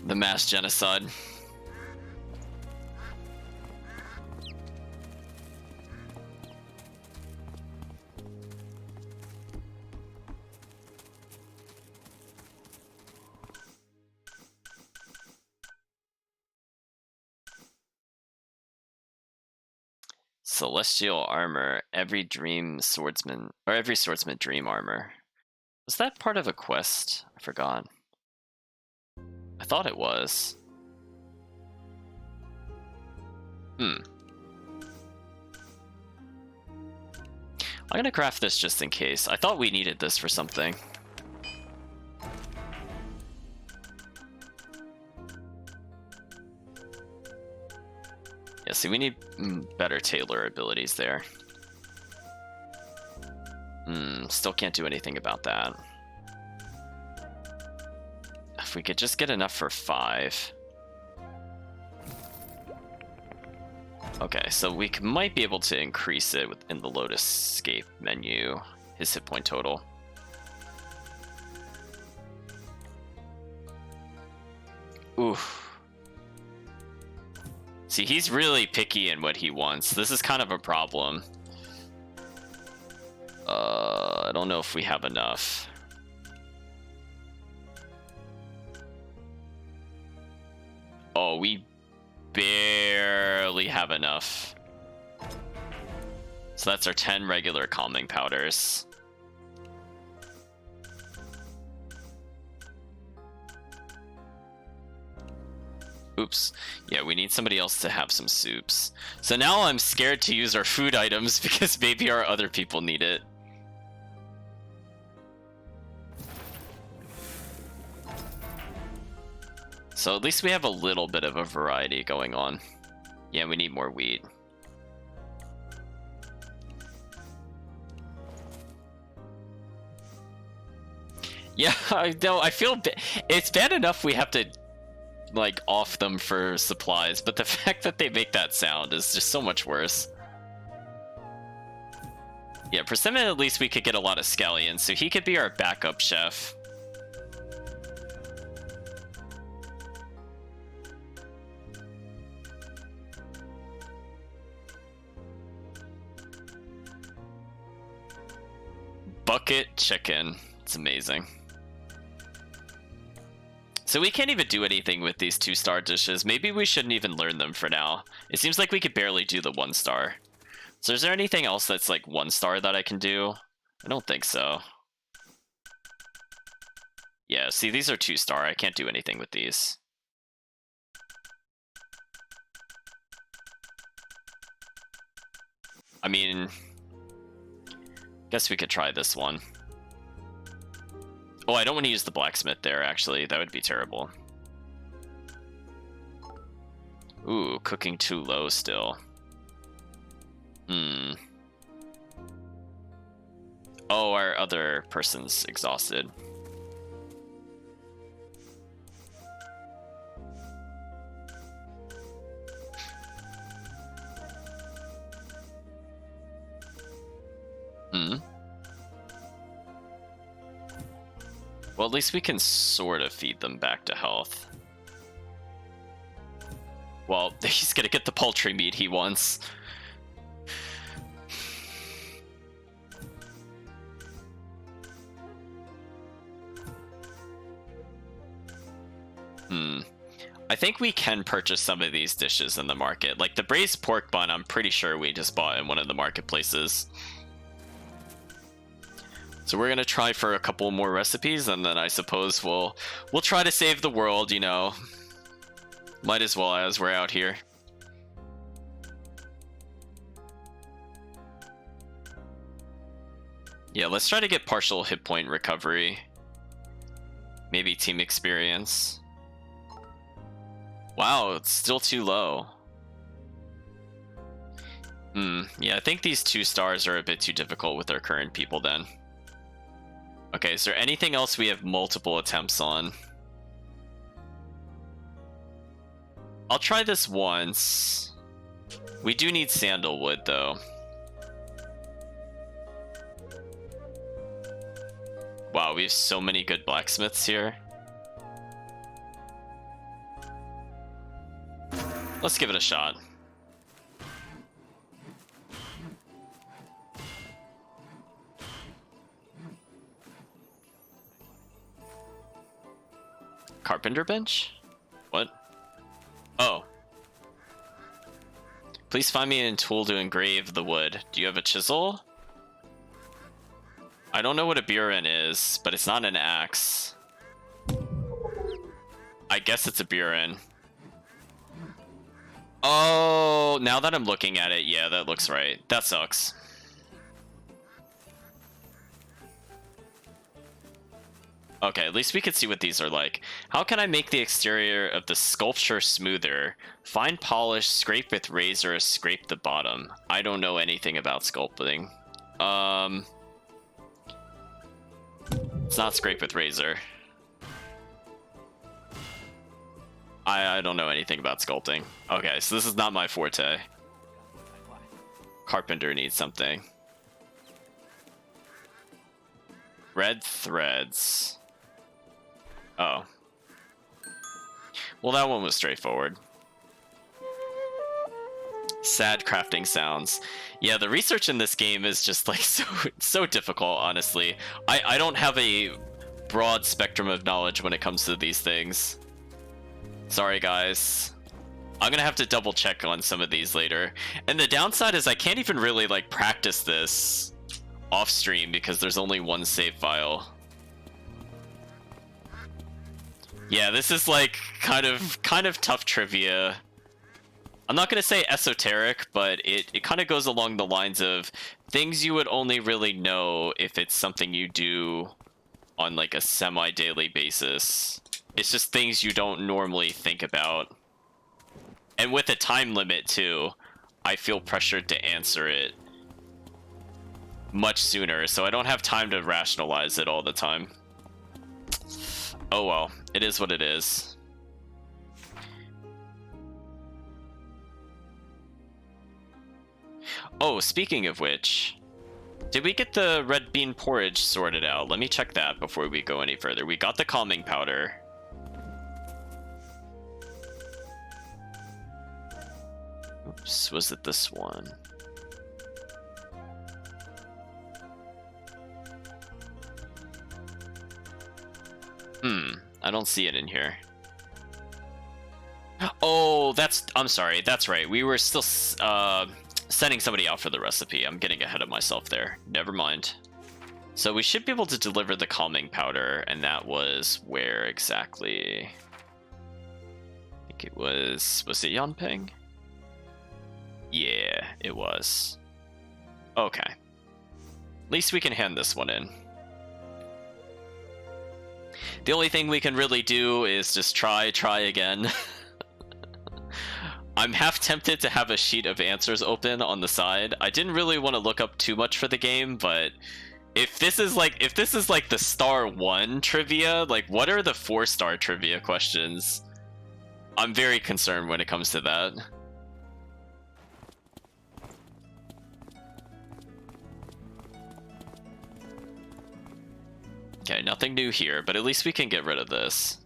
The mass genocide. Celestial armor. Every swordsman dream armor. Was that part of a quest? I forgot. I thought it was. I'm gonna craft this just in case. I thought we needed this for something. Yeah, see, we need better tailor abilities there. Still can't do anything about that. If we could just get enough for 5. Okay, so we might be able to increase it within the Lotus Escape menu, his hit point total. Oof. See, he's really picky in what he wants. This is kind of a problem. I don't know if we have enough. Oh, we barely have enough. So that's our 10 regular calming powders. Oops. Yeah, we need somebody else to have some soups. So now I'm scared to use our food items because maybe our other people need it. So at least we have a little bit of a variety going on. Yeah, we need more wheat. Yeah, I know. I feel it's bad enough we have to like off them for supplies, but the fact that they make that sound is just so much worse. Yeah, Persimmon, at least we could get a lot of scallions, so he could be our backup chef. Bucket chicken. It's amazing. So we can't even do anything with these 2-star dishes. Maybe we shouldn't even learn them for now. It seems like we could barely do the 1-star. So is there anything else that's like 1-star that I can do? I don't think so. Yeah, see, these are 2-star. I can't do anything with these. I mean, guess we could try this one. Oh, I don't want to use the blacksmith there, actually. That would be terrible. Ooh, cooking too low still. Oh, our other person's exhausted. Well, at least we can sort of feed them back to health. Well, he's gonna get the poultry meat he wants. I think we can purchase some of these dishes in the market. Like the braised pork bun, I'm pretty sure we just bought in one of the marketplaces. So we're gonna try for a couple more recipes, and then I suppose we'll try to save the world, you know. Might as well as we're out here. Yeah, let's try to get partial hit point recovery. Maybe team experience. Wow, it's still too low. Yeah, I think these 2 stars are a bit too difficult with our current people then. Okay, is there anything else we have multiple attempts on? I'll try this once. We do need sandalwood, though. Wow, we have so many good blacksmiths here. Let's give it a shot. Carpenter bench? What? Oh. Please find me a tool to engrave the wood. Do you have a chisel? I don't know what a burin is, but it's not an axe. I guess it's a burin. Oh, now that I'm looking at it, yeah, that looks right. That sucks. Okay, at least we can see what these are like. How can I make the exterior of the sculpture smoother? Fine polish, scrape with razor, scrape the bottom. I don't know anything about sculpting. It's not scrape with razor. I don't know anything about sculpting. Okay, so this is not my forte. Carpenter needs something. Red threads. Oh. Well, that one was straightforward. Sad crafting sounds. Yeah, the research in this game is just like so difficult, honestly. I don't have a broad spectrum of knowledge when it comes to these things. Sorry, guys. I'm gonna have to double check on some of these later. And the downside is I can't even really like practice this off stream because there's only one save file. Yeah, this is like kind of tough trivia. I'm not gonna say esoteric, but it kind of goes along the lines of things you would only really know if it's something you do on like a semi-daily basis. It's just things you don't normally think about. And with a time limit too, I feel pressured to answer it much sooner, so I don't have time to rationalize it all the time. Oh well, it is what it is. Oh, speaking of which, did we get the red bean porridge sorted out? Let me check that before we go any further. We got the calming powder. Oops, was it this one? I don't see it in here. Oh, I'm sorry, that's right. We were still sending somebody out for the recipe. I'm getting ahead of myself there. Never mind. So we should be able to deliver the calming powder, and that was where exactly? I think it was it Yanping? Yeah, it was. Okay. At least we can hand this one in. The only thing we can really do is just try again. I'm half tempted to have a sheet of answers open on the side. I didn't really want to look up too much for the game, but if this is like the star 1 trivia, like what are the 4-star trivia questions? I'm very concerned when it comes to that. Okay, nothing new here, but at least we can get rid of this.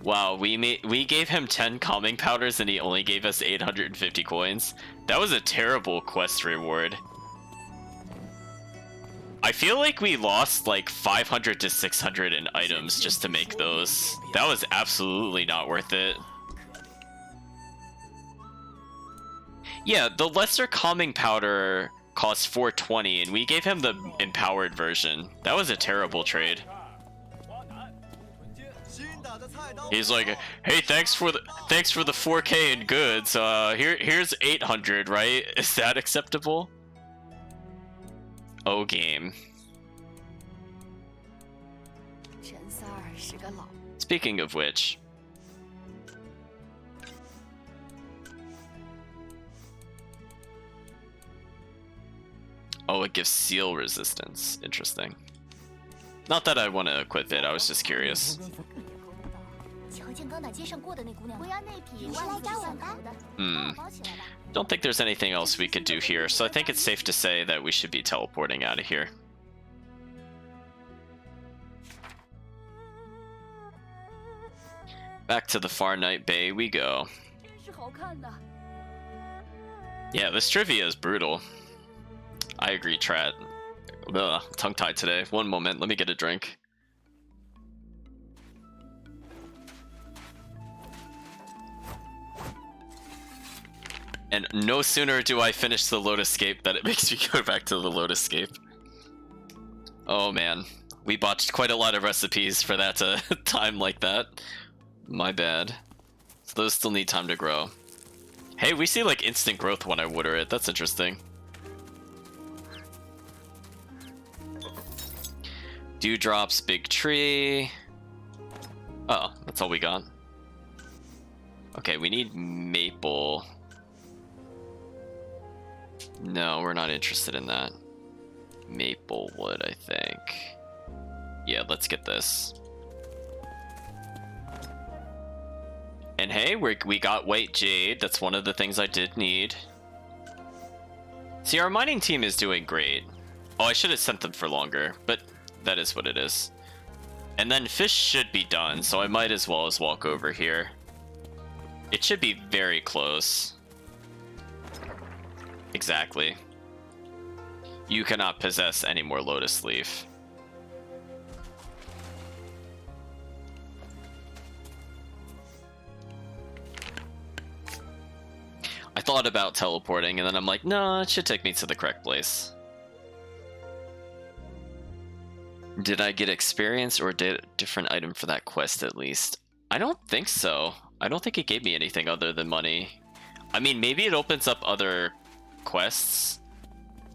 Wow, we gave him 10 calming powders and he only gave us 850 coins. That was a terrible quest reward. I feel like we lost like 500 to 600 in items just to make those. That was absolutely not worth it. Yeah, the lesser calming powder costs 420 and we gave him the empowered version. That was a terrible trade. He's like, hey, thanks for the 4K in goods. Here's 800, right? Is that acceptable? Oh, game. Speaking of which, oh, it gives seal resistance. Interesting. Not that I want to equip it, I was just curious. Don't think there's anything else we could do here, so I think it's safe to say that we should be teleporting out of here. Back to the Far Night Bay we go. Yeah, this trivia is brutal. I agree, Trat. Ugh, tongue-tied today. One moment, let me get a drink. And no sooner do I finish the Lotus Scape than it makes me go back to the Lotus Scape. Oh man, we botched quite a lot of recipes for that time like that. My bad. So those still need time to grow. Hey, we see like instant growth when I water it. That's interesting. Dewdrops, big tree. Oh, that's all we got. Okay, we need maple. No, we're not interested in that. Maple wood, I think. Yeah, let's get this. And hey, we got white jade. That's one of the things I did need. See, our mining team is doing great. Oh, I should have sent them for longer, but that is what it is. And then fish should be done, so I might as well walk over here. It should be very close. Exactly. You cannot possess any more lotus leaf. I thought about teleporting, and then I'm like, no, it should take me to the correct place. Did I get experience or did a different item for that quest at least? I don't think so. I don't think it gave me anything other than money. I mean, maybe it opens up other quests,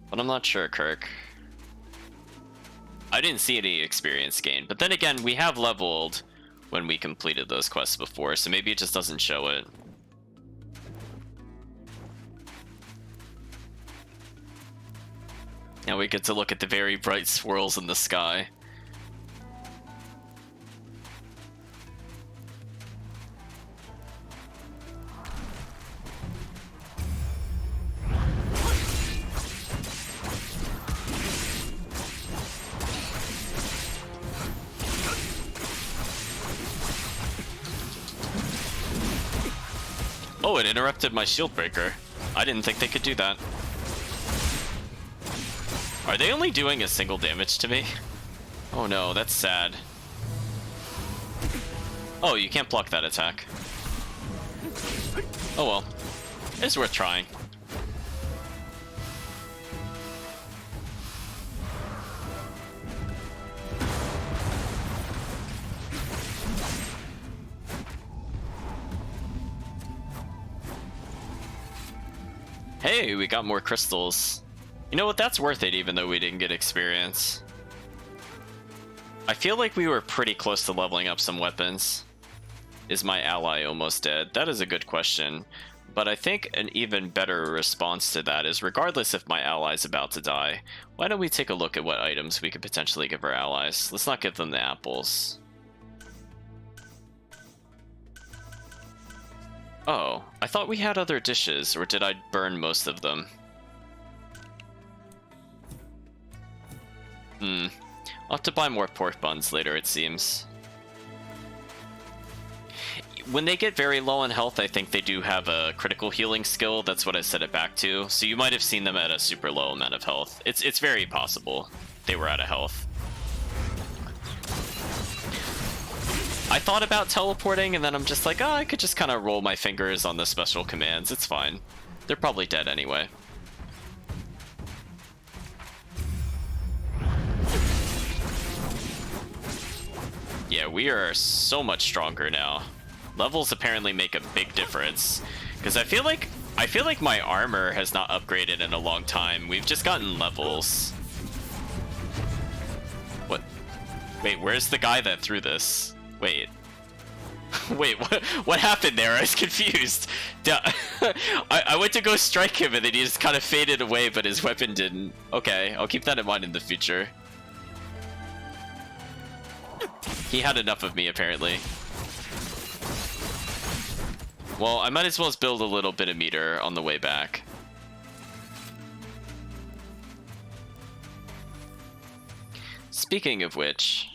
but I'm not sure, Kirk. I didn't see any experience gain, but then again, we have leveled when we completed those quests before, so maybe it just doesn't show it. Now we get to look at the very bright swirls in the sky. Oh, it interrupted my shield breaker. I didn't think they could do that. Are they only doing a single damage to me? Oh no, that's sad. Oh, you can't block that attack. Oh well. It's worth trying. Hey, we got more crystals. You know what, that's worth it even though we didn't get experience. I feel like we were pretty close to leveling up some weapons. Is my ally almost dead? That is a good question. But I think an even better response to that is regardless if my ally's about to die, why don't we take a look at what items we could potentially give our allies? Let's not give them the apples. Oh, I thought we had other dishes, or did I burn most of them? I'll have to buy more pork buns later, it seems. When they get very low on health, I think they do have a critical healing skill. That's what I set it back to. So you might have seen them at a super low amount of health. It's very possible they were out of health. I thought about teleporting, and then I'm just like, oh, I could just kind of roll my fingers on the special commands. It's fine. They're probably dead anyway. Yeah, we are so much stronger now. Levels apparently make a big difference, because I feel like my armor has not upgraded in a long time. We've just gotten levels. What? Wait, where's the guy that threw this? Wait. Wait, what happened there? I was confused. I went to go strike him and then he just kind of faded away, but his weapon didn't. Okay, I'll keep that in mind in the future. He had enough of me, apparently. Well, I might as well build a little bit of meter on the way back. Speaking of which...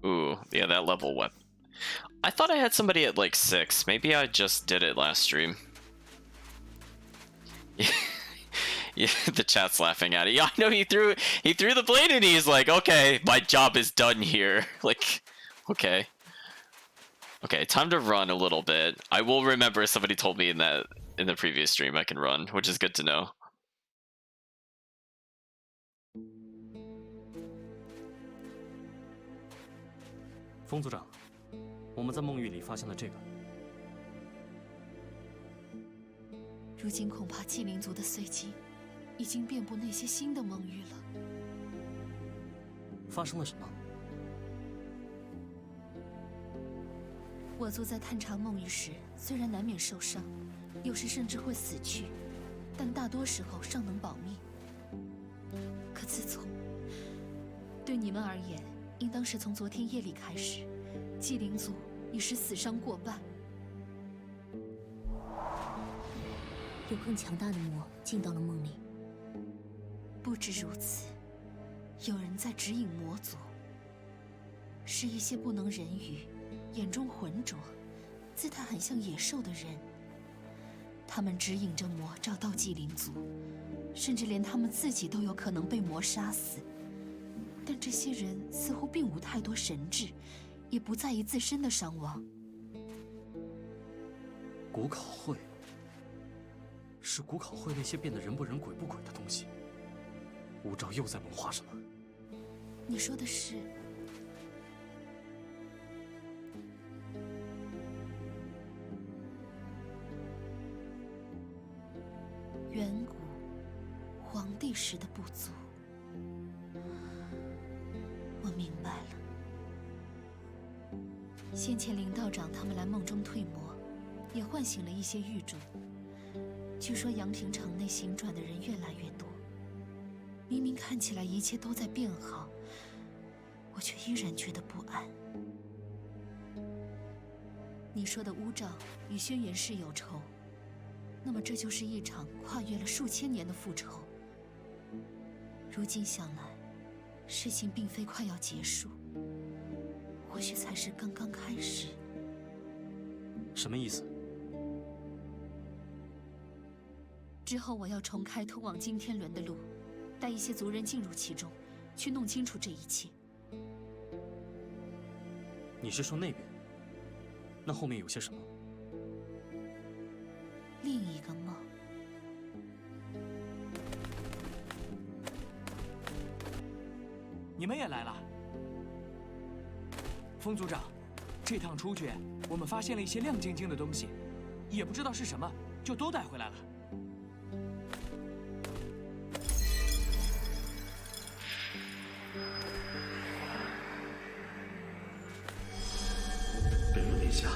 Ooh, yeah, that level weapon. I thought I had somebody at like 6. Maybe I just did it last stream. Yeah, the chat's laughing at it. Yeah, I know he threw the blade and he's like, okay, my job is done here. Like, okay. Okay, time to run a little bit. I will remember somebody told me in the previous stream I can run, which is good to know. 风组长，我们在梦域里发现了这个。如今恐怕纪灵族的碎晶已经遍布那些新的梦域了。发生了什么？我族在探查梦域时，虽然难免受伤，有时甚至会死去，但大多时候尚能保命。可自从对你们而言，应当是从昨天夜里开始，纪灵族已是死伤过半。有更强大的魔进到了梦里。不止如此，有人在指引魔族，是一些不能人语、眼中浑浊、姿态很像野兽的人。他们指引着魔找到纪灵族，甚至连他们自己都有可能被魔杀死。但这些人似乎并无太多神智，也不在意自身的伤亡。古考会是古考会那些变得人不人鬼不鬼的东西。吴兆又在谋划什么？你说的是？远古皇帝时的部族。我明白了。先前林道长他们来梦中退魔，也唤醒了一些狱众。据说阳平城内行转的人越来越多，明明看起来一切都在变好，我却依然觉得不安。你说的乌兆与轩辕氏有仇，那么这就是一场跨越了数千年的复仇。如今想来，事情并非快要结束，或许才是刚刚开始。什么意思？之后我要重开通往金天轮的路，带一些族人进入其中，去弄清楚这一切。你是说那边？那后面有些什么？另一个梦。你们也来了，风组长，这趟出去，我们发现了一些亮晶晶的东西，也不知道是什么，就都带回来了。北陆殿下，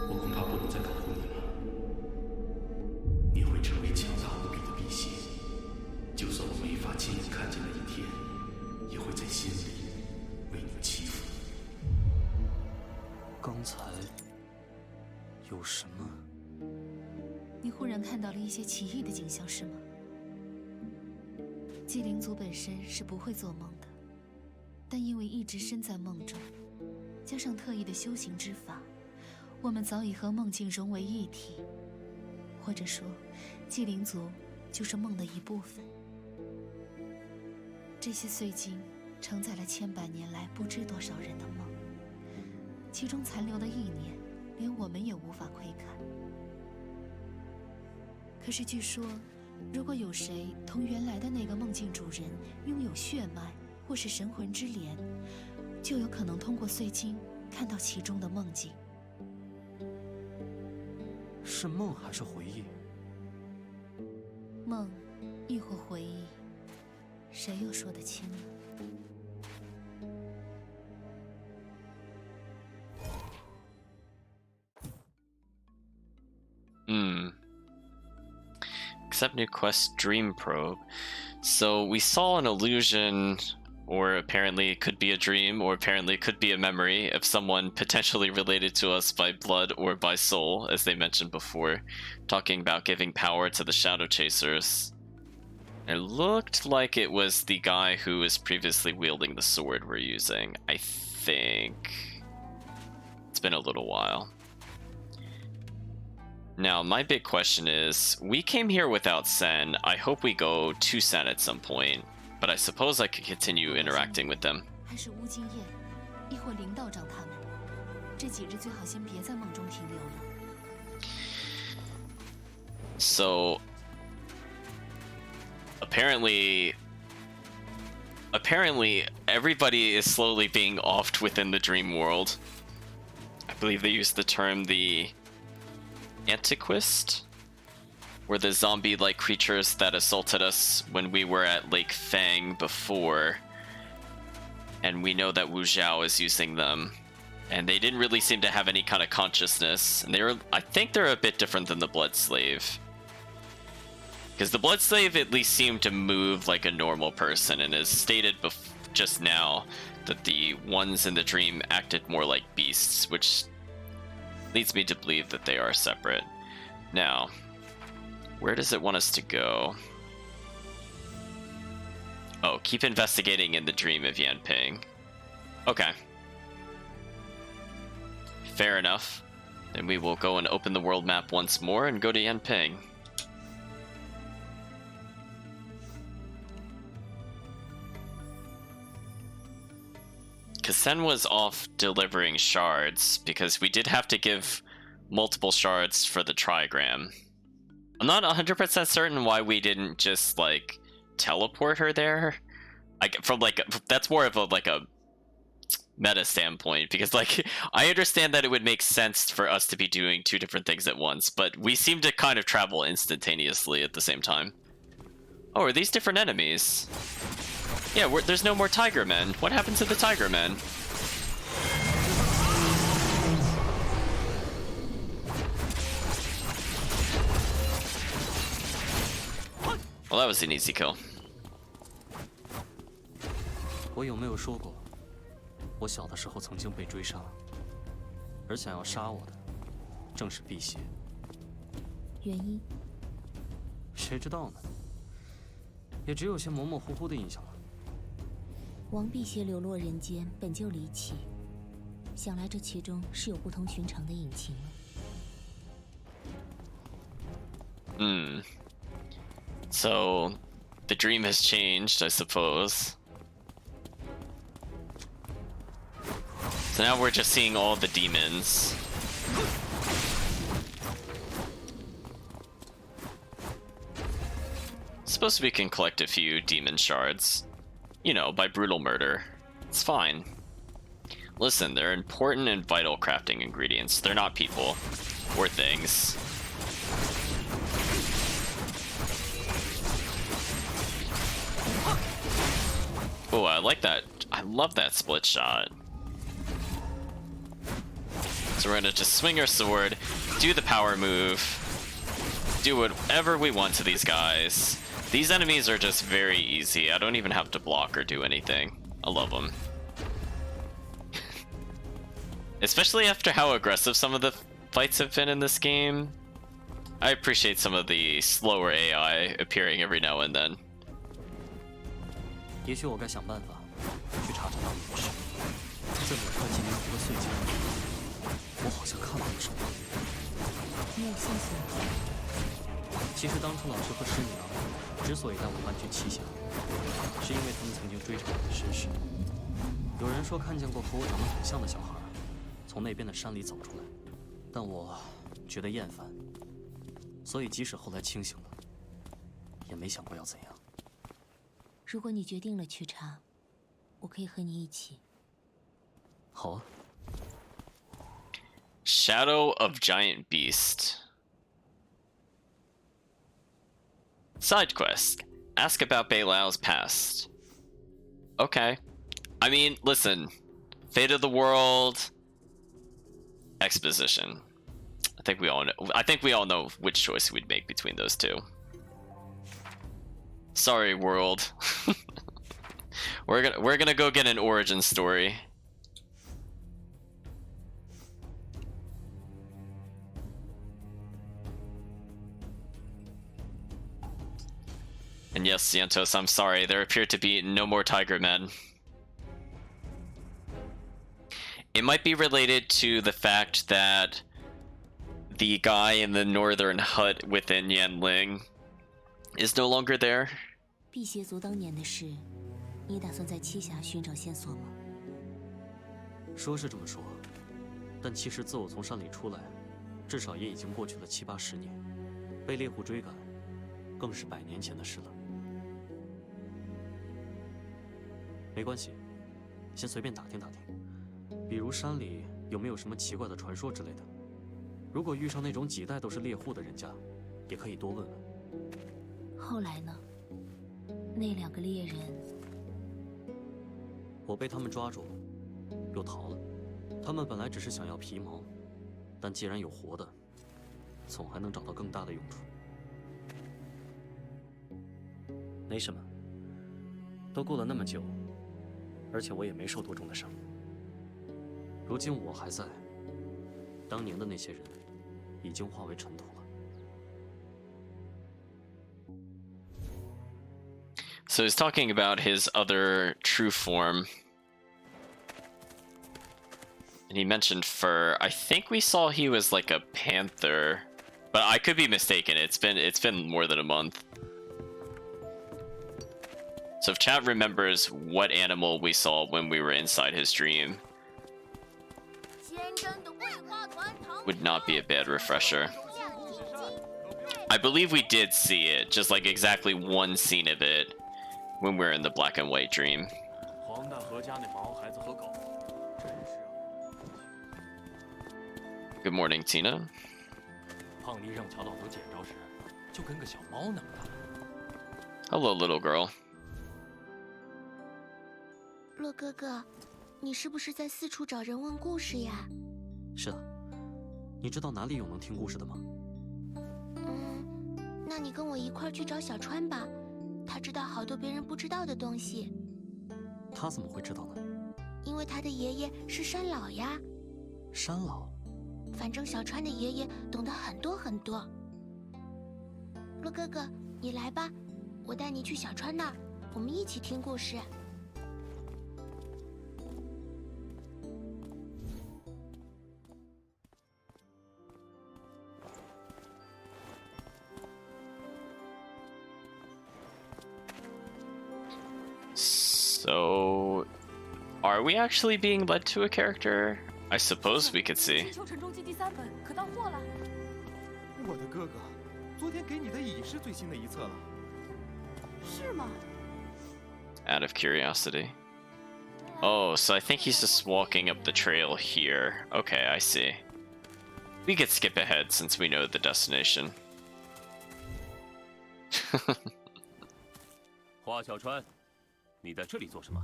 我恐怕不能再保护你了。你会成为强大无比的辟邪，就算我没法亲眼看见那一天，也会在心里为你祈福。刚才有什么？你忽然看到了一些奇异的景象，是吗？纪灵族本身是不会做梦的，但因为一直身在梦中，加上特异的修行之法，我们早已和梦境融为一体。或者说，纪灵族就是梦的一部分。这些碎晶承载了千百年来不知多少人的梦，其中残留的意念，连我们也无法窥看。可是据说，如果有谁同原来的那个梦境主人拥有血脉或是神魂之连，就有可能通过碎晶看到其中的梦境。是梦还是回忆？梦，亦或回忆，谁又说得清呢？Accept new quest dream probe. So we saw an illusion, or apparently it could be a dream, or apparently it could be a memory of someone potentially related to us by blood or by soul, as they mentioned before, talking about giving power to the Shadow Chasers. It looked like it was the guy who was previously wielding the sword we're using, I think. It's been a little while. Now, my big question is, we came here without Sen. I hope we go to Sen at some point, but I suppose I could continue interacting with them. 还是乌金燕，亦或林道长他们，这几日最好先别在梦中停留了。 So apparently everybody is slowly being offed within the dream world. I believe they use the term the Antiquist, were the zombie-like creatures that assaulted us when we were at Lake Fang before, and we know that Wu Zhao is using them. And they didn't really seem to have any kind of consciousness, and I think they're a bit different than the Blood Slave. Because the Blood Slave at least seemed to move like a normal person, and as stated just now, that the ones in the dream acted more like beasts, which leads me to believe that they are separate. Now, where does it want us to go? Oh, keep investigating in the dream of Yanping. Okay. Fair enough. Then we will go and open the world map once more and go to Yanping. Sen was off delivering shards because we did have to give multiple shards for the trigram. I'm not 100% certain why we didn't just like teleport her there. That's more of a meta standpoint, because like I understand that it would make sense for us to be doing two different things at once, but we seem to kind of travel instantaneously at the same time. Oh, are these different enemies? Yeah, there's no more Tiger Men. What happened to the Tiger Men? Well, that was an easy kill. 我有没有说过，我小的时候曾经被追杀，而想要杀我的正是辟邪。原因？谁知道呢？也只有些模模糊糊的印象了。 王辟邪流落人间，本就离奇，想来这其中是有不同寻常的隐情了。So, the dream has changed, I suppose. So now we're just seeing all the demons. Supposed to be can collect a few demon shards. You know, by brutal murder. It's fine. Listen, they're important and vital crafting ingredients. They're not people. Or things. Oh, I like that. I love that split shot. So we're gonna just swing our sword, do the power move, do whatever we want to these guys. These enemies are just very easy. I don't even have to block or do anything. I love them. Especially after how aggressive some of the fights have been in this game. I appreciate some of the slower AI appearing every now and then. 也许我该想办法去查查到底是什么。在某块纪念图的碎件里，我好像看到了什么。你有线索？其实当初老师和师娘之所以带我搬去栖霞，是因为他们曾经追查我的身世。有人说看见过和我长得很像的小孩从那边的山里走出来，但我觉得厌烦，所以即使后来清醒了，也没想过要怎样。如果你决定了去查，我可以和你一起。好啊。Shadow of Giant Beast. Side quest. Ask about Beilao's past. Okay. I mean, listen. Fate of the world. Exposition. I think we all know which choice we'd make between those two. Sorry, world. We're gonna go get an origin story. And yes, Santos, I'm sorry, there appear to be no more Tiger Men. It might be related to the fact that the guy in the northern hut within Yanling is no longer there. 辟邪族当年的事，你打算在栖霞寻找线索吗？说是这么说，但其实自我从山里出来，至少也已经过去了7、80年，被猎户追赶，更是100年前的事了。没关系，先随便打听打听，比如山里有没有什么奇怪的传说之类的。如果遇上那种几代都是猎户的人家，也可以多问问。后来呢？那2个猎人，我被他们抓住了，又逃了。他们本来只是想要皮毛，但既然有活的，总还能找到更大的用处。没什么，都过了那么久，而且我也没受多重的伤。如今我还在，当年的那些人已经化为尘土了。So he's talking about his other true form. And he mentioned fur. I think we saw he was like a panther, but I could be mistaken. It's been more than a month. So if chat remembers what animal we saw when we were inside his dream, would not be a bad refresher. I believe we did see it, just like exactly one scene of it when we were in the black and white dream. Good morning, Tina. 胖迪让乔老头捡着时，就跟个小猫那么大。Hello, little girl. 洛哥哥，你是不是在四处找人问故事呀？是啊，你知道哪里有能听故事的吗？那你跟我一块儿去找小川吧，他知道好多别人不知道的东西。他怎么会知道呢？因为他的爷爷是山老呀。山老？反正小川的爷爷懂得很多很多。洛哥哥，你来吧，我带你去小川那儿，我们一起听故事。So, are we actually being led to a character? I suppose we could see. 秋城中记第3本可到货了。我的哥哥，昨天给你的已是最新的一册了。是吗？ Out of curiosity. Oh, so I think he's just walking up the trail here. Okay, I see. We could skip ahead since we know the destination. 华小川，你在这里做什么？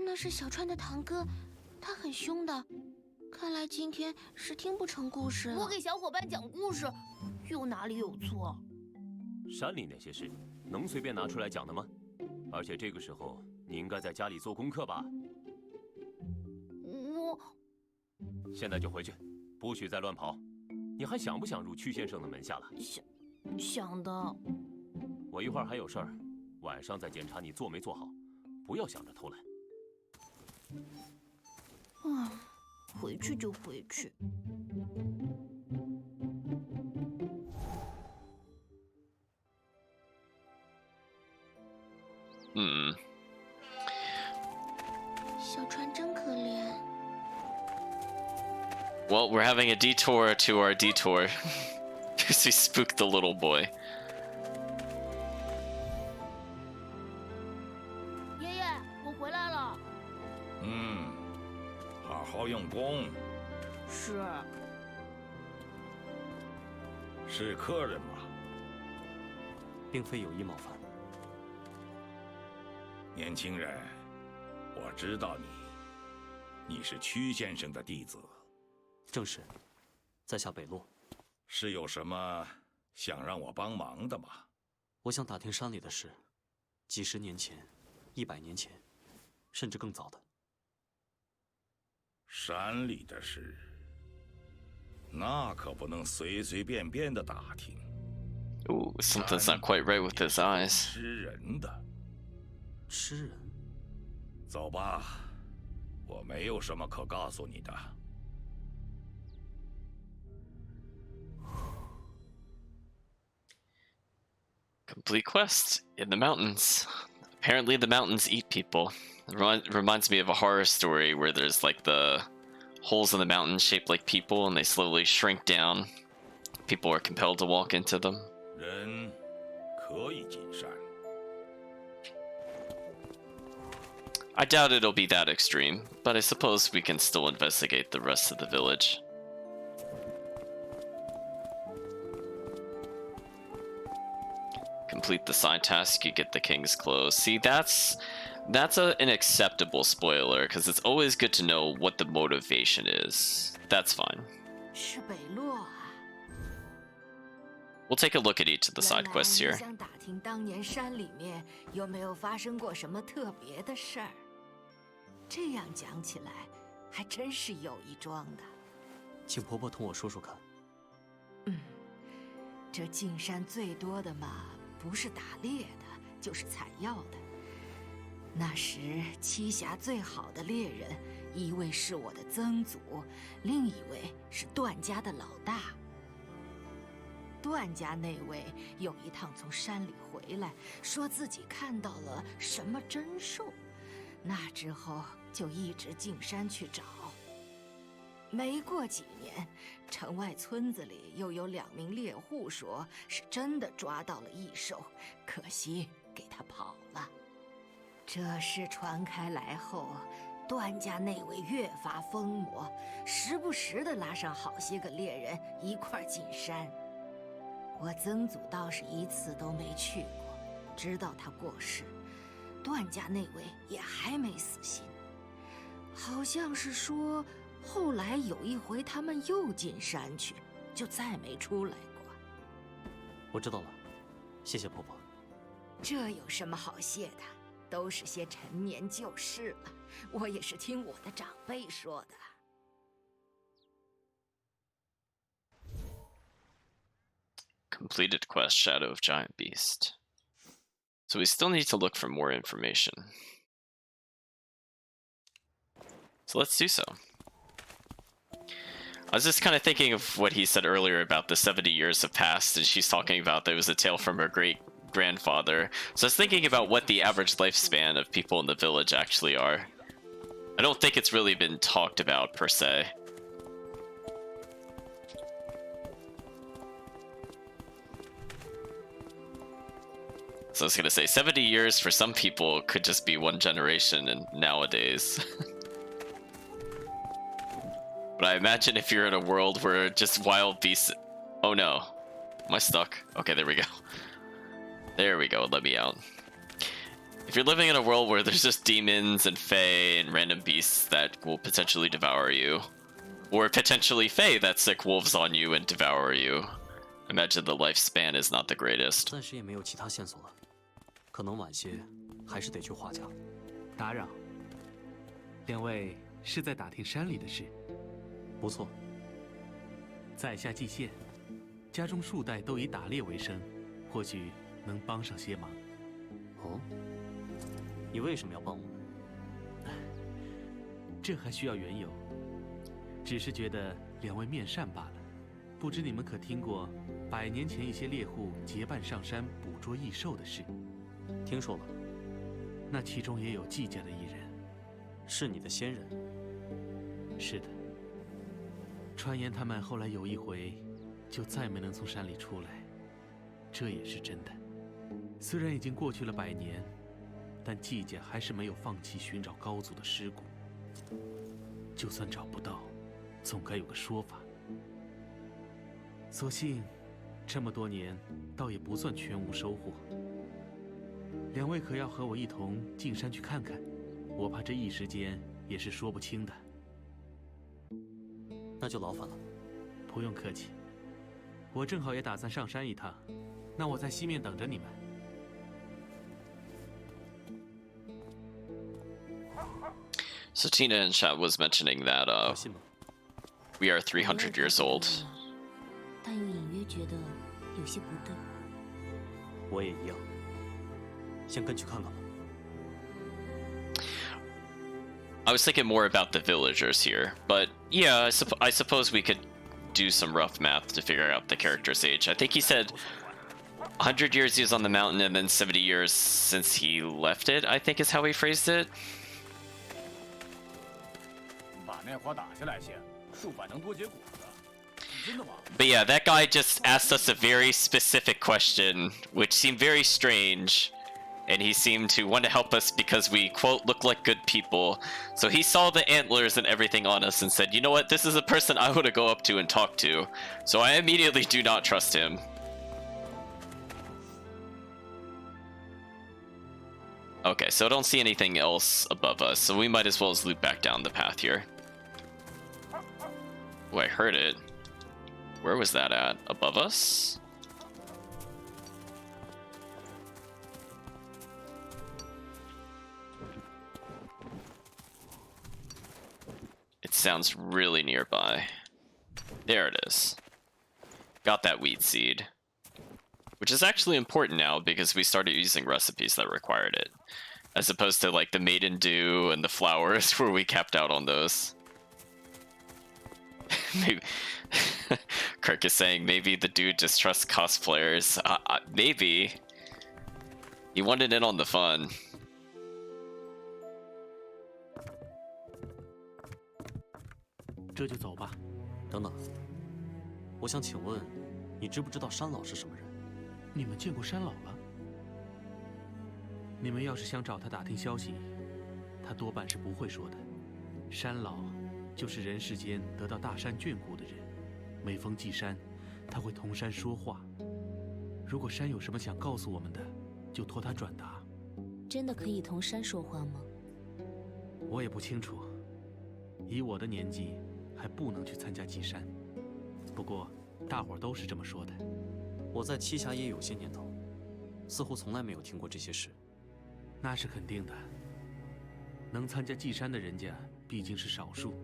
那是小川的堂哥，他很凶的。看来今天是听不成故事了。我给小伙伴讲故事，又哪里有错？山里那些事，能随便拿出来讲的吗？而且这个时候，你应该在家里做功课吧？我现在就回去，不许再乱跑。你还想不想入屈先生的门下了？想的。我一会儿还有事儿，晚上再检查你做没做好，不要想着偷懒。回去就回去。小川真可怜。Well, we're having a detour to our detour. Because we spooked the little boy. 爷爷，我回来了。好好用功。是。是客人吗？并非有意冒犯。年轻人，我知道你是屈先生的弟子。正是，在下北洛。是有什么想让我帮忙的吗？我想打听山里的事，几十年前、100年前，甚至更早的。山里的事，那可不能随随便便的打听。Ooh, something's not quite right with his eyes. 吃人的。吃人？走吧，我没有什么可告诉你的。Complete quest in the mountains. Apparently the mountains eat people. It reminds me of a horror story where there's like the holes in the mountain shaped like people and they slowly shrink down. People are compelled to walk into them. 人可以进山。 I doubt it'll be that extreme, but I suppose we can still investigate the rest of the village. Complete the side task, you get the king's clothes. See, that's an acceptable spoiler, because it's always good to know what the motivation is. That's fine. 是北洛啊。 We'll take a look at each of the side quests 原 here. 来你想打听当年山里面有没有发生过什么特别的事儿？这样讲起来，还真是有一桩的。请婆婆同我说说看。这进山最多的嘛，不是打猎的，就是采药的。那时栖霞最好的猎人，一位是我的曾祖，另一位是段家的老大。段家那位有一趟从山里回来，说自己看到了什么珍兽，那之后就一直进山去找。没过几年，城外村子里又有2名猎户说是真的抓到了异兽，可惜给他跑了。这事传开来后，段家那位越发疯魔，时不时的拉上好些个猎人一块儿进山。我曾祖倒是一次都没去过，直到他过世，段家那位也还没死心。好像是说，后来有一回他们又进山去，就再没出来过。我知道了，谢谢婆婆。这有什么好谢的？都是些陈年旧事了，我也是听我的长辈说的。 Completed quest, Shadow of Giant Beast. So we still need to look for more information. So let's do so. I was just kind of thinking of what he said earlier about the 70 years have passed, and she's talking about there was a tale from her great-grandfather. So I was thinking about what the average lifespan of people in the village actually are. I don't think it's really been talked about, per se. So I was gonna say, 70 years for some people could just be one generation and nowadays. But I imagine if you're in a world where just wild beasts... Oh no. Am I stuck? Okay, there we go. There we go, let me out. If you're living in a world where there's just demons and fae and random beasts that will potentially devour you, or potentially fae that sick wolves on you and devour you, imagine the lifespan is not the greatest. 暂时也没有其他线索了，可能晚些还是得去华家。打扰，两位是在打听山里的事？不错，在下季羡，家中数代都以打猎为生，或许能帮上些忙。哦，你为什么要帮我？这还需要缘由，只是觉得两位面善罢了。不知你们可听过100年前一些猎户结伴上山捕捉异兽的事？听说了。那其中也有季家的一人，是你的先人。是的。传言他们后来有一回，就再没能从山里出来，这也是真的。虽然已经过去了100年，但季家还是没有放弃寻找高祖的尸骨。就算找不到，总该有个说法。所幸，这么多年，倒也不算全无收获。两位可要和我一同进山去看看？我怕这一时间也是说不清的。那就劳烦了。不用客气，我正好也打算上山一趟，那我在西面等着你们。So Tina in chat was mentioning that we are 300 years old. 但又隐约觉得有些不对。我也一样，先跟去看看吧。I was thinking more about the villagers here, but yeah, I suppose we could do some rough math to figure out the character's age. I think he said 100 years he was on the mountain, and then 70 years since he left it, I think is how he phrased it. 把那花打下来先，树板能多结果子。真的吗？ But yeah, that guy just asked us a very specific question, which seemed very strange. And he seemed to want to help us because we, quote, look like good people. So he saw the antlers and everything on us and said, you know what, this is a person I want to go up to and talk to. So I immediately do not trust him. Okay, so I don't see anything else above us, so we might as well loop back down the path here. Oh, I heard it. Where was that at? Above us? It sounds really nearby. There it is. Got that wheat seed. Which is actually important now because we started using recipes that required it. As opposed to like the maiden dew and the flowers where we capped out on those. Maybe Kirk is saying maybe the dude just trusts cosplayers. Maybe. He wanted in on the fun. 这就走吧。等等，我想请问，你知不知道山老是什么人？你们见过山老了？你们要是想找他打听消息，他多半是不会说的。山老就是人世间得到大山眷顾的人，每逢祭山，他会同山说话。如果山有什么想告诉我们的，就托他转达。真的可以同山说话吗？我也不清楚，以我的年纪。 还不能去参加祭山，不过大伙儿都是这么说的。我在栖霞也有些年头，似乎从来没有听过这些事。那是肯定的。能参加祭山的人家毕竟是少数，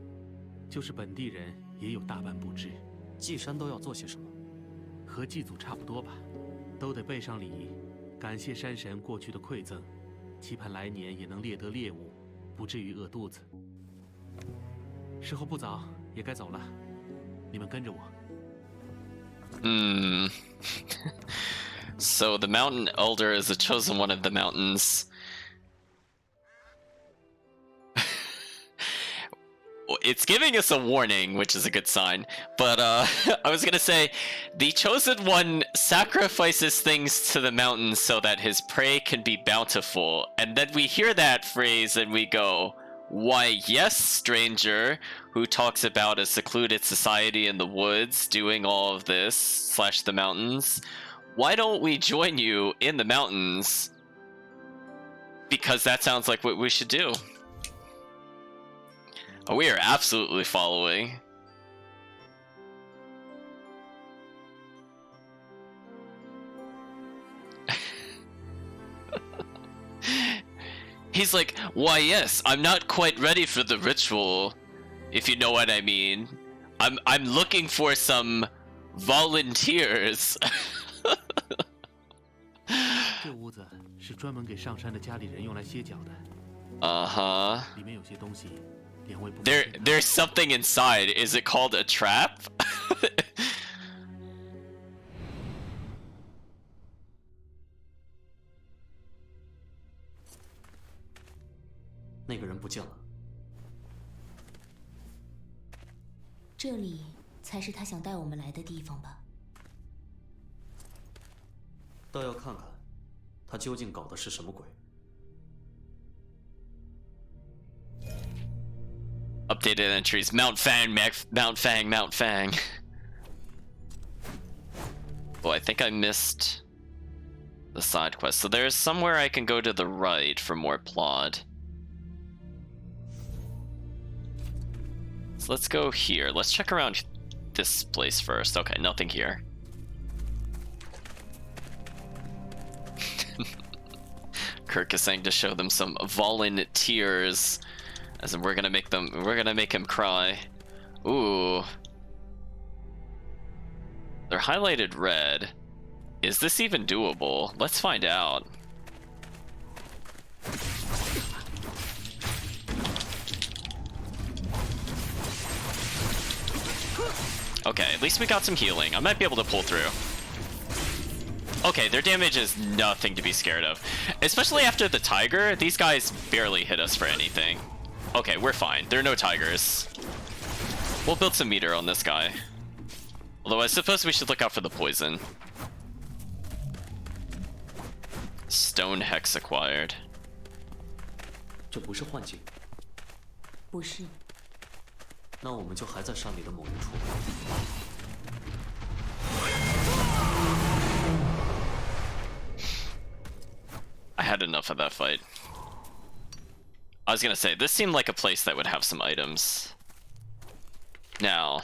就是本地人也有大半不知。祭山都要做些什么？和祭祖差不多吧，都得备上礼，感谢山神过去的馈赠，期盼来年也能猎得猎物，不至于饿肚子。时候不早。 也该走了，你们跟着我。So the mountain elder is the chosen one of the mountains. It's giving us a warning, which is a good sign. But I was gonna say, the chosen one sacrifices things to the mountain so that his prey can be bountiful. And then we hear that phrase and we go, why, yes, stranger, who talks about a secluded society in the woods doing all of this, / the mountains. Why don't we join you in the mountains? Because that sounds like what we should do. Oh, we are absolutely following. He's like, why yes, I'm not quite ready for the ritual, if you know what I mean. I'm looking for some volunteers. 这屋子是专门给上山的家里人用来歇脚的。里面有些东西，两位不。There's something inside. Is it called a trap? 那个人不见了。这里才是他想带我们来的地方吧？倒要看看，他究竟搞的是什么鬼。Updated entries: Mount Fang, Mount Fang, Mount Fang. Oh, I think I missed the side quest. So there's somewhere I can go to the right for more plot. So let's go here. Let's check around this place first. Okay, nothing here. Kirk is saying to show them some volunteers, as in we're gonna make him cry. Ooh. They're highlighted red. Is this even doable? Let's find out. Okay, at least we got some healing. I might be able to pull through. Okay, their damage is nothing to be scared of. Especially after the tiger, these guys barely hit us for anything. Okay, we're fine. There are no tigers. We'll build some meter on this guy. Although I suppose we should look out for the poison. Stone hex acquired. 这不是幻境。不是。那我们就还在山里的某一处。 I had enough of that fight. I was gonna say, this seemed like a place that would have some items. Now,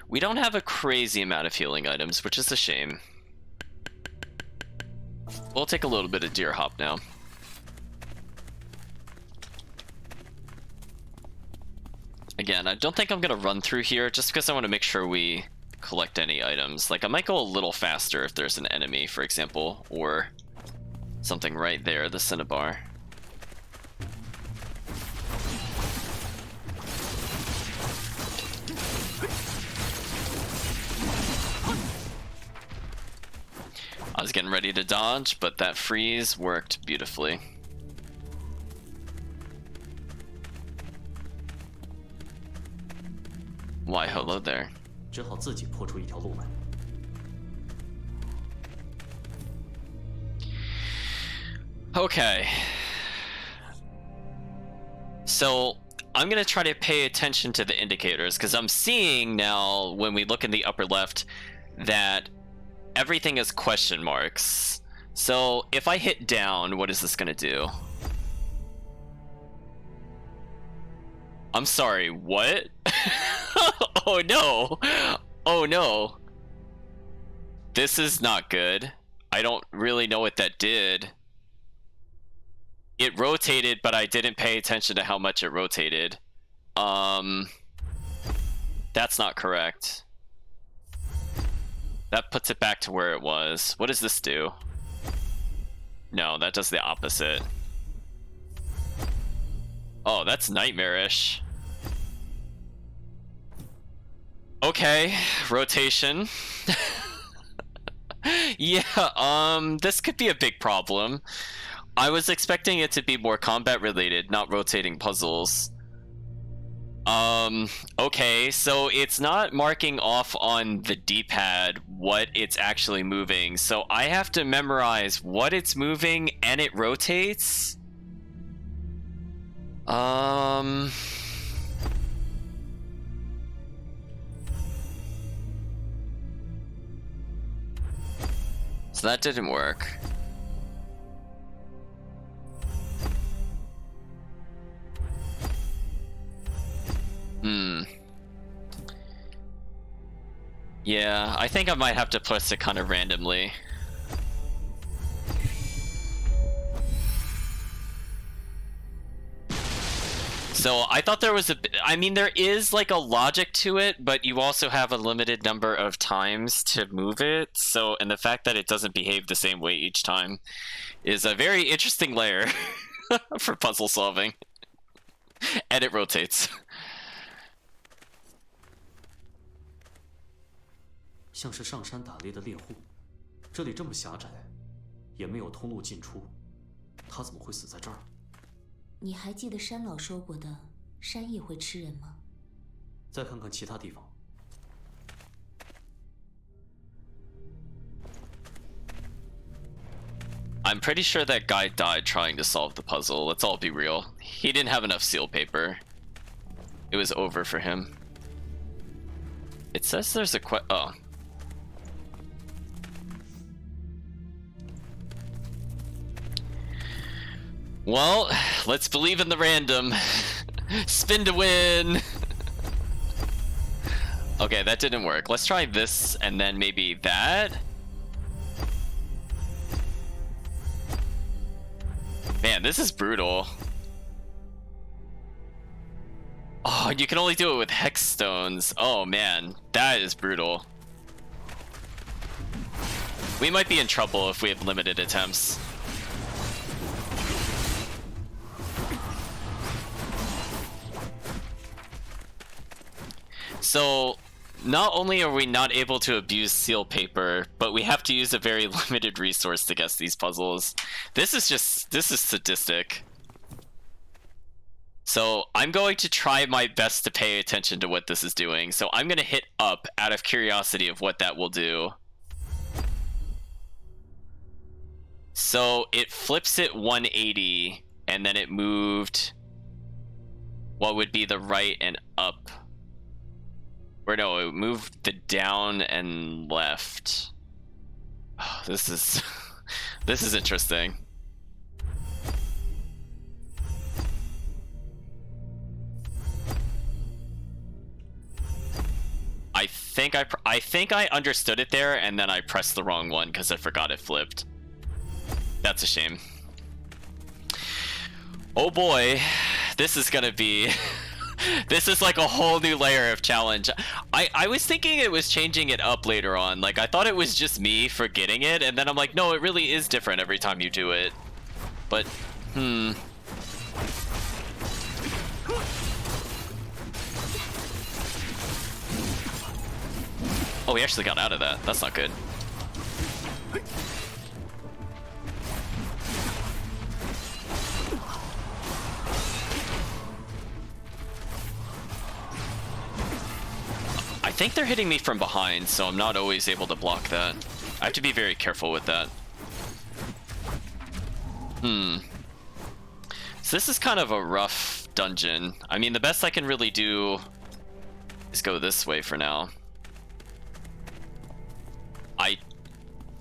we don't have a crazy amount of healing items, which is a shame. We'll take a little bit of deer hop now. Again, I don't think I'm gonna run through here just because I want to make sure we collect any items. Like, I might go a little faster if there's an enemy, for example, or something right there, the cinnabar. I was getting ready to dodge, but that freeze worked beautifully. Why, hello there. 只好自己破出一条路来。Okay. So, I'm gonna try to pay attention to the indicators, because I'm seeing now, when we look in the upper left, that everything is question marks. So, if I hit down, what is this gonna do? I'm sorry, what? Oh no! Oh no! This is not good. I don't really know what that did. It rotated, but I didn't pay attention to how much it rotated. That's not correct. That puts it back to where it was. What does this do? No, that does the opposite. Oh, that's nightmarish. Okay, rotation. Yeah, this could be a big problem. I was expecting it to be more combat related, not rotating puzzles. Okay, so it's not marking off on the D-pad what it's actually moving, so I have to memorize what it's moving and it rotates? So that didn't work. Yeah, I think I might have to place it kind of randomly. So I thought there was I mean, there is like a logic to it, but you also have a limited number of times to move it. So, and the fact that it doesn't behave the same way each time is a very interesting layer for puzzle solving. And it rotates. 像是上山打猎的猎户，这里这么狭窄，也没有通路进出，他怎么会死在这儿？你还记得山老说过的，山也会吃人吗？再看看其他地方。I'm pretty sure that guy died trying to solve the puzzle. Let's all be real. He didn't have enough seal paper. It was over for him. It says there's a oh. Well, let's believe in the random. Spin to win. Okay, that didn't work. Let's try this and then maybe that. Man, this is brutal. Oh, you can only do it with hex stones. Oh man, that is brutal. We might be in trouble if we have limited attempts. So, not only are we not able to abuse seal paper, but we have to use a very limited resource to guess these puzzles. This is sadistic. So I'm going to try my best to pay attention to what this is doing. So I'm going to hit up out of curiosity of what that will do. So it flips it 180, and then it moved what would be the right and up. Or no, it moved the down and left. Oh, this is this is interesting. I think I understood it there, and then I pressed the wrong one because I forgot it flipped. That's a shame. Oh boy, this is gonna be this is like a whole new layer of challenge. I was thinking it was changing it up later on. Like, I thought it was just me forgetting it, and then I'm like, no, it really is different every time you do it. But, Oh, we actually got out of that. That's not good. I think they're hitting me from behind, so I'm not always able to block that. I have to be very careful with that. So this is kind of a rough dungeon. I mean, the best I can really do is go this way for now. I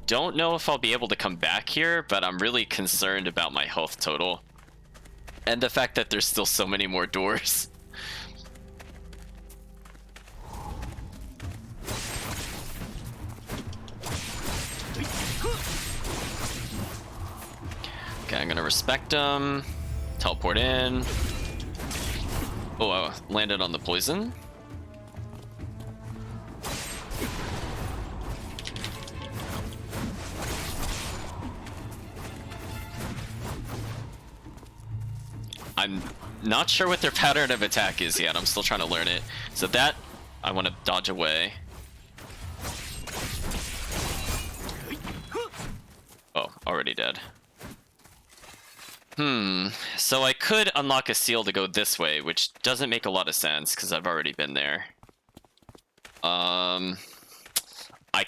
don't know if I'll be able to come back here, but I'm really concerned about my health total. And the fact that there's still so many more doors. Okay, I'm gonna respect them. Teleport in. Oh, I landed on the poison. I'm not sure what their pattern of attack is yet. I'm still trying to learn it. So that, I want to dodge away. Oh, already dead. So I could unlock a seal to go this way, which doesn't make a lot of sense because I've already been there. I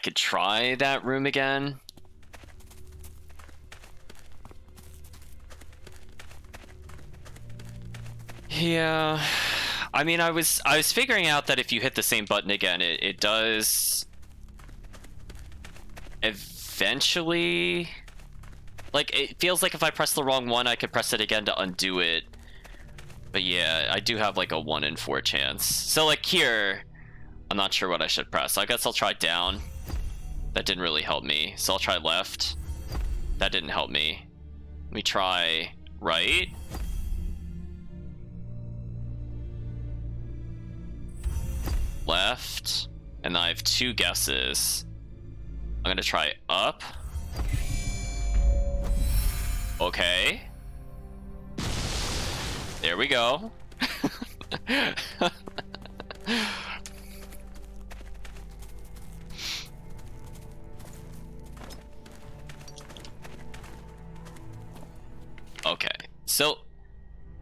could try that room again. Yeah, I mean, I was figuring out that if you hit the same button again, it does eventually, like, it feels like if I press the wrong one, I could press it again to undo it. But yeah, I do have like a 1 in 4 chance. So like here, I'm not sure what I should press. I guess I'll try down. That didn't really help me. So I'll try left. That didn't help me. Let me try right. Left. And I have 2 guesses. I'm gonna try up. Okay. There we go. Okay, so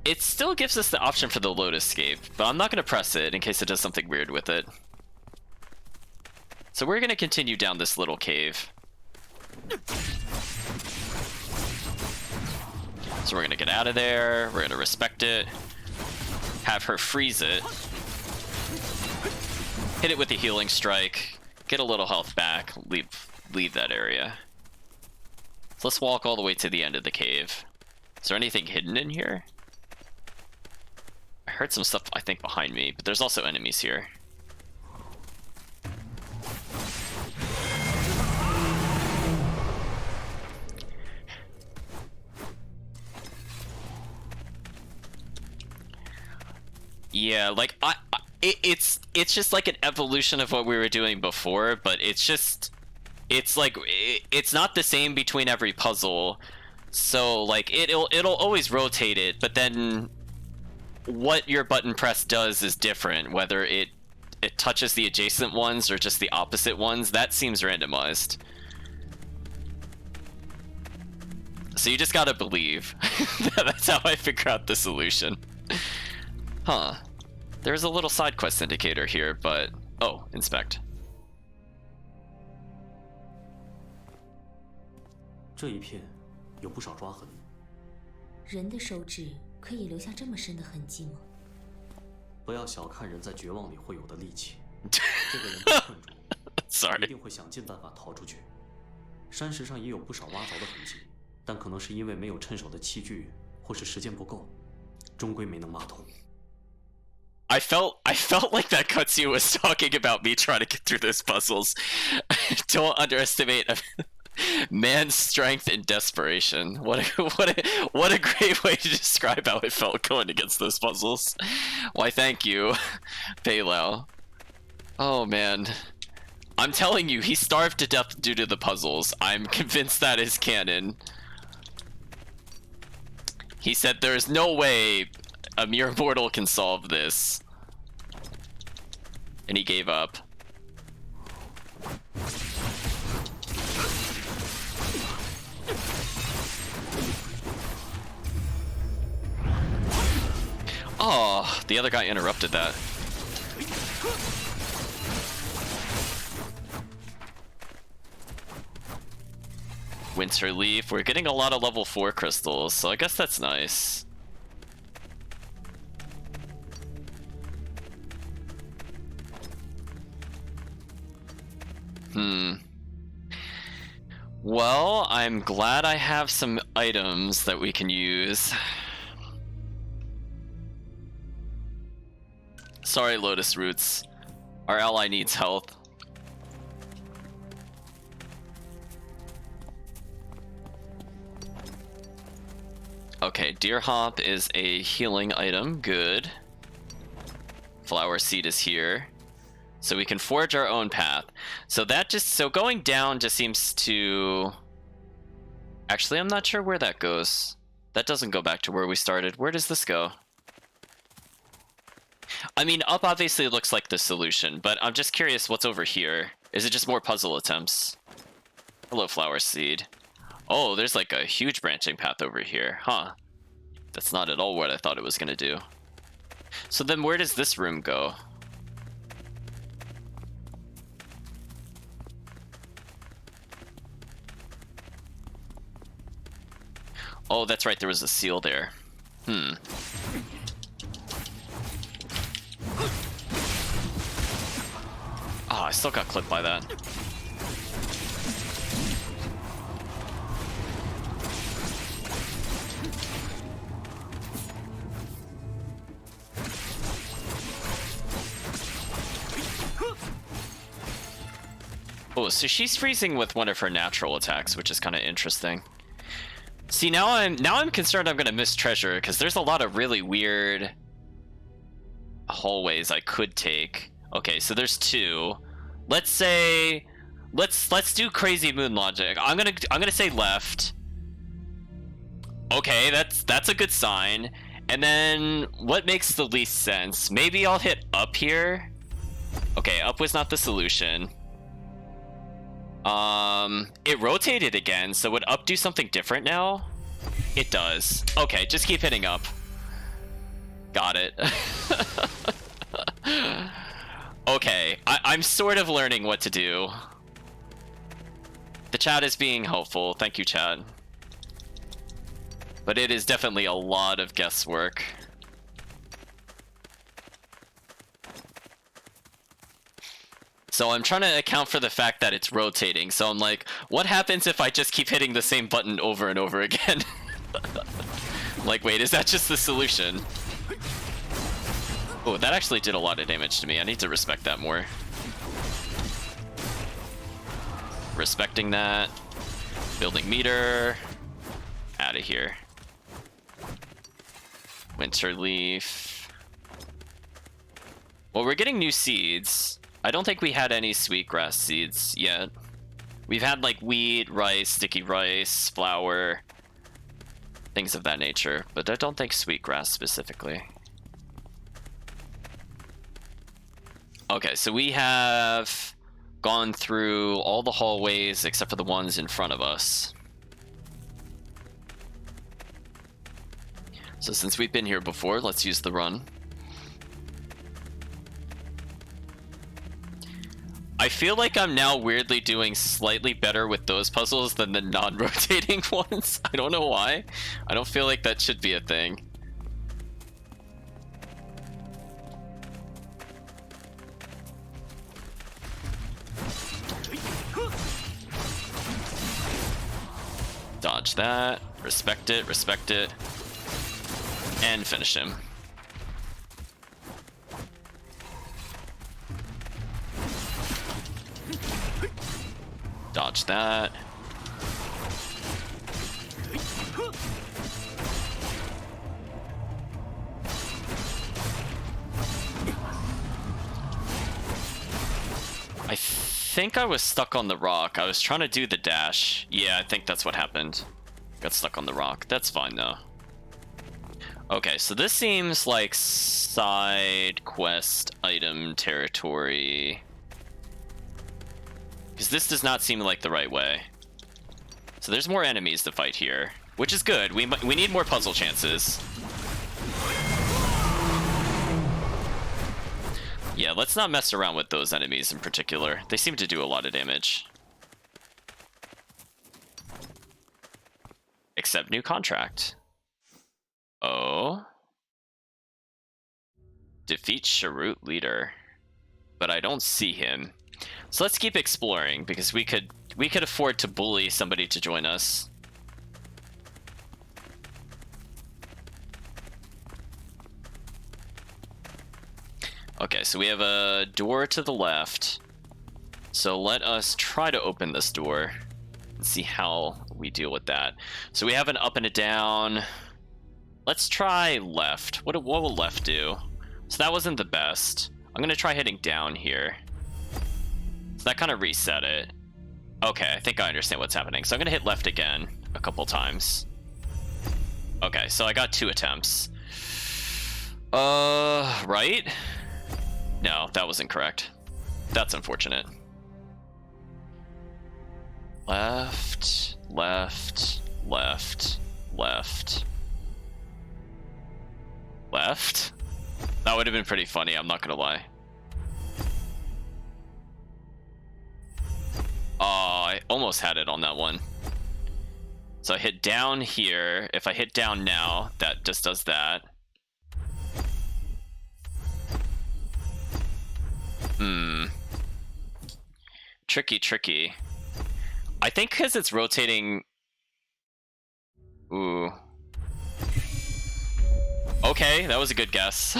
it still gives us the option for the load escape, but I'm not going to press it in case it does something weird with it. So we're going to continue down this little cave. So we're going to get out of there, we're going to respect it, have her freeze it, hit it with the healing strike, get a little health back, leave that area. So let's walk all the way to the end of the cave. Is there anything hidden in here? I heard some stuff, I think, behind me, but there's also enemies here. Yeah, like it's just like an evolution of what we were doing before, but it's like it's not the same between every puzzle. So like it'll always rotate it, but then what your button press does is different, whether it it touches the adjacent ones or just the opposite ones, that seems randomized. So you just gotta believe. That's how I figure out the solution. Huh. There's a little side quest indicator here, but... Oh, inspect. 这一片有不少抓痕。人的手指可以留下这么深的痕迹吗？不要小看人在绝望里会有的力气。这个人被困住， Sorry. 一定会想尽办法逃出去。山石上也有不少挖凿的痕迹，但可能是因为没有趁手的器具，或是时间不够，终归没能挖通。 I felt like that cutscene was talking about me trying to get through those puzzles. Don't underestimate man's strength and desperation. What a great way to describe how it felt going against those puzzles. Why, thank you, Peilao. Oh man, I'm telling you, he starved to death due to the puzzles. I'm convinced that is canon. He said there's no way a mere mortal can solve this. And he gave up. Oh, the other guy interrupted that. Winter Leaf. We're getting a lot of level 4 crystals, so I guess that's nice. Well, I'm glad I have some items that we can use. Sorry, Lotus Roots. Our ally needs health. Okay, Deer Hop is a healing item. Good. Flower Seed is here. So we can forge our own path. So going down just seems to... Actually, I'm not sure where that goes. That doesn't go back to where we started. Where does this go? I mean, up obviously looks like the solution, but I'm just curious what's over here. Is it just more puzzle attempts? Hello, Flower Seed. Oh, there's like a huge branching path over here. Huh. That's not at all what I thought it was gonna do. So then where does this room go? Oh, that's right, there was a seal there. Oh, I still got clipped by that. Oh, so she's freezing with one of her natural attacks, which is kind of interesting. See, now I'm concerned I'm gonna miss treasure because there's a lot of really weird hallways I could take. Okay, so there's two. Let's say let's do crazy moon logic. I'm gonna say left. Okay, that's a good sign. And then what makes the least sense? Maybe I'll hit up here. Okay, up was not the solution. It rotated again, so would up do something different now? It does. Okay, just keep hitting up. Got it. Okay, I'm sort of learning what to do. The chat is being helpful. Thank you, chat. But it is definitely a lot of guesswork. So I'm trying to account for the fact that it's rotating. So I'm like, what happens if I just keep hitting the same button over and over again? Like, wait, is that just the solution? Oh, that actually did a lot of damage to me. I need to respect that more. Respecting that. Building meter. Out of here. Winter Leaf. Well, we're getting new seeds. I don't think we had any sweetgrass seeds yet. We've had like wheat, rice, sticky rice, flour, things of that nature, but I don't think sweetgrass specifically. Okay, so we have gone through all the hallways except for the ones in front of us. So since we've been here before, let's use the run. I feel like I'm now weirdly doing slightly better with those puzzles than the non-rotating ones. I don't know why. I don't feel like that should be a thing. Dodge that. Respect it, respect it. And finish him. Dodge that. I think I was stuck on the rock. I was trying to do the dash. Yeah, I think that's what happened. Got stuck on the rock. That's fine though. Okay, so this seems like side quest item territory. Because this does not seem like the right way. So there's more enemies to fight here, which is good. We need more puzzle chances. Yeah, let's not mess around with those enemies in particular. They seem to do a lot of damage. Accept new contract. Oh. Defeat Sharut leader. But I don't see him. So let's keep exploring because we could afford to bully somebody to join us. Okay, so we have a door to the left. So let us try to open this door and see how we deal with that. So we have an up and a down. Let's try left. What will left do? So that wasn't the best. I'm gonna try hitting down here. So that kind of reset it. Okay, I think I understand what's happening. So I'm gonna hit left again a couple times. Okay, so I got 2 attempts. Right? No, that was incorrect. That's unfortunate. Left, left, left, left. Left? That would have been pretty funny, I'm not gonna lie. Oh, I almost had it on that one. So I hit down here. If I hit down now, that just does that. Tricky, tricky. I think because it's rotating... Ooh. Okay, that was a good guess.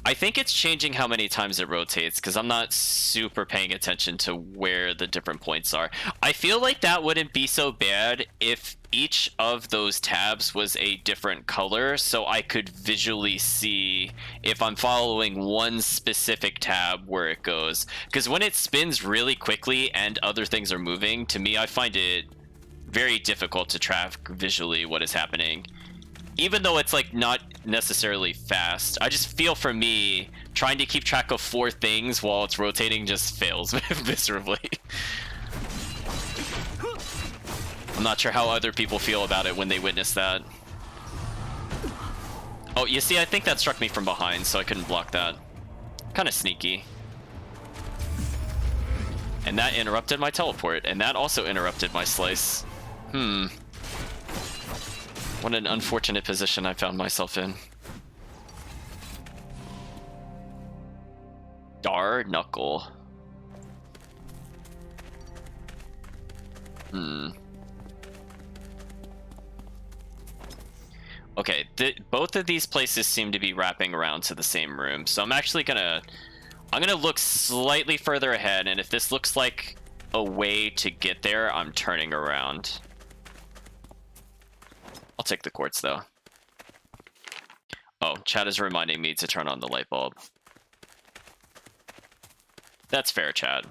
I think it's changing how many times it rotates because I'm not super paying attention to where the different points are. I feel like that wouldn't be so bad if each of those tabs was a different color so I could visually see if I'm following one specific tab where it goes. Because when it spins really quickly and other things are moving, to me I find it very difficult to track visually what is happening. Even though it's like not necessarily fast, I just feel for me trying to keep track of 4 things while it's rotating just fails miserably. I'm not sure how other people feel about it when they witness that. Oh, you see, I think that struck me from behind, so I couldn't block that. Kind of sneaky. And that interrupted my teleport, and that also interrupted my slice. What an unfortunate position I found myself in. Dar Knuckle. Okay, both of these places seem to be wrapping around to the same room, so I'm actually gonna look slightly further ahead, and if this looks like a way to get there, I'm turning around. I'll take the quartz though. Oh, chat is reminding me to turn on the light bulb. That's fair, chat.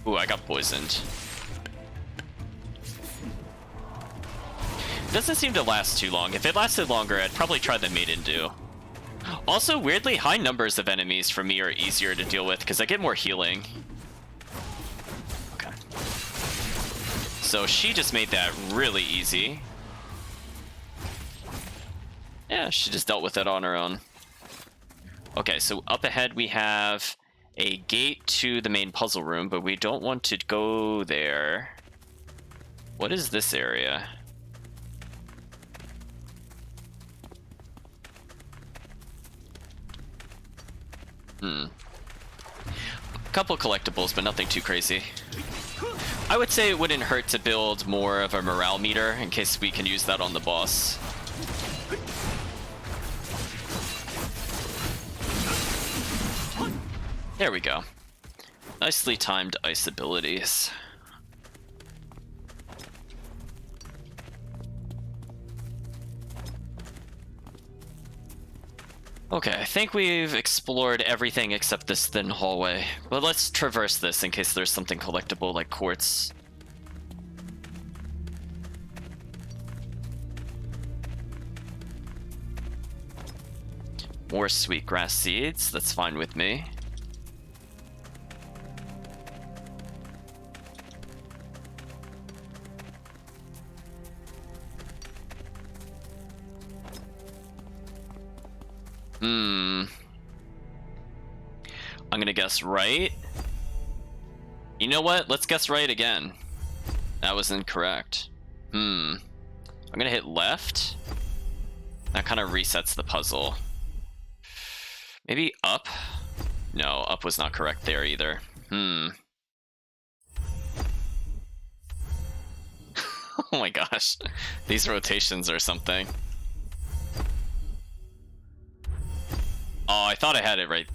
Ooh, I got poisoned. Doesn't seem to last too long. If it lasted longer, I'd probably try the Maiden Dew. Also, weirdly, high numbers of enemies for me are easier to deal with because I get more healing. Okay. So she just made that really easy. Yeah, she just dealt with it on her own. Okay, so up ahead we have a gate to the main puzzle room, but we don't want to go there. What is this area? A couple collectibles, but nothing too crazy. I would say it wouldn't hurt to build more of a morale meter in case we can use that on the boss. There we go. Nicely timed ice abilities. Okay, I think we've explored everything except this thin hallway. But let's traverse this in case there's something collectible like quartz. More sweetgrass seeds, that's fine with me. I'm gonna guess right. You know what? Let's guess right again. That was incorrect. I'm gonna hit left. That kind of resets the puzzle. Maybe up? No, up was not correct there either. Oh my gosh. These rotations are something. Oh, I thought I had it right.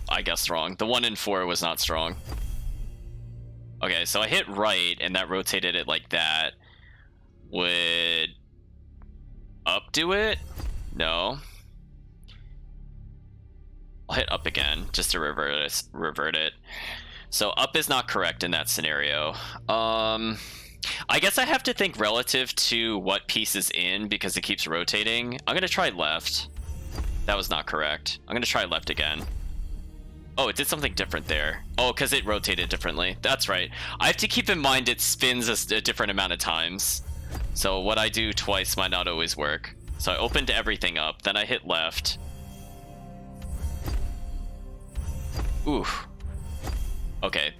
I guessed wrong. The 1 and 4 was not strong. Okay, so I hit right, and that rotated it like that. Would up do it? No. I'll hit up again, just to revert it. So up is not correct in that scenario. I guess I have to think relative to what piece is in, because it keeps rotating. I'm gonna try left. That was not correct. I'm gonna try left again. Oh, it did something different there. Oh, because it rotated differently. That's right. I have to keep in mind it spins a different amount of times. So what I do twice might not always work. So I opened everything up, then I hit left. Ooh. Okay.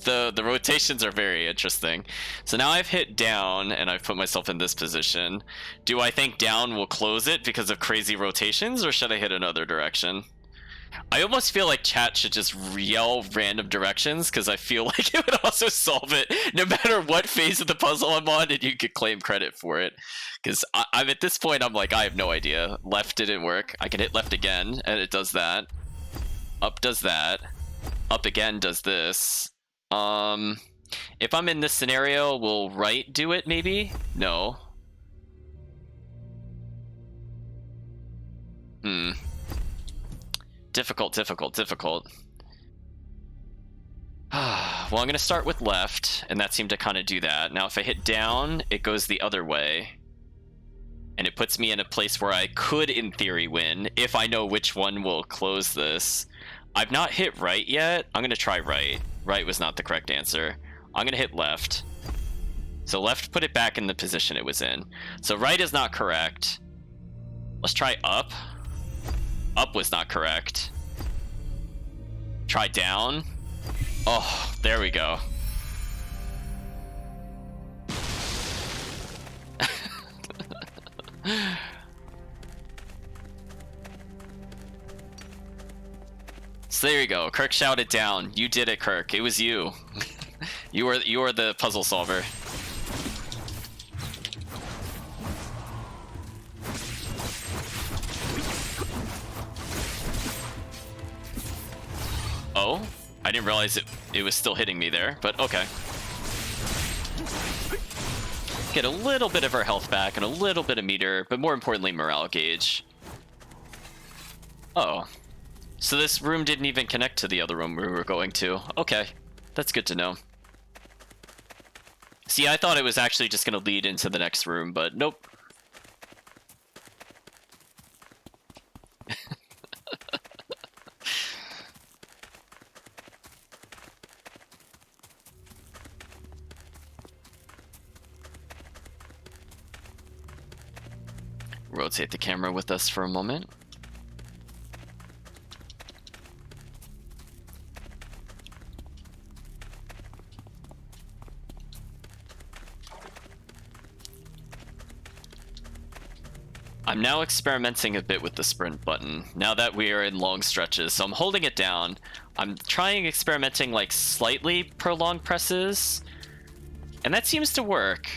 The rotations are very interesting. So now I've hit down and I've put myself in this position. Do I think down will close it because of crazy rotations, or should I hit another direction? I almost feel like chat should just yell random directions, because I feel like it would also solve it no matter what phase of the puzzle I'm on, and you could claim credit for it. Because I'm at this point, I'm like, I have no idea. Left didn't work. I can hit left again and it does that. Up does that. Up again does this. If I'm in this scenario, will right do it maybe? No. Difficult. Well, I'm going to start with left, and that seemed to kind of do that. Now, if I hit down, it goes the other way. And it puts me in a place where I could, in theory, win, if I know which one will close this. I've not hit right yet. I'm going to try right. Right was not the correct answer. I'm going to hit left. So left put it back in the position it was in. So right is not correct. Let's try up. Up was not correct. Try down. Oh, there we go. So there you go. Kirk shouted down. You did it, Kirk. It was you. you were the puzzle solver. Oh, I didn't realize it was still hitting me there, but okay. Get a little bit of her health back and a little bit of meter, but more importantly, morale gauge. Oh. So this room didn't even connect to the other room we were going to. Okay, that's good to know. See, I thought it was actually just going to lead into the next room, but nope. Rotate the camera with us for a moment. I'm now experimenting a bit with the sprint button, now that we are in long stretches, so I'm holding it down. I'm trying experimenting like slightly prolonged presses, and that seems to work.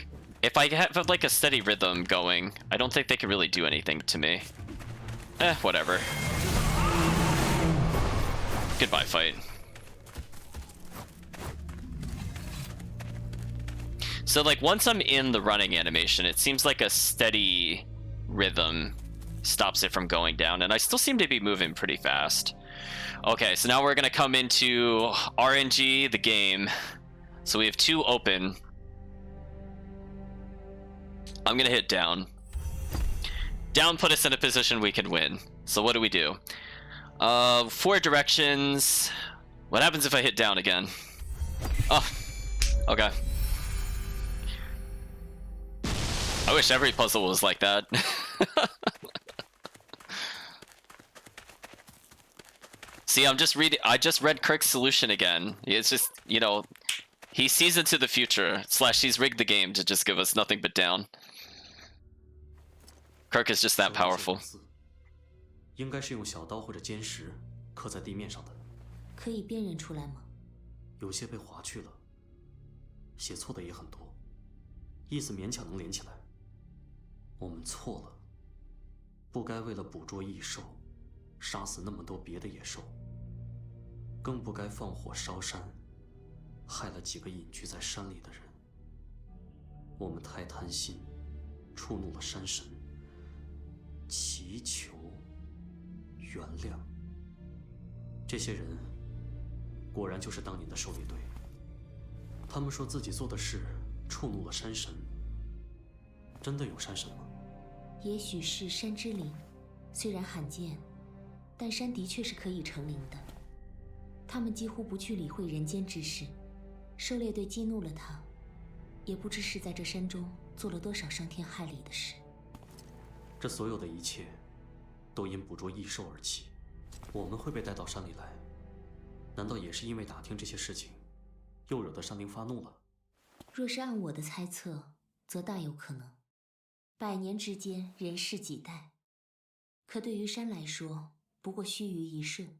If I have like a steady rhythm going, I don't think they can really do anything to me. Whatever. Goodbye, fight. So like once I'm in the running animation, it seems like a steady rhythm stops it from going down, and I still seem to be moving pretty fast. Okay, so now we're gonna come into RNG, the game. So we have 2 open. I'm gonna hit down. Down put us in a position we can win. So what do we do? 4 directions. What happens if I hit down again? Oh, okay. I wish every puzzle was like that. See, I just read Kirk's solution again. It's just, you know, he sees into the future, / he's rigged the game to just give us nothing but down. Kirk is just that powerful. 应该是用小刀或者尖石刻在地面上的。可以辨认出来吗？有些被划去了，写错的也很多，意思勉强能连起来。我们错了，不该为了捕捉异兽，杀死那么多别的野兽，更不该放火烧山，害了几个隐居在山里的人。我们太贪心，触怒了山神。祈求原谅。这些人果然就是当年的狩猎队。他们说自己做的事触怒了山神。真的有山神吗？也许是山之灵，虽然罕见，但山的确是可以成灵的。他们几乎不去理会人间之事，狩猎队激怒了他，也不知是在这山中做了多少伤天害理的事。这所有的一切，都因捕捉异兽而起。我们会被带到山里来，难道也是因为打听这些事情，又惹得山灵发怒了？若是按我的猜测，则大有可能。100年之间，人世几代，可对于山来说，不过须臾一瞬。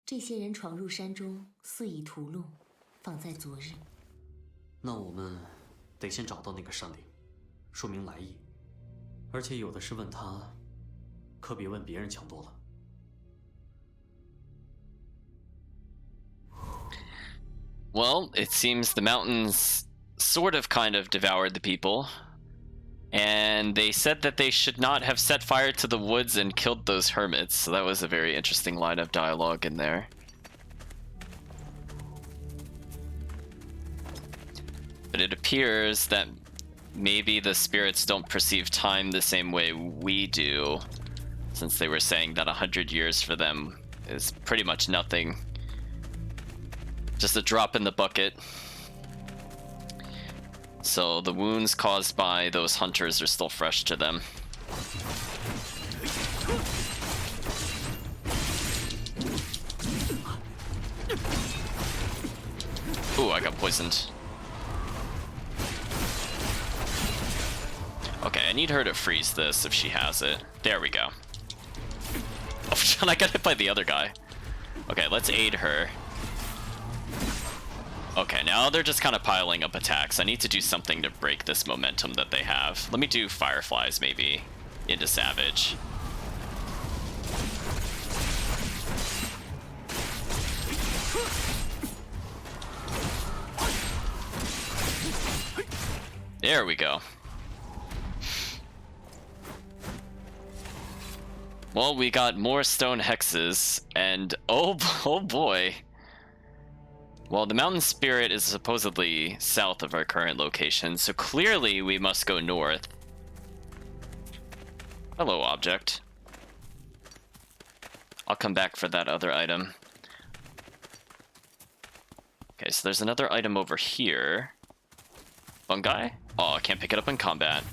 这些人闯入山中，肆意屠戮，仿在昨日。那我们得先找到那个山灵，说明来意。而且有的是问他，可比问别人强多了。Well, it seems the mountains sort of kind of devoured the people. And they said that they should not have set fire to the woods and killed those hermits. So that was a very interesting line of dialogue in there. But it appears that maybe the spirits don't perceive time the same way we do, since they were saying that 100 years for them is pretty much nothing. Just a drop in the bucket. So the wounds caused by those hunters are still fresh to them. Ooh, I got poisoned. Okay, I need her to freeze this if she has it. There we go. Oh, and I got hit by the other guy. Okay, let's aid her. Okay, now they're just kind of piling up attacks. I need to do something to break this momentum that they have. Let me do fireflies, maybe, into Savage. There we go. Well, we got more stone hexes, and oh boy. Well, the mountain spirit is supposedly south of our current location, so clearly we must go north. Hello, object. I'll come back for that other item. Okay, so there's another item over here. Fungi? Oh, I can't pick it up in combat.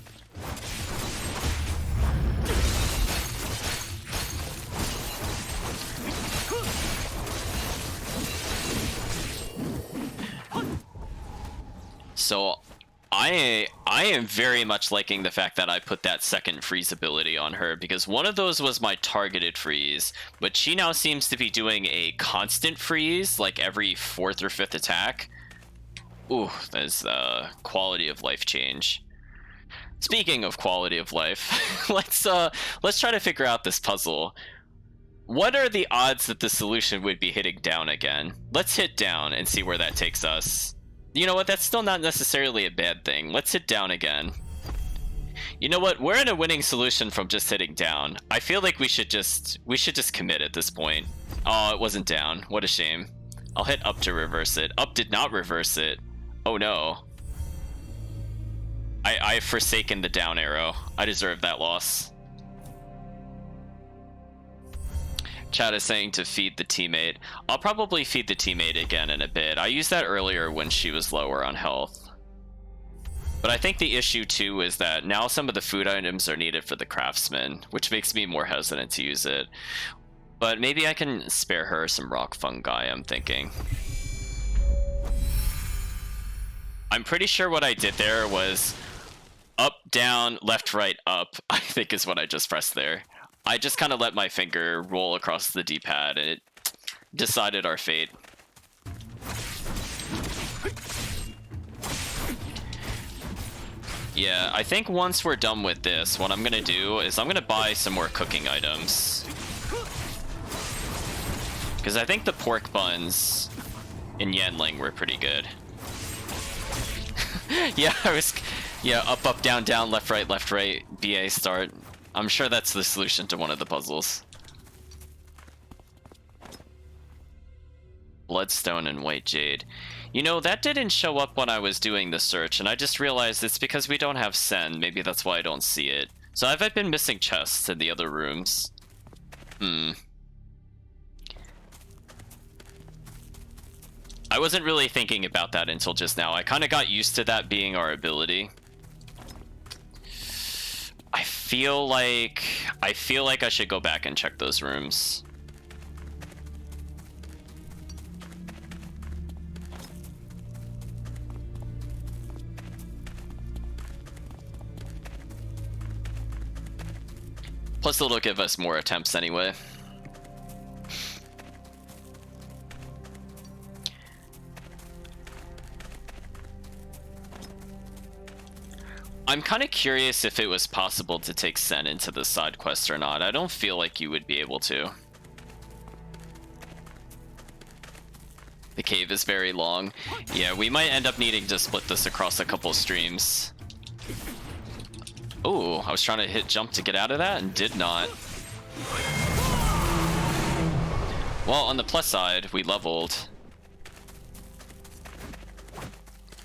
So I am very much liking the fact that I put that second freeze ability on her, because one of those was my targeted freeze, but she now seems to be doing a constant freeze like every 4th or 5th attack. Ooh, that is a quality of life change. Speaking of quality of life, let's try to figure out this puzzle. What are the odds that the solution would be hitting down again? Let's hit down and see where that takes us. You know what, that's still not necessarily a bad thing. Let's hit down again. You know what, we're in a winning solution from just hitting down. I feel like we should just commit at this point. Oh, it wasn't down. What a shame. I'll hit up to reverse it. Up did not reverse it. Oh no. I've forsaken the down arrow. I deserve that loss. Chat is saying to feed the teammate. I'll probably feed the teammate again in a bit. I used that earlier when she was lower on health. But I think the issue too is that now some of the food items are needed for the craftsman, which makes me more hesitant to use it. But maybe I can spare her some rock fungi, I'm thinking. I'm pretty sure what I did there was up, down, left, right, up, I think is what I just pressed there. I just kind of let my finger roll across the D-pad and it decided our fate. Yeah, I think once we're done with this, what I'm gonna do is I'm gonna buy some more cooking items. Because I think the pork buns in Yanling were pretty good. Yeah, up, down, down, left, right, BA start. I'm sure that's the solution to one of the puzzles. Bloodstone and white jade. You know, that didn't show up when I was doing the search, and I just realized it's because we don't have Sen. Maybe that's why I don't see it. So have I been missing chests in the other rooms? I wasn't really thinking about that until just now. I kind of got used to that being our ability. I feel like I should go back and check those rooms. Plus it'll give us more attempts anyway. I'm kind of curious if it was possible to take Sen into the side quest or not. I don't feel like you would be able to. The cave is very long. Yeah, we might end up needing to split this across a couple streams. Oh, I was trying to hit jump to get out of that and did not. Well, on the plus side, we leveled.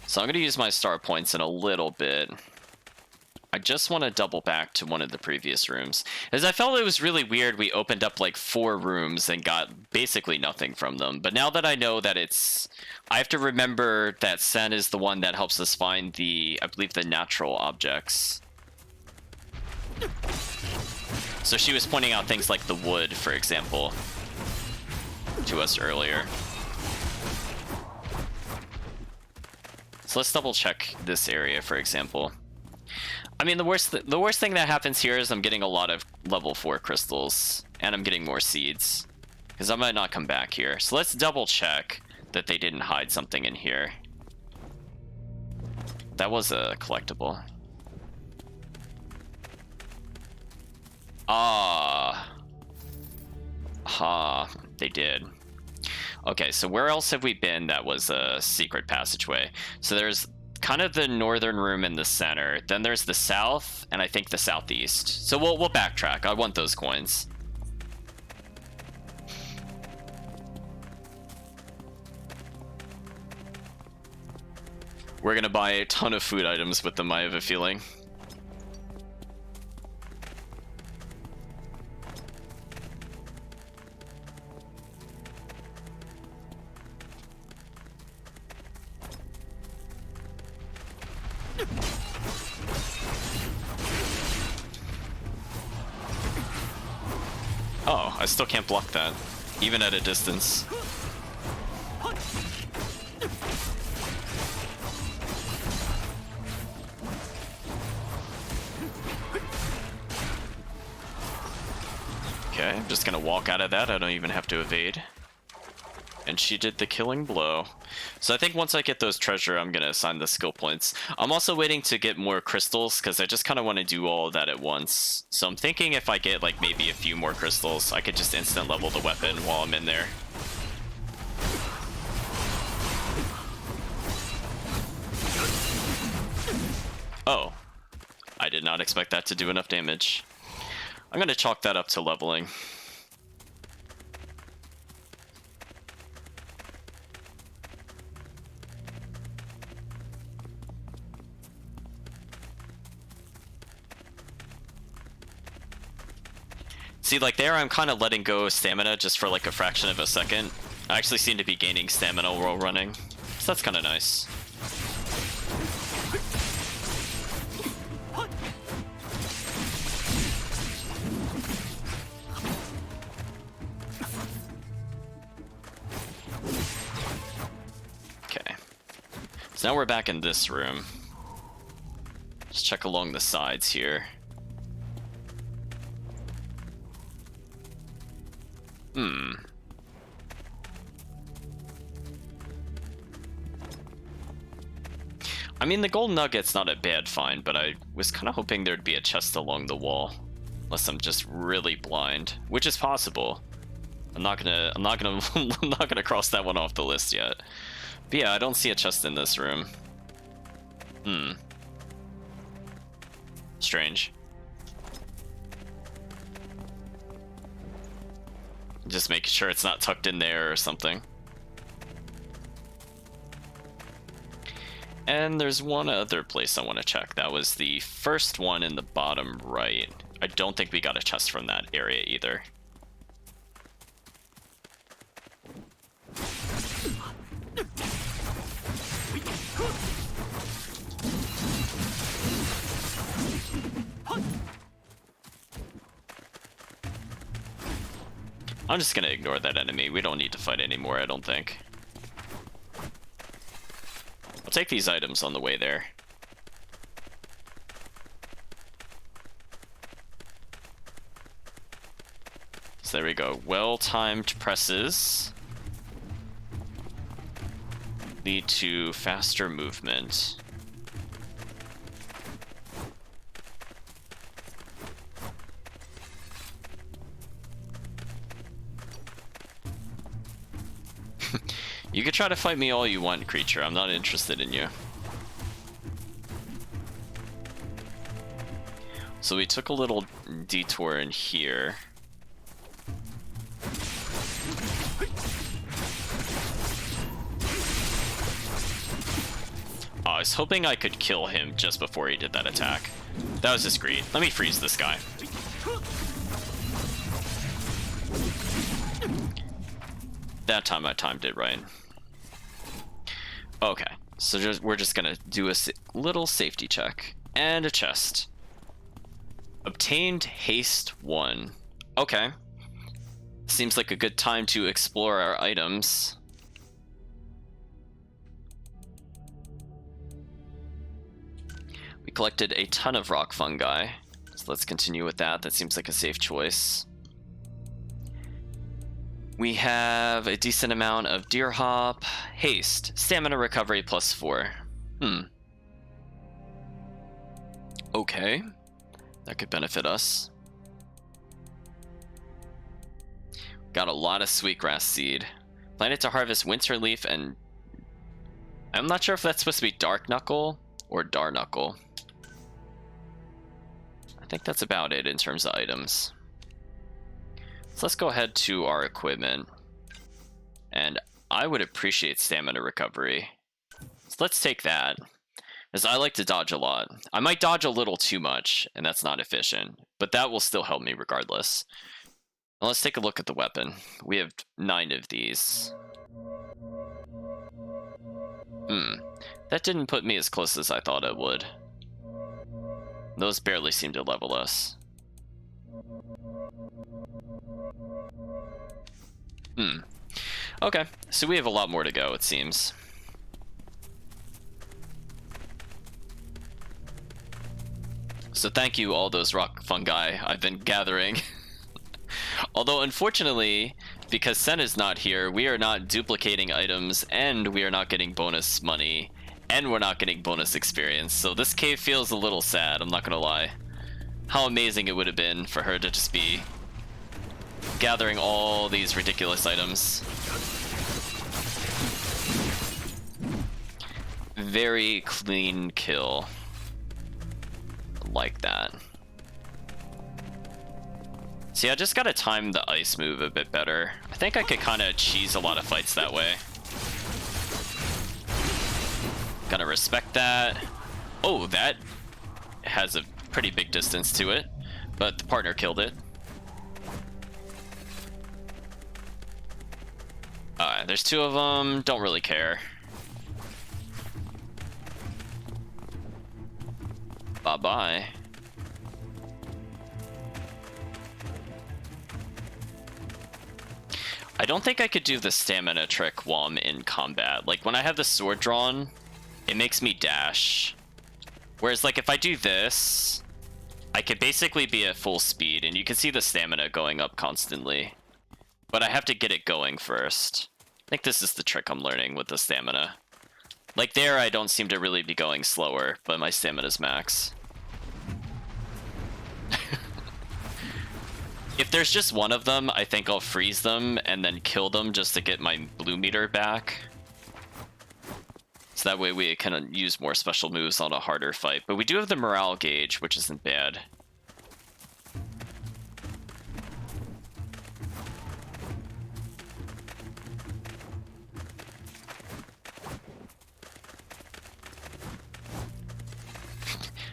So I'm going to use my star points in a little bit. I just want to double back to one of the previous rooms, as I felt it was really weird. We opened up like 4 rooms and got basically nothing from them. But now that I know that I have to remember that Sen is the one that helps us find I believe the natural objects. So she was pointing out things like the wood, for example, to us earlier. So let's double check this area, for example. I mean, the worst thing that happens here is I'm getting a lot of level 4 crystals, and I'm getting more seeds, because I might not come back here. So let's double check that they didn't hide something in here. That was a collectible. They did. Okay, so where else have we been that was a secret passageway? So there's kind of the northern room in the center, then there's the south, and I think the southeast. So we'll backtrack. I want those coins. We're gonna buy a ton of food items with them, I have a feeling. Oh, I still can't block that, even at a distance. Okay, I'm just gonna walk out of that. I don't even have to evade. And she did the killing blow. So I think once I get those treasure, I'm gonna assign the skill points. I'm also waiting to get more crystals because I just kind of want to do all of that at once. So I'm thinking if I get like maybe a few more crystals, I could just instant level the weapon while I'm in there. Oh, I did not expect that to do enough damage. I'm gonna chalk that up to leveling. See, like there I'm kind of letting go of stamina just for like a fraction of a second. I actually seem to be gaining stamina while running, so that's kind of nice. Okay, so now we're back in this room. Let's check along the sides here. I mean, the gold nugget's not a bad find, but I was kind of hoping there'd be a chest along the wall. Unless I'm just really blind, which is possible. I'm not gonna cross that one off the list yet. But yeah, I don't see a chest in this room. Strange. Just making sure it's not tucked in there or something. And there's one other place I want to check. That was the first one in the bottom right. I don't think we got a chest from that area either. I'm just gonna ignore that enemy. We don't need to fight anymore, I don't think. I'll take these items on the way there. So there we go. Well-timed presses lead to faster movement. You could try to fight me all you want, creature. I'm not interested in you. So we took a little detour in here. Oh, I was hoping I could kill him just before he did that attack. That was just great. Let me freeze this guy. That time I timed it right. Okay, so we're just gonna do a little safety check. And a chest. Obtained haste 1. Okay. Seems like a good time to explore our items. We collected a ton of rock fungi. So let's continue with that. That seems like a safe choice. We have a decent amount of deer hop, haste, stamina recovery +4. Okay, that could benefit us. Got a lot of sweetgrass seed. Planted to harvest winter leaf and... I'm not sure if that's supposed to be dark knuckle or dar knuckle. I think that's about it in terms of items. So let's go ahead to our equipment. And I would appreciate stamina recovery. So let's take that. Because I like to dodge a lot. I might dodge a little too much, and that's not efficient, but that will still help me regardless. Now let's take a look at the weapon. We have 9 of these. That didn't put me as close as I thought it would. Those barely seem to level us. Okay, so we have a lot more to go, it seems. So thank you, all those rock fungi I've been gathering. Although, unfortunately, because Sen is not here, we are not duplicating items, and we are not getting bonus money, and we're not getting bonus experience. So this cave feels a little sad, I'm not gonna lie. How amazing it would have been for her to just be gathering all these ridiculous items. Very clean kill. Like that. See, I just gotta time the ice move a bit better. I think I could kind of cheese a lot of fights that way. Gotta respect that. Oh, that has a pretty big distance to it, but the partner killed it. Alright, there's 2 of them. Don't really care. Bye-bye. I don't think I could do the stamina trick while I'm in combat. Like, when I have the sword drawn, it makes me dash. Whereas, like, if I do this, I could basically be at full speed, and you can see the stamina going up constantly. But I have to get it going first. I think this is the trick I'm learning with the stamina. Like there, I don't seem to really be going slower, but my stamina's max. If there's just one of them, I think I'll freeze them and then kill them just to get my blue meter back. So that way we can use more special moves on a harder fight. But we do have the morale gauge, which isn't bad.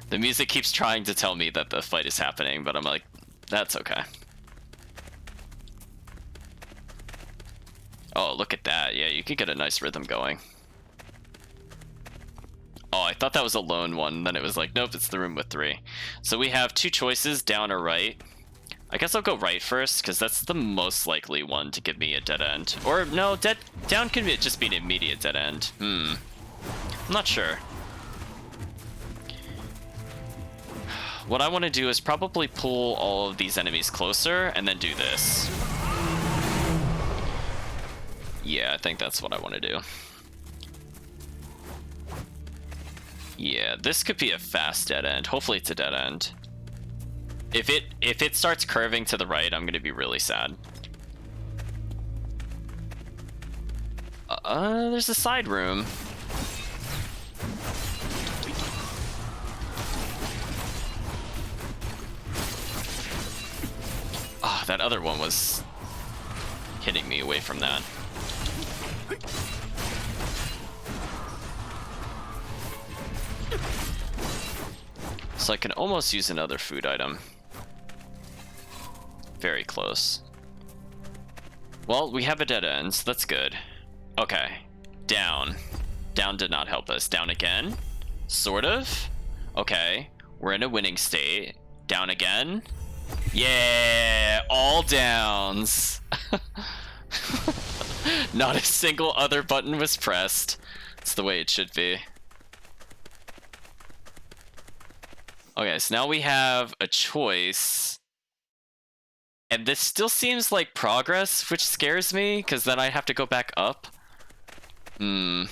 The music keeps trying to tell me that the fight is happening, but I'm like, that's okay. Oh, look at that. Yeah, you could get a nice rhythm going. Oh, I thought that was a lone one. Then it was like, nope, it's the room with 3. So we have 2 choices, down or right. I guess I'll go right first, because that's the most likely one to give me a dead end. Or, no, down can just be an immediate dead end. I'm not sure. What I want to do is probably pull all of these enemies closer and then do this. Yeah, I think that's what I want to do. Yeah, this could be a fast dead end. Hopefully it's a dead end. If it starts curving to the right, I'm going to be really sad. There's a side room. Ah, that other one was hitting me away from that. So I can almost use another food item. Very close. Well, we have a dead end, so that's good. Okay, down. Down did not help us. Down again? Sort of? Okay, we're in a winning state. Down again? Yeah, all downs. Not a single other button was pressed. It's the way it should be. Okay, so now we have a choice. And this still seems like progress, which scares me, because then I have to go back up. Oh,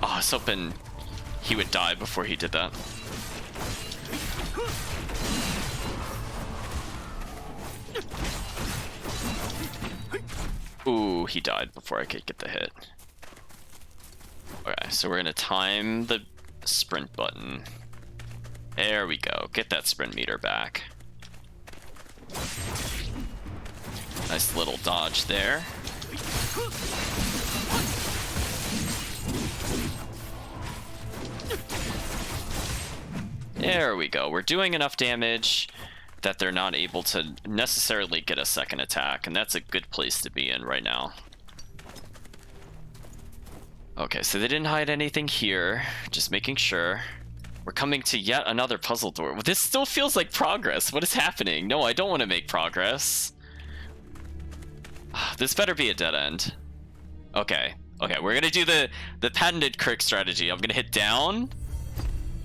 I was hoping he would die before he did that. Ooh, he died before I could get the hit. Okay, so we're gonna time the sprint button. There we go. Get that sprint meter back. Nice little dodge there. There we go. We're doing enough damage that they're not able to necessarily get a second attack, and that's a good place to be in right now. Okay, so they didn't hide anything here. Just making sure. We're coming to yet another puzzle door. Well, this still feels like progress. What is happening? No, I don't want to make progress. This better be a dead end. Okay. Okay, we're gonna do the patented Kirk strategy. I'm gonna hit down,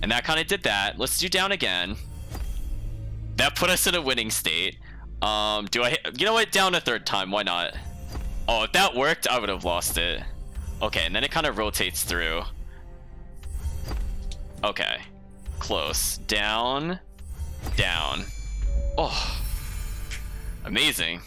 and that kind of did that. Let's do down again. That put us in a winning state. Do I hit, you know what? Down a third time. Why not? Oh, if that worked, I would have lost it. Okay, and then it kind of rotates through. Okay. Close. Down. Down. Oh. Amazing.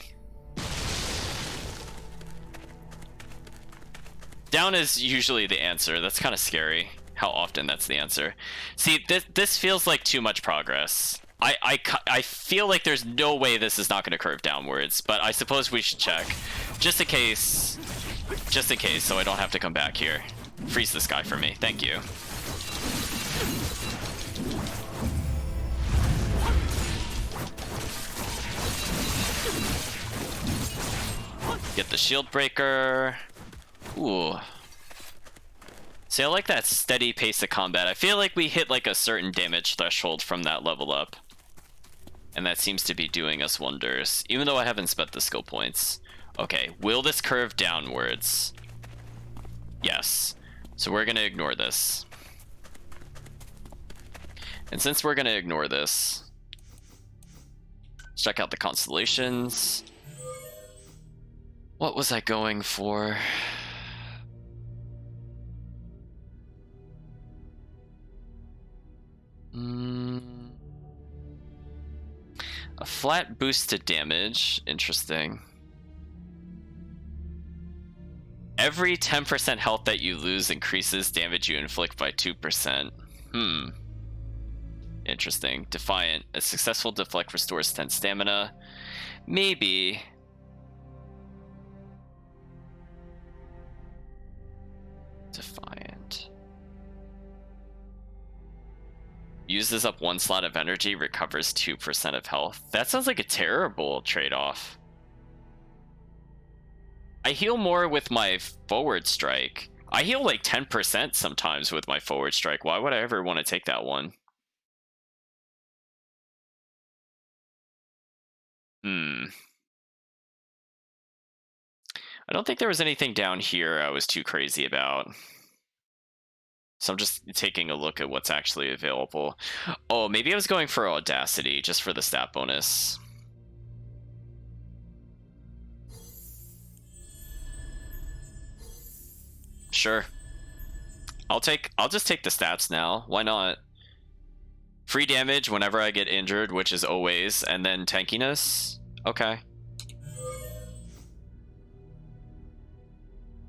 Down is usually the answer. That's kind of scary. How often that's the answer. See, this feels like too much progress. I feel like there's no way this is not going to curve downwards, but I suppose we should check. Just in case, so I don't have to come back here. Freeze this guy for me. Thank you. Get the shield breaker. Ooh. See, I like that steady pace of combat. I feel like we hit like a certain damage threshold from that level up. And that seems to be doing us wonders, even though I haven't spent the skill points. Okay, will this curve downwards? Yes. So we're gonna ignore this. And since we're gonna ignore this, let's check out the constellations. What was I going for? A flat boost to damage. Interesting. Every 10% health that you lose increases damage you inflict by 2%. Interesting. Defiant. A successful deflect restores 10 stamina. Maybe. Defiant. Uses up 1 slot of energy, recovers 2% of health. That sounds like a terrible trade-off. I heal more with my forward strike. I heal like 10% sometimes with my forward strike. Why would I ever want to take that one? I don't think there was anything down here I was too crazy about. So I'm just taking a look at what's actually available. Oh, maybe I was going for Audacity, just for the stat bonus. Sure. I'll just take the stats now. Why not? Free damage whenever I get injured, which is always, and then tankiness. Okay.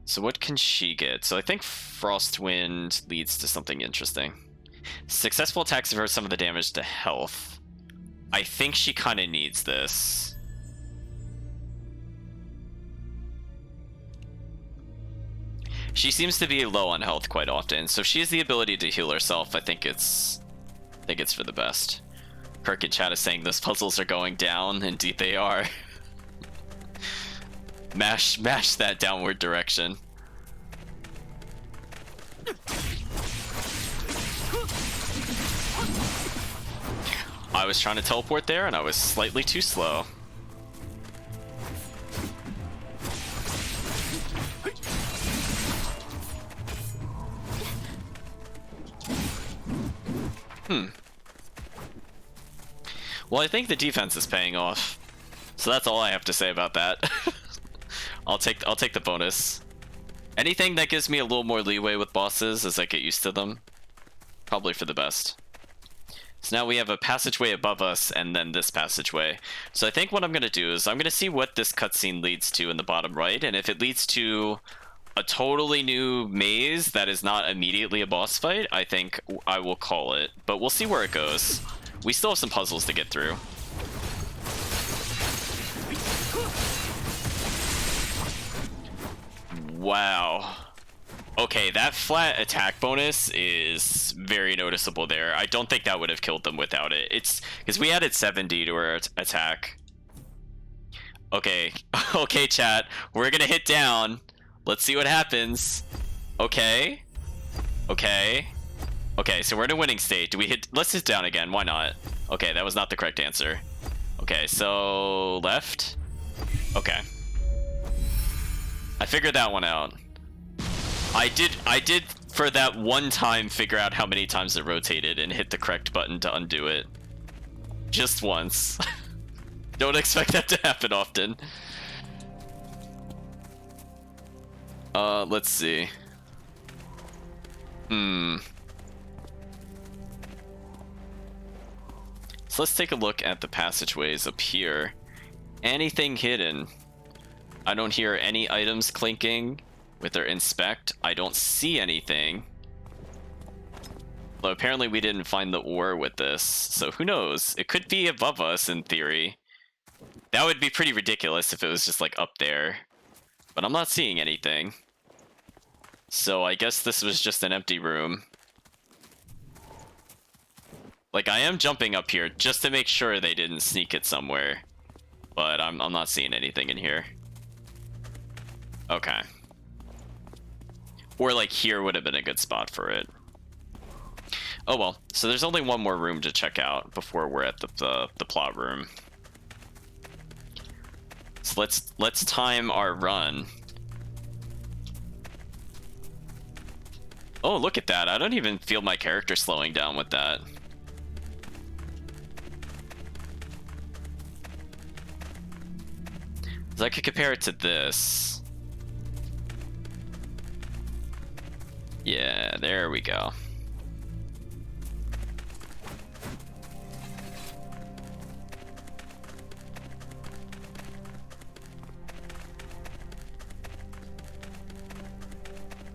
So what can she get? So I think Frostwind leads to something interesting. Successful attacks avert some of the damage to health. I think she kind of needs this. She seems to be low on health quite often, so if she has the ability to heal herself, I think it's for the best. Kirk in chat is saying those puzzles are going down. Indeed they are. Mash that downward direction. I was trying to teleport there and I was slightly too slow. Well, I think the defense is paying off. So that's all I have to say about that. I'll take the bonus. Anything that gives me a little more leeway with bosses as I get used to them, probably for the best. So now we have a passageway above us and then this passageway. So I think what I'm going to do is I'm going to see what this cutscene leads to in the bottom right, and if it leads to a totally new maze that is not immediately a boss fight, I think I will call it. But we'll see where it goes. We still have some puzzles to get through. Wow. Okay, that flat attack bonus is very noticeable there. I don't think that would have killed them without it. It's because we added 70 to our attack. Okay, okay, chat. We're gonna hit down. Let's see what happens. Okay. Okay. Okay, so we're in a winning state. Do we hit? Let's hit down again. Why not? Okay, that was not the correct answer. Okay, so left. Okay. I figured that one out. I did for that one time figure out how many times it rotated and hit the correct button to undo it. Just once. Don't expect that to happen often. Let's see. So let's take a look at the passageways up here. Anything hidden? I don't hear any items clinking. With their inspect, I don't see anything. Though apparently we didn't find the ore with this, so who knows? It could be above us in theory. That would be pretty ridiculous if it was just like up there. But I'm not seeing anything. So I guess this was just an empty room. Like, I am jumping up here just to make sure they didn't sneak it somewhere. But I'm not seeing anything in here. Okay. Or like here would have been a good spot for it. Oh well, so there's only one more room to check out before we're at the plot room. So let's time our run. Oh, look at that. I don't even feel my character slowing down with that. So I could compare it to this. Yeah, there we go.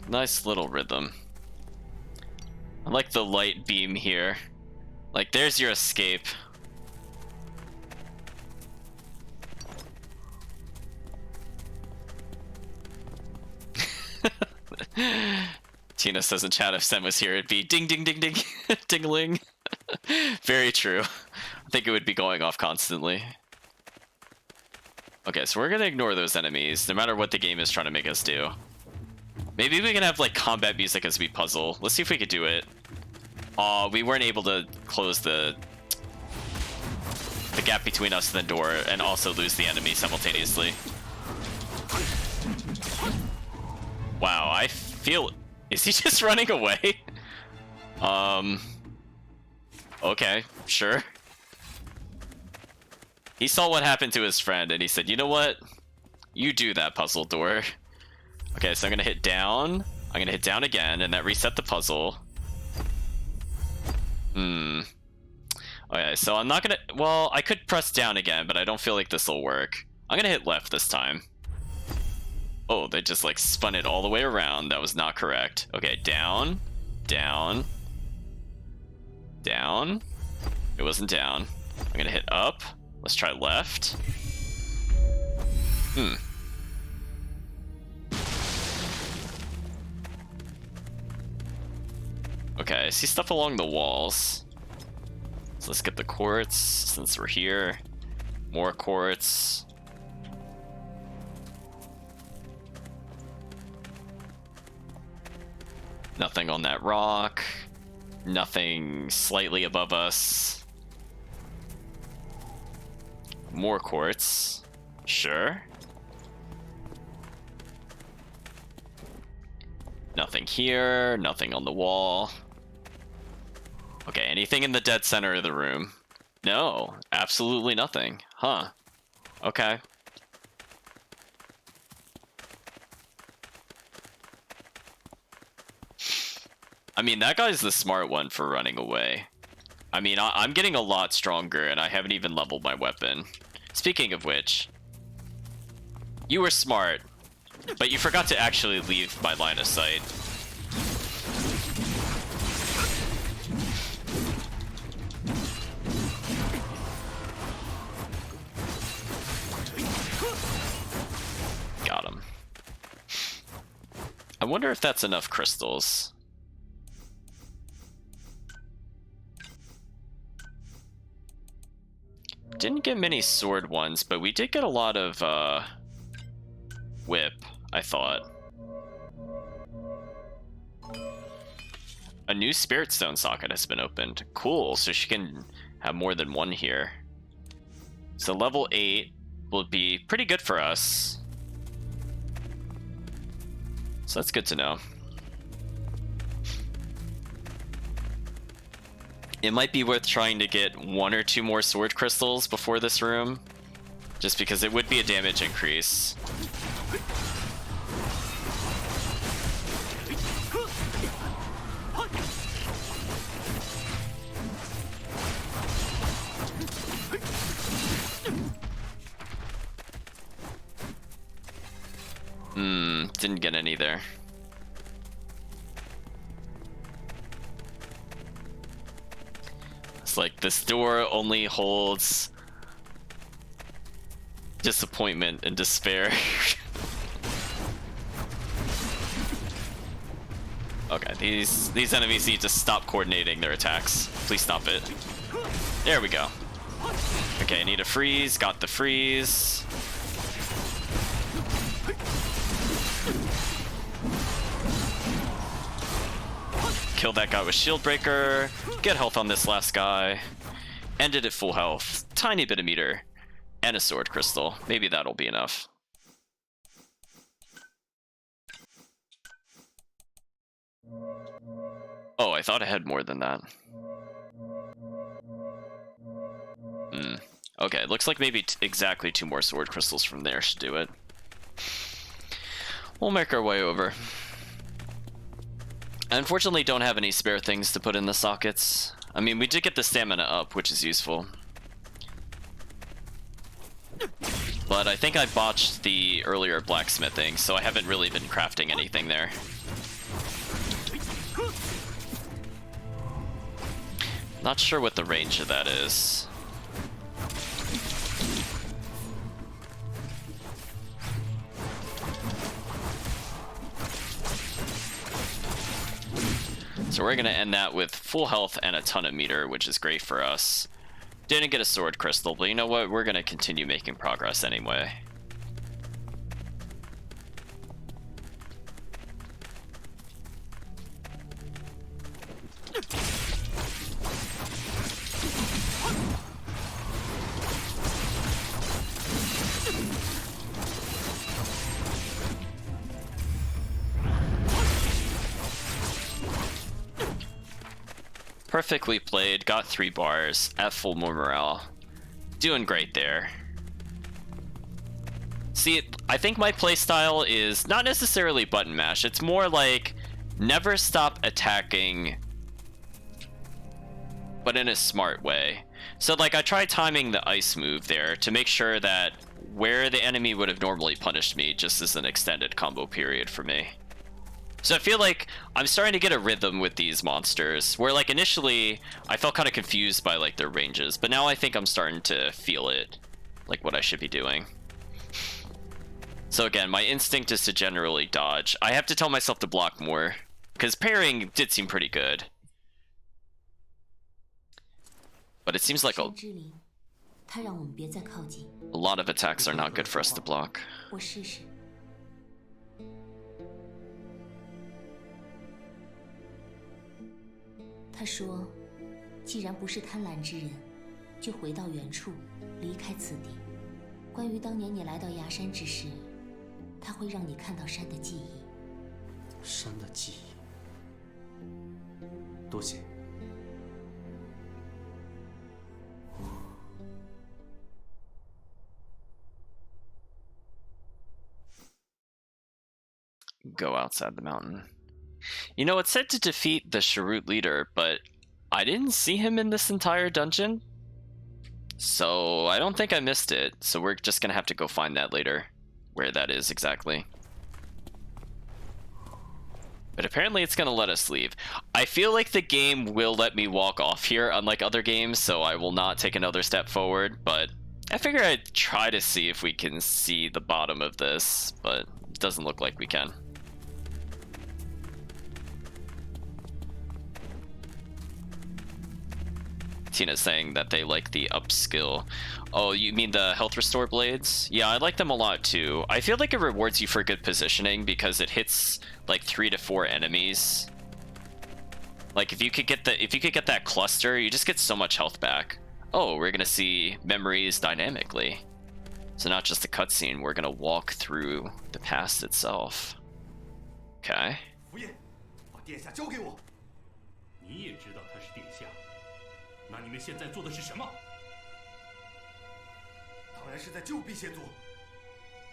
Nice little rhythm. I like the light beam here. Like, there's your escape. Tina says in chat, if Sen was here, it'd be ding ding ding ding dingling. Very true. I think it would be going off constantly. Okay, so we're gonna ignore those enemies, no matter what the game is trying to make us do. Maybe we can have like combat music as we puzzle. Let's see if we could do it. We weren't able to close the gap between us and the door and also lose the enemy simultaneously. Wow, I feel... Is he just running away? Okay, sure. He saw what happened to his friend and he said, you know what? You do that, puzzle door. Okay, so I'm gonna hit down. I'm gonna hit down again and that reset the puzzle. Okay, so I'm not gonna... Well, I could press down again, but I don't feel like this will work. I'm gonna hit left this time. Oh, they just like spun it all the way around. That was not correct. Okay, down, down, down. It wasn't down. I'm gonna hit up. Let's try left. Okay, I see stuff along the walls. So let's get the quartz since we're here. More quartz. Nothing on that rock. Nothing slightly above us. More quartz. Sure. Nothing here. Nothing on the wall. Okay, anything in the dead center of the room? No, absolutely nothing. Huh. Okay. I mean, that guy's the smart one for running away. I mean, I'm getting a lot stronger and I haven't even leveled my weapon. Speaking of which, you were smart. But you forgot to actually leave my line of sight. Got him. I wonder if that's enough crystals. Didn't get many sword ones, but we did get a lot of whip, I thought. A new spirit stone socket has been opened. Cool, so she can have more than one here. So level 8 will be pretty good for us. So that's good to know. It might be worth trying to get 1 or 2 more sword crystals before this room, just because it would be a damage increase. Didn't get any there. It's like this door only holds disappointment and despair. Okay, these enemies need to stop coordinating their attacks. Please stop it. There we go. Okay, I need a freeze. Got the freeze. Kill that guy with shield breaker. Get health on this last guy. Ended at full health. Tiny bit of meter. And a sword crystal. Maybe that'll be enough. Oh, I thought I had more than that. Okay, looks like maybe exactly 2 more sword crystals from there should do it. We'll make our way over. I unfortunately don't have any spare things to put in the sockets. I mean, we did get the stamina up, which is useful. But I think I botched the earlier blacksmithing, so I haven't really been crafting anything there. Not sure what the range of that is. So we're gonna end that with full health and a ton of meter, which is great for us. Didn't get a sword crystal, but you know what? We're gonna continue making progress anyway. Perfectly played, got 3 bars, at full morale. Doing great there. See, I think my playstyle is not necessarily button mash, it's more like never stop attacking, but in a smart way. So like I try timing the ice move there to make sure that where the enemy would have normally punished me just is an extended combo period for me. So I feel like I'm starting to get a rhythm with these monsters, where like initially I felt kind of confused by like their ranges, but now I think I'm starting to feel it, like what I should be doing. So again, my instinct is to generally dodge. I have to tell myself to block more, because parrying did seem pretty good. But it seems like a lot of attacks are not good for us to block.他说：“既然不是贪婪之人，就回到原处，离开此地。关于当年你来到崖山之时，他会让你看到山的记忆。山的记忆，多谢。” Go outside the mountain. You know, it's said to defeat the Sharut leader, but I didn't see him in this entire dungeon. So I don't think I missed it. So we're just gonna have to go find that later, where that is exactly. But apparently it's gonna let us leave. I feel like the game will let me walk off here, unlike other games, so I will not take another step forward, but I figure I'd try to see if we can see the bottom of this, but it doesn't look like we can. Tina's saying that they like the upskill. Oh, you mean the health restore blades? Yeah, I like them a lot too. I feel like it rewards you for good positioning because it hits like 3 to 4 enemies. Like if you could get that cluster, you just get so much health back. Oh, we're gonna see memories dynamically. So not just a cutscene, we're gonna walk through the past itself. Okay. 福叶，把殿下交给我。你也知道他是殿下，那你们现在做的是什么？当然是在救辟邪族。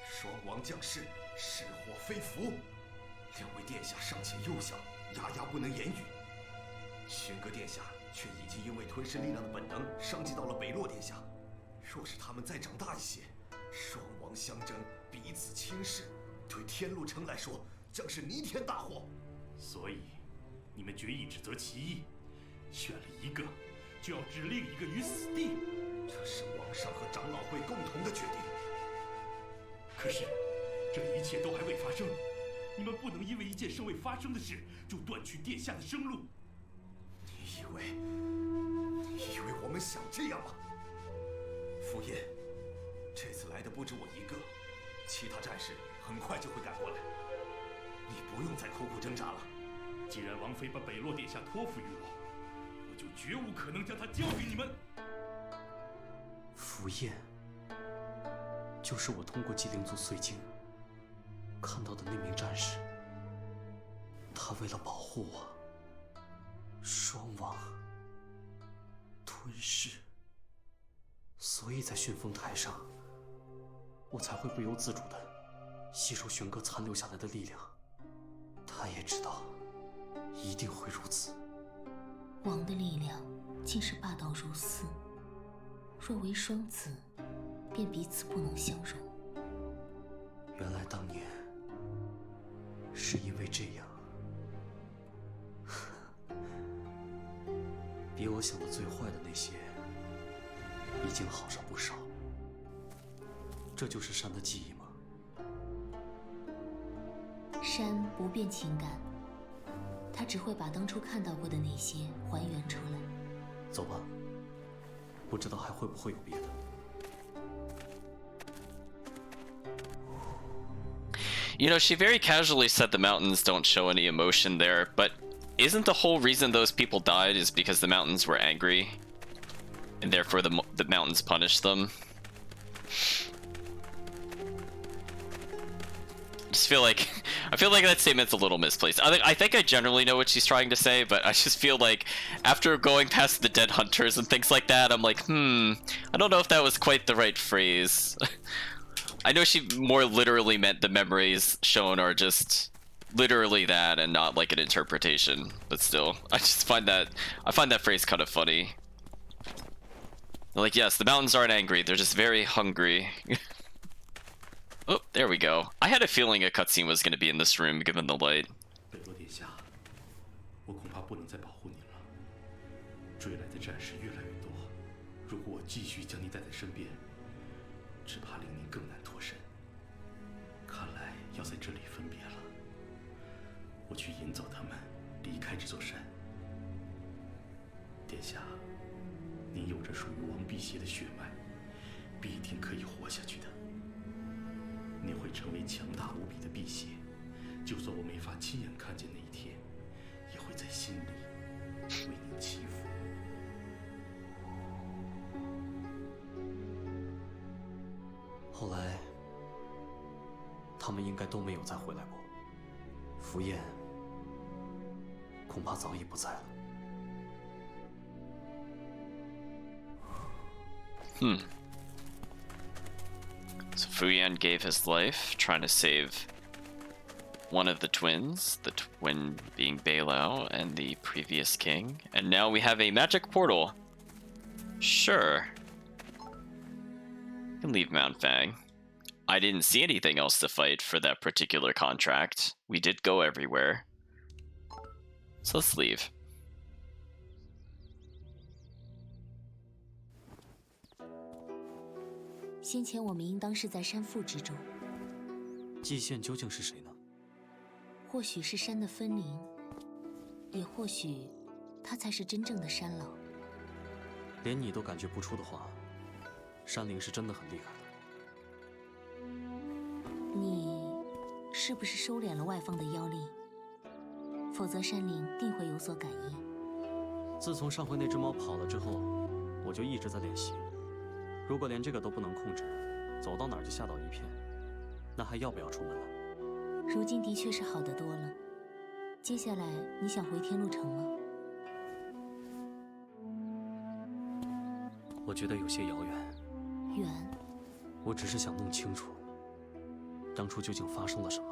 双王降世，是祸非福。两位殿下尚且幼小，牙牙不能言语。轩哥殿下却已经因为吞噬力量的本能伤及到了北洛殿下。若是他们再长大一些，双王相争，彼此轻视，对天禄城来说将是弥天大祸。所以，你们决意指责其一，选了一个，就要置另一个于死地。这是王上和长老会共同的决定。可是，这一切都还未发生，你们不能因为一件尚未发生的事就断去殿下的生路。你以为我们想这样吗？傅夜，这次来的不止我一个，其他战士很快就会赶过来。你不用再苦苦挣扎了。既然王妃把北洛殿下托付于我，我就绝无可能将他交给你们。符砚，就是我通过机灵族碎晶看到的那名战士。他为了保护我，双王吞噬，所以在旋风台上，我才会不由自主地吸收玄哥残留下来的力量。他也知道，一定会如此。王的力量竟是霸道如斯，若为双子，便彼此不能相容。原来当年是因为这样。比我想的最坏的那些，已经好上不少。这就是山的记忆吗？山不变情感，它只会把当初看到过的那些还原出来。走吧，不知道还会不会有别的。You know, she very casually said the mountains don't show any emotion there, but isn't the whole reason those people died is because the mountains were angry, and therefore the mountains punished them? I feel like that statement's a little misplaced. I think I generally know what she's trying to say, but I just feel like after going past the dead hunters and things like that, I'm like, I don't know if that was quite the right phrase. I know she more literally meant the memories shown are just literally that and not like an interpretation, but still, I find that phrase kind of funny. Like, yes, the mountains aren't angry, they're just very hungry. Oh, there we go. I had a feeling a cutscene was going to be in this room given the light. 北洛殿下，我恐怕不能再保护你了。追来的战士越来越多，如果我继续将你带在身边，只怕令您更难脱身。看来要在这里分别了。我去引走他们离开这座山。殿下，您有着属于王辟邪的血脉，必定可以活下去的。你会成为强大无比的辟邪，就算我没法亲眼看见那一天，也会在心里为您祈福。后来，他们应该都没有再回来过。符砚恐怕早已不在了。So Fuyan gave his life trying to save one of the twins, the twin being Beilao and the previous king. And now we have a magic portal. Sure. You can leave Mount Fang. I didn't see anything else to fight for that particular contract. We did go everywhere. So let's leave. 先前我们应当是在山腹之中，季县究竟是谁呢？或许是山的分灵，也或许他才是真正的山老。连你都感觉不出的话，山灵是真的很厉害的。你是不是收敛了外放的妖力？否则山灵定会有所感应。自从上回那只猫跑了之后，我就一直在练习。如果连这个都不能控制，走到哪儿就吓倒一片，那还要不要出门了？如今的确是好得多了。接下来你想回天路城吗？我觉得有些遥远。远？我只是想弄清楚，当初究竟发生了什么。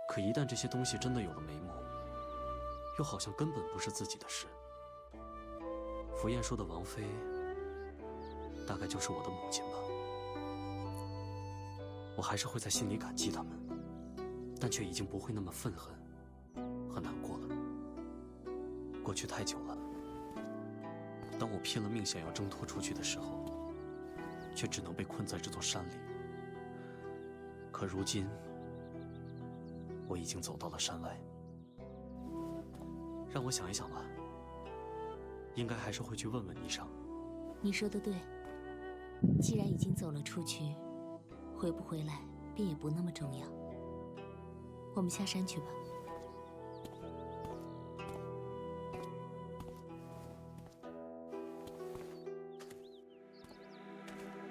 可一旦这些东西真的有了眉目，又好像根本不是自己的事。符燕说的王妃，大概就是我的母亲吧。我还是会在心里感激他们，但却已经不会那么愤恨和难过了。过去太久了，当我拼了命想要挣脱出去的时候，却只能被困在这座山里。可如今，我已经走到了山外。让我想一想吧，应该还是会去问问霓裳。你说的对，既然已经走了出去，回不回来便也不那么重要。我们下山去吧。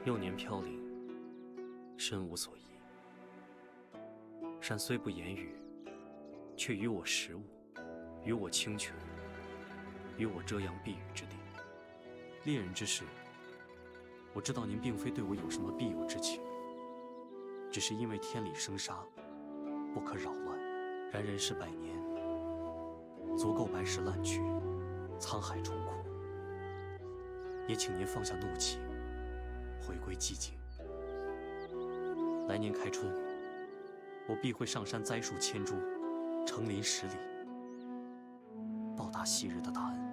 幼年飘零，身无所依。山虽不言语，却与我食物，与我清泉，与我遮阳避雨之地。猎人之事，我知道您并非对我有什么必有之情，只是因为天理生杀，不可扰乱。然人世百年，足够白石烂去，沧海重枯。也请您放下怒气，回归寂静。来年开春，我必会上山栽树千株，成林10里，报答昔日的大恩。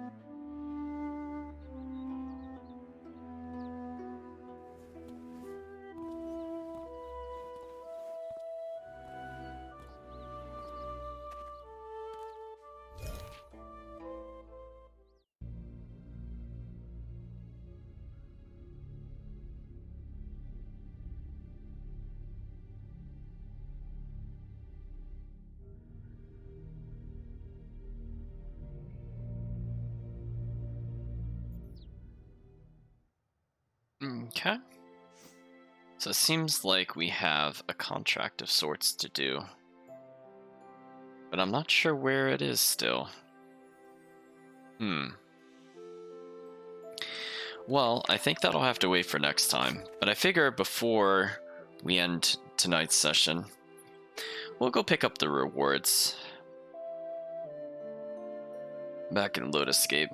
Okay. So it seems like we have a contract of sorts to do. But I'm not sure where it is still. Well, I think that'll have to wait for next time. But I figure before we end tonight's session, we'll go pick up the rewards. Back in Lotuscape.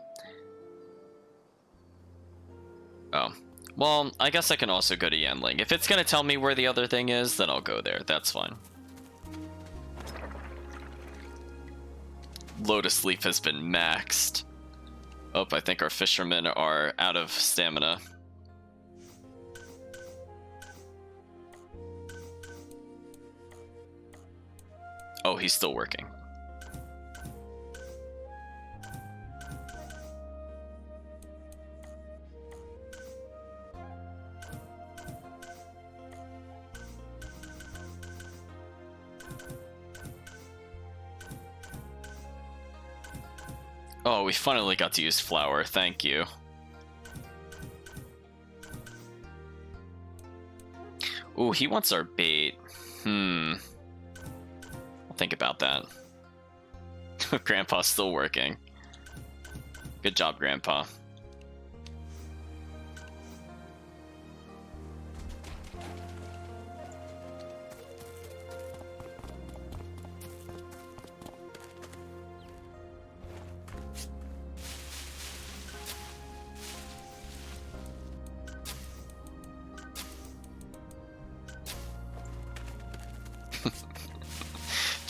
Oh. Well, I guess I can also go to Yanling. If it's gonna tell me where the other thing is, then I'll go there. That's fine. Lotus Leaf has been maxed. Oh, I think our fishermen are out of stamina. Oh, he's still working. Oh, we finally got to use flour. Thank you. Ooh, he wants our bait. I'll think about that. Grandpa's still working. Good job, Grandpa.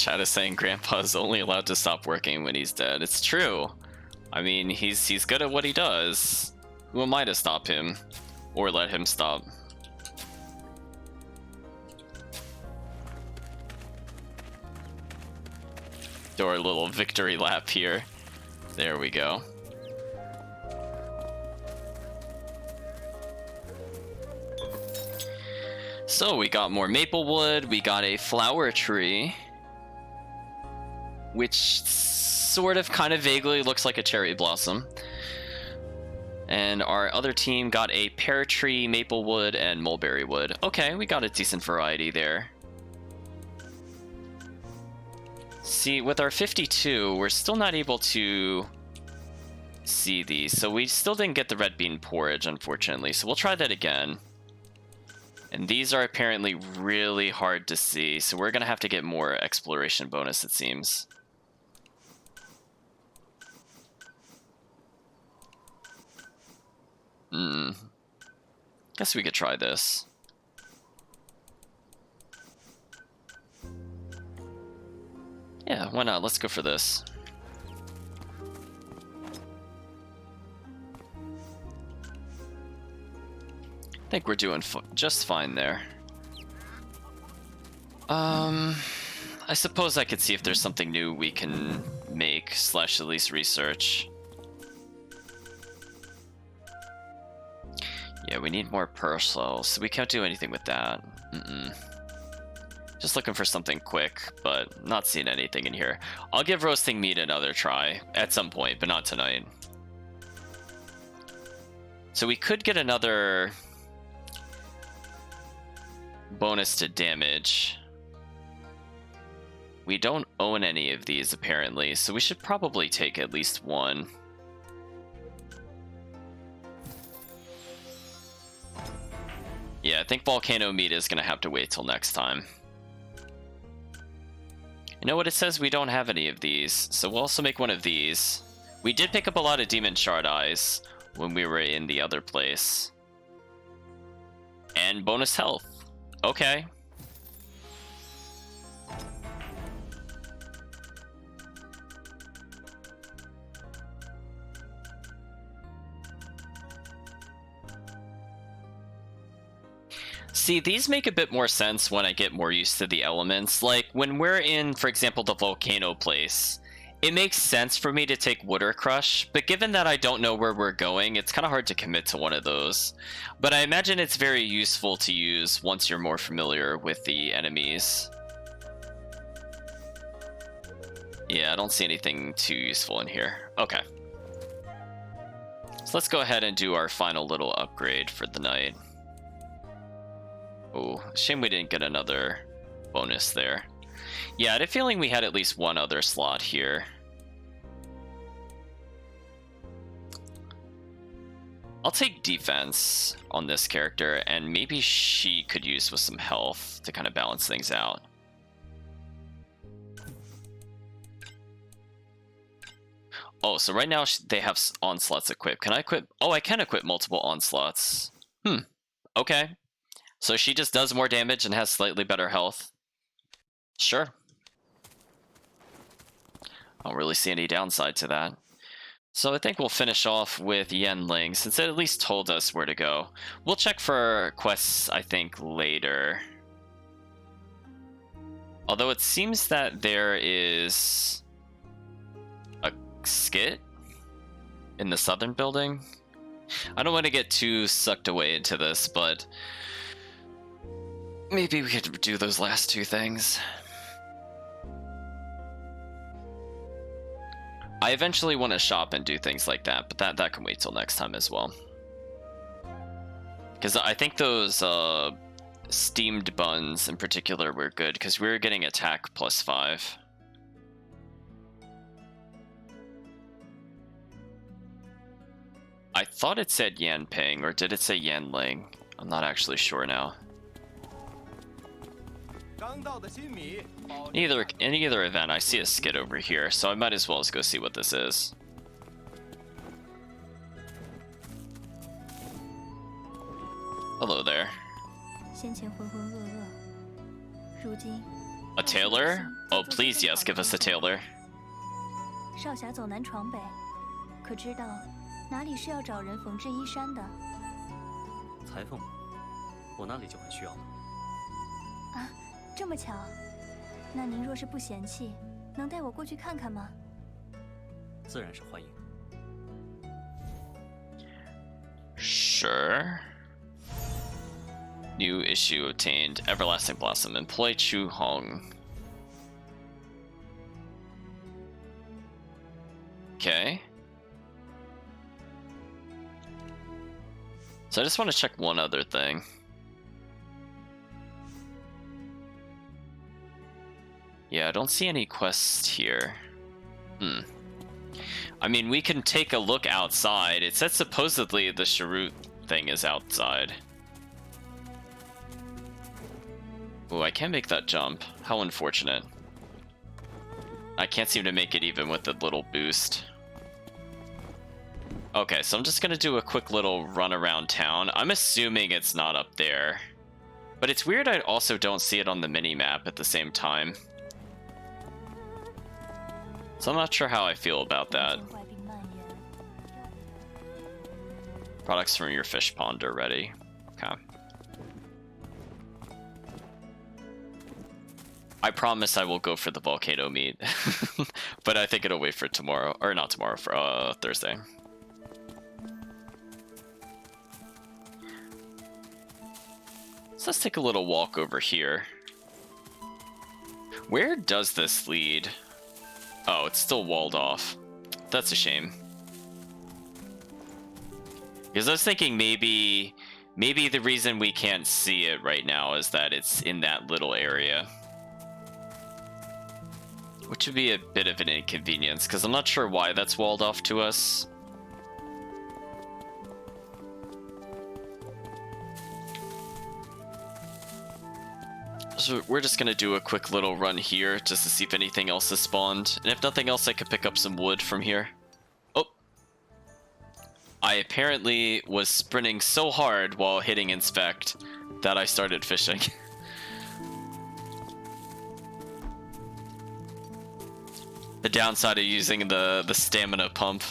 Chad is saying Grandpa's only allowed to stop working when he's dead. It's true. I mean, he's good at what he does. Who am I to stop him? Or let him stop? Do our little victory lap here. There we go. So we got more maple wood, we got a flower tree, which sort of kind of vaguely looks like a cherry blossom. And our other team got a pear tree, maple wood, and mulberry wood. Okay, we got a decent variety there. See, with our 52, we're still not able to see these. So we still didn't get the red bean porridge, unfortunately. So we'll try that again. And these are apparently really hard to see. So we're going to have to get more exploration bonus, it seems. Guess we could try this. Yeah, why not? Let's go for this. I think we're doing just fine there. I suppose I could see if there's something new we can make / at least research. Yeah, we need more pearl cells, so we can't do anything with that. Just looking for something quick, but not seeing anything in here. I'll give roasting meat another try at some point, but not tonight. So we could get another bonus to damage. We don't own any of these apparently, so we should probably take at least one. Yeah, I think volcano meat is gonna have to wait till next time. You know what, it says we don't have any of these, so we'll also make one of these. We did pick up a lot of demon shard eyes when we were in the other place. And bonus health. Okay. See, these make a bit more sense when I get more used to the elements. Like, when we're in, for example, the volcano place, it makes sense for me to take Water Crush, but given that I don't know where we're going, it's kind of hard to commit to one of those. But I imagine it's very useful to use once you're more familiar with the enemies. Yeah, I don't see anything too useful in here. Okay. So let's go ahead and do our final little upgrade for the night. Oh, shame we didn't get another bonus there. Yeah, I had a feeling we had at least one other slot here. I'll take defense on this character, and maybe she could use with some health to kind of balance things out. Oh, so right now they have onslaughts equipped. Can I equip? Oh, I can equip multiple onslaughts. Okay. So she just does more damage and has slightly better health. Sure. I don't really see any downside to that. So I think we'll finish off with Yenling, since it at least told us where to go. We'll check for quests, I think, later. Although it seems that there is a skit in the southern building. I don't want to get too sucked away into this, but maybe we could do those last two things. I eventually want to shop and do things like that, but that can wait till next time as well. Because I think those steamed buns in particular were good, because we were getting attack +5. I thought it said Yanping, or did it say Yanling? I'm not actually sure now. In either event, I see a skid over here, so I might as well go see what this is. Hello there. 先前浑浑噩噩，如今 A tailor? Oh, please, yes, give us a tailor. 少侠走南闯北，可知道哪里是要找人缝制衣衫的？裁缝，我那里就很需要了。啊，这么巧？那您若是不嫌弃，能带我过去看看吗？自然是欢迎。Sure. New issue obtained. Everlasting Blossom. Employ Chu Hong. Okay. So I just want to check one other thing. Yeah, I don't see any quests here. I mean, we can take a look outside. It says supposedly the Sharut thing is outside. Oh, I can't make that jump. How unfortunate. I can't seem to make it even with the little boost. Okay, so I'm just gonna do a quick little run around town. I'm assuming it's not up there. But it's weird I also don't see it on the mini-map at the same time. So I'm not sure how I feel about that. Products from your fish pond are ready. Okay. I promise I will go for the volcano meat. But I think it'll wait for tomorrow. Or not tomorrow, for Thursday. So let's take a little walk over here. Where does this lead? Oh, it's still walled off. That's a shame. Because I was thinking maybe the reason we can't see it right now is that it's in that little area. Which would be a bit of an inconvenience, because I'm not sure why that's walled off to us. So we're just gonna do a quick little run here just to see if anything else has spawned. And if nothing else, I could pick up some wood from here. Oh! I apparently was sprinting so hard while hitting inspect that I started fishing. The downside of using the stamina pump.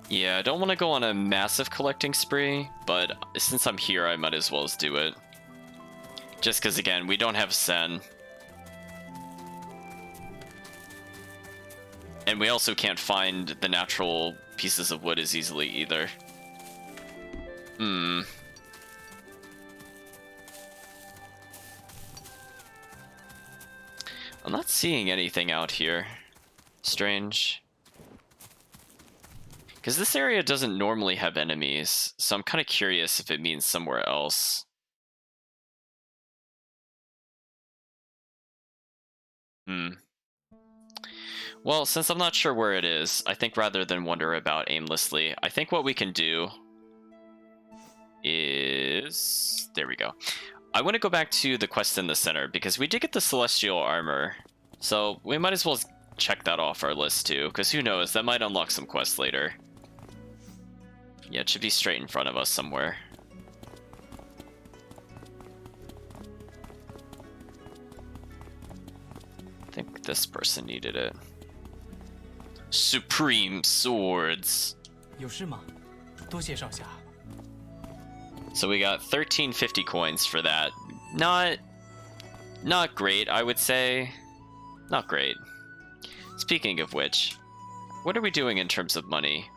Yeah, I don't want to go on a massive collecting spree, but since I'm here, I might as well do it. Just because, again, we don't have Sen. And we also can't find the natural pieces of wood as easily either. I'm not seeing anything out here. Strange. Because this area doesn't normally have enemies, so I'm kind of curious if it means somewhere else. Well, since I'm not sure where it is, I think rather than wander about aimlessly, I think what we can do is... There we go. I want to go back to the quest in the center, because we did get the Celestial Armor, so we might as well check that off our list too, because who knows, that might unlock some quests later. Yeah, it should be straight in front of us somewhere. I think this person needed it. Supreme Swords. 有事吗？多谢少侠。 So we got 1350 coins for that. Not great, I would say. Not great. Speaking of which, what are we doing in terms of money?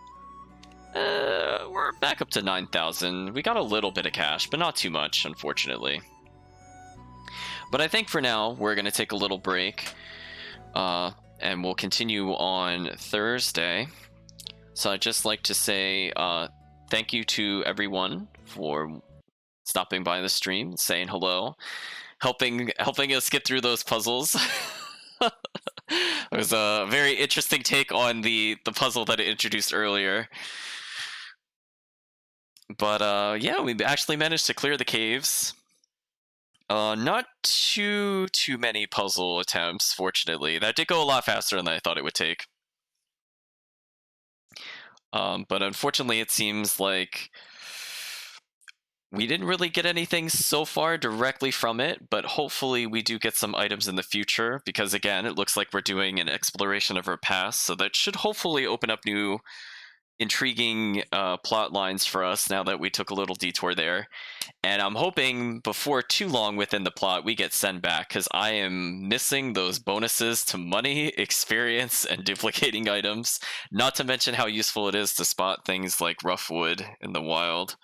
We're back up to 9,000. We got a little bit of cash, but not too much, unfortunately. But I think for now, we're going to take a little break. And we'll continue on Thursday. So I'd just like to say thank you to everyone for stopping by the stream, saying hello, helping us get through those puzzles. It was a very interesting take on the puzzle that I introduced earlier. But yeah, we actually managed to clear the caves. Not too many puzzle attempts, fortunately. That did go a lot faster than I thought it would take. But unfortunately, it seems like we didn't really get anything so far directly from it, but hopefully we do get some items in the future, because again, it looks like we're doing an exploration of our past, so that should hopefully open up new intriguing plot lines for us now that we took a little detour there. And I'm hoping before too long within the plot we get sent back, because I am missing those bonuses to money, experience, and duplicating items, not to mention how useful it is to spot things like rough wood in the wild.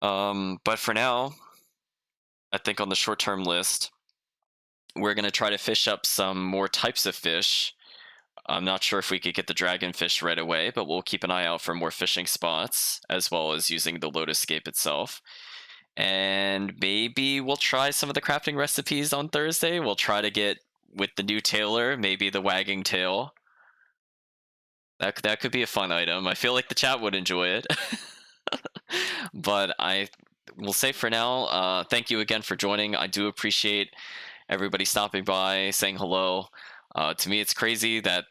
But for now, I think on the short-term list, we're going to try to fish up some more types of fish. I'm not sure if we could get the dragonfish right away, but we'll keep an eye out for more fishing spots, as well as using the Lotus Scape itself. And maybe we'll try some of the crafting recipes on Thursday. We'll try to get, with the new tailor, maybe the wagging tail. That could be a fun item. I feel like the chat would enjoy it. But I will say for now, thank you again for joining. I do appreciate everybody stopping by, saying hello. To me, it's crazy that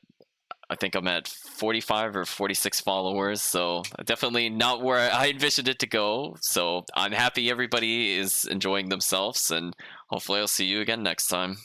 I think I'm at 45 or 46 followers, so definitely not where I envisioned it to go. So I'm happy everybody is enjoying themselves, and hopefully I'll see you again next time.